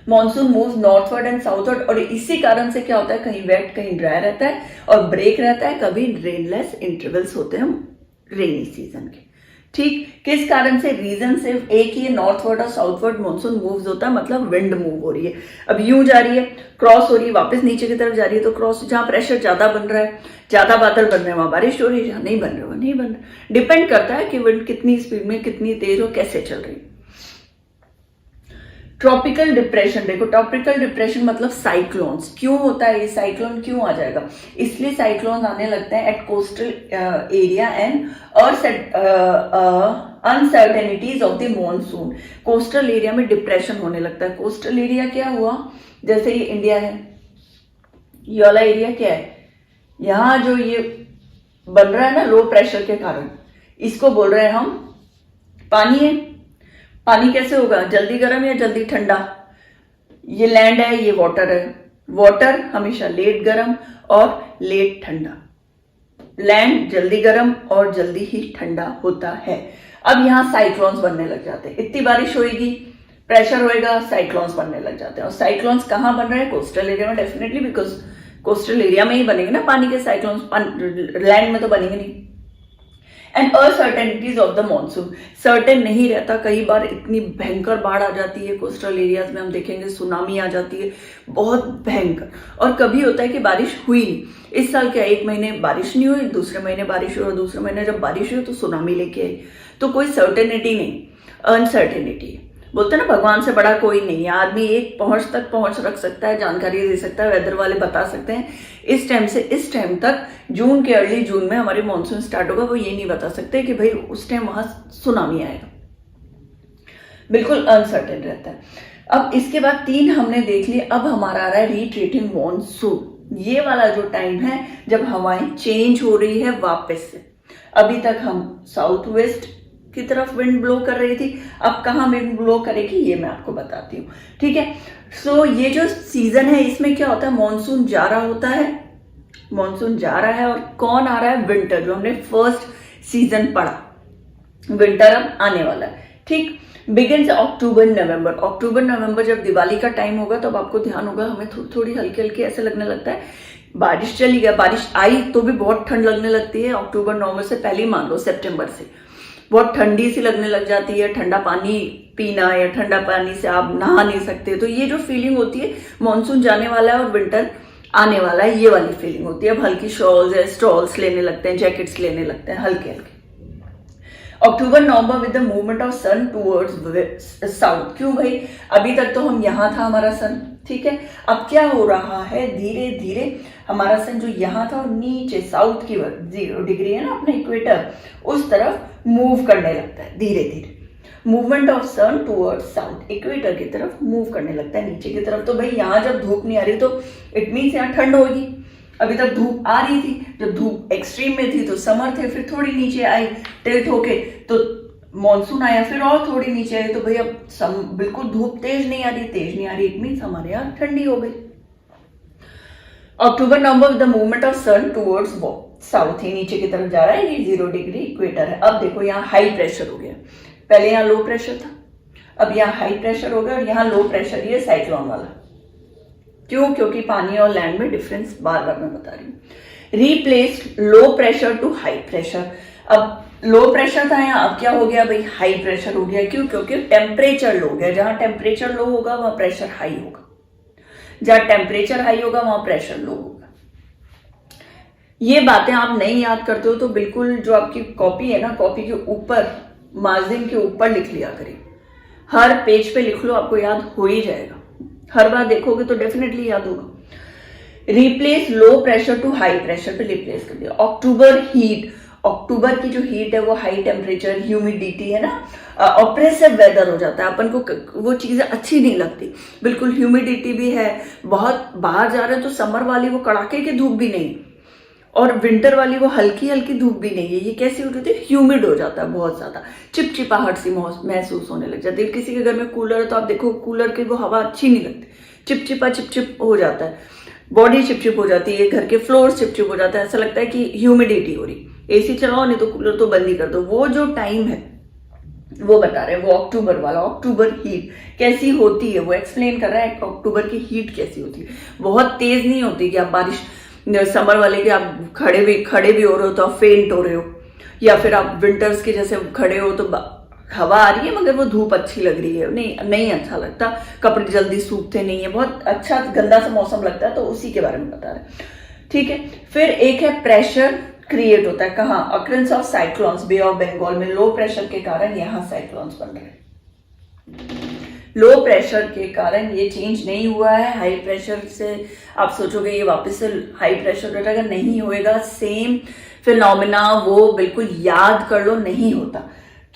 Monsoon move northward and southward, और इसी कारण से क्या होता है, कहीं वेट कहीं ड्राई रहता है और ब्रेक रहता है, कभी रेनलेस इंटरवल्स होते हैं रेनी सीजन के। ठीक, किस कारण से, रीजन सिर्फ एक ही है, नॉर्थवर्ड और साउथवर्ड मॉनसून मूव्स होता है, मतलब विंड मूव हो रही है। अब यूं जा रही है, क्रॉस हो रही है, वापस नीचे की तरफ जा रही है, तो क्रॉस जहां प्रेशर ज्यादा बन रहा है, ज्यादा बादल बन रहे हैं, वहां बारिश हो रही है, जहां नहीं बन रहा नहीं बन रहा। डिपेंड करता है कि विंड कितनी स्पीड में, कितनी तेज और कैसे चल रही है। ट्रॉपिकल डिप्रेशन, देखो ट्रॉपिकल डिप्रेशन मतलब साइक्लोन्स। क्यों होता है ये साइक्लोन, क्यों आ जाएगा? इसलिए साइक्लोन आने लगते हैं at coastal area and uncertainties of the monsoon. Coastal area में डिप्रेशन होने लगता है। कोस्टल एरिया क्या हुआ? जैसे ये इंडिया है, ये वाला एरिया क्या है? यहां जो ये बन रहा है ना लो प्रेशर के कारण, इसको बोल रहे हैं हम पानी है। पानी कैसे होगा? जल्दी गर्म या जल्दी ठंडा? ये लैंड है, ये वाटर है। वाटर हमेशा लेट गर्म और लेट ठंडा। लैंड जल्दी गर्म और जल्दी ही ठंडा होता है। अब यहां साइक्लोन्स बनने लग जाते हैं। इतनी बारिश होएगी, प्रेशर होएगा, साइक्लोन्स बनने लग जाते हैं। और साइक्लोन्स कहां बन रहे हैं? कोस्टल एरिया में डेफिनेटली, बिकॉज कोस्टल एरिया में ही बनेंगे ना पानी के साइक्लोन्स, लैंड में तो बनेंगे नहीं। And uncertainties of the monsoon, certain नहीं रहता। कई बार इतनी भयंकर बाढ़ आ जाती है कोस्टल एरियाज में, हम देखेंगे सुनामी आ जाती है बहुत भयंकर। और कभी होता है कि बारिश हुई नहीं। इस साल क्या, एक महीने बारिश नहीं हुई, दूसरे महीने बारिश हुई, और दूसरे महीने जब बारिश हुई तो सुनामी लेके आई। तो कोई सर्टेनिटी नहीं, अनसर्टेनिटी। बोलते हैं ना भगवान से बड़ा कोई नहीं है। आदमी एक पहुंच तक पहुंच रख सकता है, जानकारी दे सकता है, वेदर वाले बता सकते हैं इस टाइम से इस टाइम तक, जून के अर्ली जून में हमारे मॉनसून स्टार्ट होगा। वो ये नहीं बता सकते कि भाई उस टाइम वहां सुनामी आएगा। बिल्कुल अनसर्टेन रहता है। अब इसके बाद 3 हमने देख लिए। अब हमारा आ रहा है रिट्रीटिंग मॉनसून। ये वाला जो टाइम है जब हवाएं चेंज हो रही है वापस से। अभी तक हम साउथ वेस्ट की तरफ विंड ब्लो कर रही थी, अब कहाँ विंड ब्लो करेगी ये मैं आपको बताती हूँ, ठीक है। सो ये जो सीजन है इसमें क्या होता है, मॉनसून जा रहा होता है, मॉनसून जा रहा है और कौन आ रहा है? विंटर, जो हमने फर्स्ट सीजन पढ़ा। विंटर अब आने वाला है, ठीक। बिगिंस अक्टूबर नवंबर। अक्टूबर नवंबर जब दिवाली का टाइम होगा तब आपको ध्यान होगा, हमें थोड़ी थोड़ी हल्की हल्की ऐसे लगने लगता है बारिश चली गई। बारिश आई तो भी बहुत ठंड लगने लगती है। अक्टूबर नवंबर से पहले ही मान लो सितंबर से बहुत ठंडी सी लगने लग जाती है। ठंडा पानी पीना या ठंडा पानी से आप नहा नहीं सकते। तो ये जो फीलिंग होती है मॉनसून जाने वाला है और विंटर आने वाला है, ये वाली फीलिंग होती है। अब हल्की शॉल्स या स्टॉल्स लेने लगते हैं, जैकेट्स लेने लगते हैं हल्के हल्के। October November with the movement of sun towards south. क्यों भाई? अभी तक तो हम यहाँ था हमारा सन, ठीक है। अब क्या हो रहा है, धीरे धीरे हमारा सन जो यहाँ था और नीचे साउथ की 0 डिग्री है ना अपना इक्वेटर, उस तरफ मूव करने लगता है धीरे धीरे। Movement of sun towards south, equator की तरफ मूव करने लगता है नीचे की तरफ। तो भाई यहाँ जब धूप नहीं आ रही तो इट मीन्स यहाँ ठंड होगी। अभी तक धूप आ रही थी, जब धूप एक्सट्रीम में थी तो समर थे, फिर थोड़ी नीचे आई टिल्ट होके तो मॉनसून आया, फिर और थोड़ी नीचे आई। तो भाई अब बिल्कुल धूप तेज नहीं आ रही, इट मीन्स हमारे यहाँ ठंडी हो गई। October November the movement of sun towards south, ही नीचे की तरफ जा रहा है, ये 0 डिग्री इक्वेटर है। अब देखो यहाँ हाई प्रेशर हो गया, पहले यहाँ लो प्रेशर था, अब यहाँ हाई प्रेशर हो गया और यहाँ लो प्रेशर, ये साइक्लोन वाला। क्यों? क्योंकि पानी और लैंड में डिफरेंस बार बार मैं बता रही हूँ। Replace low pressure to high pressure. अब लो प्रेशर था यहाँ, अब क्या हो गया भाई? हाई प्रेशर हो गया। क्यों? क्योंकि टेम्परेचर लो हो गया। जहां टेम्परेचर लो होगा वहां प्रेशर हाई होगा, जहां टेम्परेचर हाई होगा वहां प्रेशर लो होगा। ये बातें आप नहीं याद करते हो तो बिल्कुल जो आपकी कॉपी है ना, कॉपी के ऊपर मार्जिन के ऊपर लिख लिया करें। हर पेज पे लिख लो, आपको याद हो ही जाएगा। हर बार देखोगे तो डेफिनेटली याद होगा। Replace low pressure to high pressure पे रिप्लेस कर दिया। अक्टूबर हीट, अक्टूबर की जो हीट है वो हाई टेम्परेचर, ह्यूमिडिटी है ना, ऑप्रेसिव वेदर हो जाता है। अपन को वो चीजें अच्छी नहीं लगती, बिल्कुल ह्यूमिडिटी भी है, बहुत बाहर जा रहे हैं तो समर वाली वो कड़ाके की धूप भी नहीं और विंटर वाली वो हल्की हल्की धूप भी नहीं है। ये कैसी हो जाती है? ह्यूमिड हो जाता है, बहुत ज्यादा चिपचिपाहट सी महसूस होने लग जाती है। किसी के घर में कूलर है तो आप देखो कूलर की वो हवा अच्छी नहीं लगती, चिपचिपा चिपचिप हो जाता है, बॉडी चिपचिप हो जाती है, घर के फ्लोर चिपचिप हो जाता है, ऐसा लगता है कि ह्यूमिडिटी हो रही। एसी चलाओ नहीं तो कूलर तो बंद ही कर दो। वो जो टाइम है वो बता रहे हैं, वो अक्टूबर वाला। अक्टूबर हीट कैसी होती है वो एक्सप्लेन कर रहा है। अक्टूबर की हीट कैसी होती है, बहुत तेज नहीं होती कि आप बारिश समर वाले के आप खड़े भी हो रहे हो तो आप फेंट हो रहे हो, या फिर आप विंटर्स के जैसे खड़े हो तो हवा आ रही है मगर वो धूप अच्छी लग रही है, नहीं अच्छा लगता, कपड़े जल्दी सूखते नहीं है, बहुत अच्छा गंदा सा मौसम लगता है। तो उसी के बारे में बता रहे हैं, ठीक है। फिर एक है प्रेशर क्रिएट होता है, कहाँ? Occurrence of cyclones, bay of Bengal में लो प्रेशर के कारण यहाँ साइक्लोन्स बन रहे हैं। लो प्रेशर के कारण ये चेंज नहीं हुआ है। हाई प्रेशर से आप सोचोगे ये वापस से हाई प्रेशर रहेगा, नहीं होएगा। सेम फिनोमिना वो बिल्कुल याद कर लो, नहीं होता।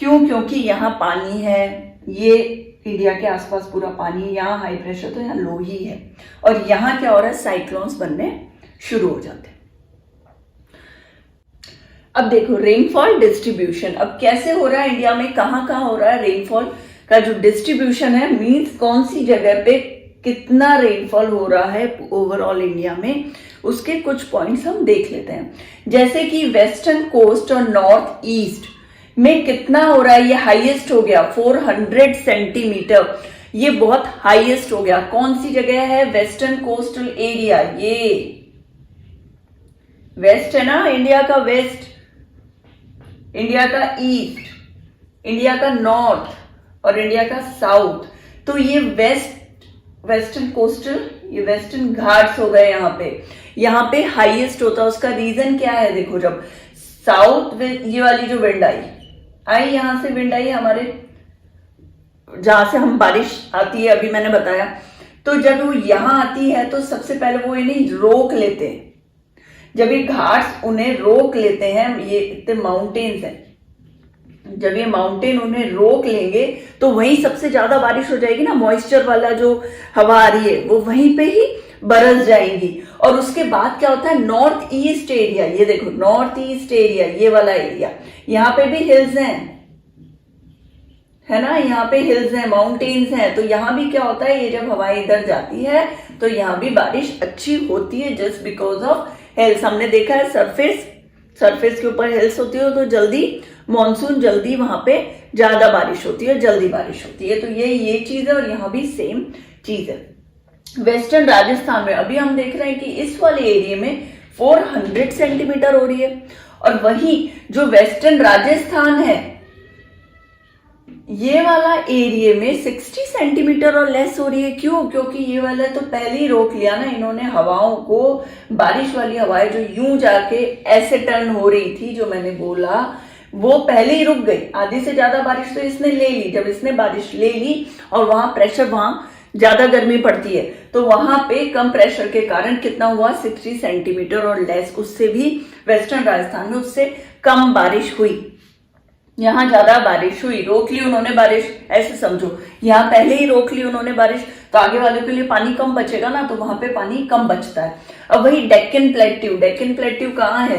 क्यों? क्योंकि यहाँ पानी है, ये इंडिया के आसपास पूरा पानी है, यहाँ हाई प्रेशर तो यहाँ लो ही है, और यहाँ क्या हो रहा है, साइक्लोन्स बनने शुरू हो जाते हैं। अब देखो रेनफॉल डिस्ट्रीब्यूशन, अब कैसे हो रहा है इंडिया में, कहाँ कहाँ हो रहा है रेनफॉल का जो डिस्ट्रीब्यूशन है, मीन्स कौन सी जगह पे कितना रेनफॉल हो रहा है ओवरऑल इंडिया में, उसके कुछ पॉइंट्स हम देख लेते हैं। जैसे कि वेस्टर्न कोस्ट और नॉर्थ ईस्ट में कितना हो रहा है, ये हाईएस्ट हो गया 400 सेंटीमीटर, ये बहुत हाईएस्ट हो गया। कौन सी जगह है, वेस्टर्न कोस्टल एरिया, ये वेस्ट है ना, इंडिया का वेस्ट, इंडिया का ईस्ट, इंडिया का नॉर्थ और इंडिया का साउथ। तो ये वेस्टर्न कोस्टल, ये वेस्टर्न घाट्स हो गए। यहाँ पे हाईएस्ट होता है। उसका रीजन क्या है, देखो जब साउथ ये वाली जो विंड आई यहां से विंड आई हमारे, जहां से हम बारिश आती है, अभी मैंने बताया, तो जब वो यहां आती है तो सबसे पहले वो इन्हें रोक लेते हैं। जब ये घाट्स उन्हें रोक लेते हैं, ये इतने माउंटेन्स हैं, जब ये माउंटेन उन्हें रोक लेंगे तो वहीं सबसे ज्यादा बारिश हो जाएगी ना। मॉइस्चर वाला जो हवा आ रही है वो वहीं पे ही बरस जाएगी। और उसके बाद क्या होता है, नॉर्थ ईस्ट एरिया, ये देखो नॉर्थ ईस्ट एरिया, ये वाला एरिया, यहाँ पे भी हिल्स हैं, है ना, यहाँ पे हिल्स हैं, माउंटेन्स हैं। तो यहाँ भी क्या होता है, ये जब हवाएं इधर जाती है तो यहाँ भी बारिश अच्छी होती है, जस्ट बिकॉज ऑफ हिल्स। हमने देखा है सरफेस के ऊपर हिल्स होती है तो जल्दी मॉनसून, जल्दी वहां पे ज्यादा बारिश होती है, जल्दी बारिश होती है। तो ये चीज है, और यहाँ भी सेम चीज है। वेस्टर्न राजस्थान में अभी हम देख रहे हैं कि इस वाले एरिया में 400 सेंटीमीटर हो रही है, और वहीं जो वेस्टर्न राजस्थान है ये वाला एरिया में 60 सेंटीमीटर और लेस हो रही है। क्यों? क्योंकि ये वाला तो पहले ही रोक लिया ना इन्होंने हवाओं को, बारिश वाली हवाएं जो यूं जाके ऐसे टर्न हो रही थी, जो मैंने बोला, वो पहले ही रुक गई। आधी से ज्यादा बारिश तो इसने ले ली। जब इसने बारिश ले ली और वहां प्रेशर, वहां ज्यादा गर्मी पड़ती है, तो वहां पे कम प्रेशर के कारण कितना हुआ, 60 सेंटीमीटर और लेस। उससे भी वेस्टर्न राजस्थान में उससे कम बारिश हुई। यहाँ ज्यादा बारिश हुई, रोक ली उन्होंने बारिश, ऐसे समझो। यहाँ पहले ही रोक ली उन्होंने बारिश, तो आगे वालों के लिए पानी कम बचेगा ना, तो वहां पे पानी कम बचता है। अब वही डेक्कन प्लेट्यू कहाँ है,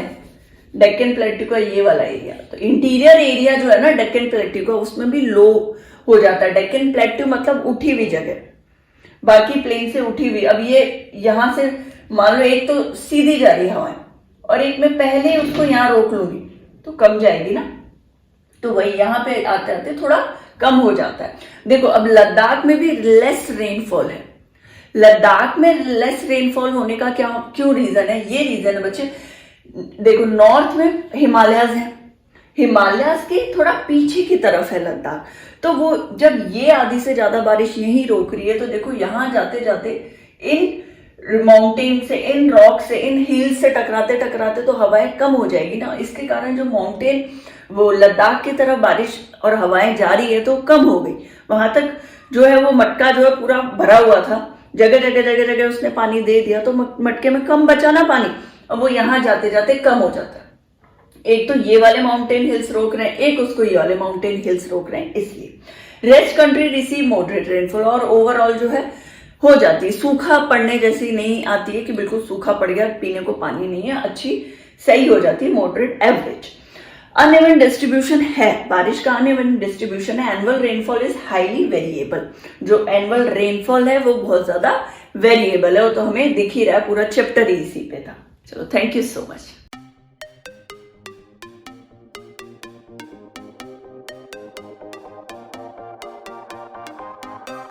डेक्कन प्लेट्यू का ये वाला एरिया, तो इंटीरियर एरिया जो है ना डेक्कन प्लेट्यू का, उसमें भी लो हो जाता है। डेक्कन प्लेट्यू मतलब उठी हुई जगह, बाकी प्लेन से उठी हुई। अब ये यहां से मान लो एक तो सीधी जा रही हवा है, और एक में पहले उसको यहां रोक लूंगी तो कम जाएगी ना, तो वही यहाँ पे आते आते थोड़ा कम हो जाता है। देखो अब लद्दाख में भी लेस रेनफॉल है। लद्दाख में लेस रेनफॉल होने का क्यों रीजन है, ये रीजन है बच्चे, देखो नॉर्थ में हिमालयस है, हिमालयस के थोड़ा पीछे की तरफ है लद्दाख, तो वो जब ये आधी से ज्यादा बारिश यहीं रोक रही है, तो देखो यहां जाते जाते इन माउंटेन से, इन रॉक से, इन हिल से टकराते टकराते तो हवाएं कम हो जाएगी ना। इसके कारण जो माउंटेन वो लद्दाख की तरफ बारिश और हवाएं जा रही है तो कम हो गई। वहां तक जो है वो मटका जो है पूरा भरा हुआ था, जगह जगह उसने पानी दे दिया, तो मटके में कम बचा ना पानी, अब वो यहां जाते जाते कम हो जाता है। एक तो ये वाले माउंटेन हिल्स रोक रहे हैं, एक उसको ये वाले माउंटेन हिल्स रोक रहे हैं, इसलिए rest country receive moderate rainfall, और ओवरऑल जो है हो जाती है। सूखा पड़ने जैसी नहीं आती है कि बिल्कुल सूखा पड़ गया, पीने को पानी नहीं है, अच्छी सही हो जाती है, मॉडरेट एवरेज। अनइवन डिस्ट्रीब्यूशन है, बारिश का अनइवन डिस्ट्रीब्यूशन है। Annual rainfall is highly variable, जो एनुअल रेनफॉल है वो बहुत ज्यादा वेरिएबल है, वो तो हमें दिख ही रहा है, पूरा चैप्टर इसी पे था। चलो थैंक यू सो मच।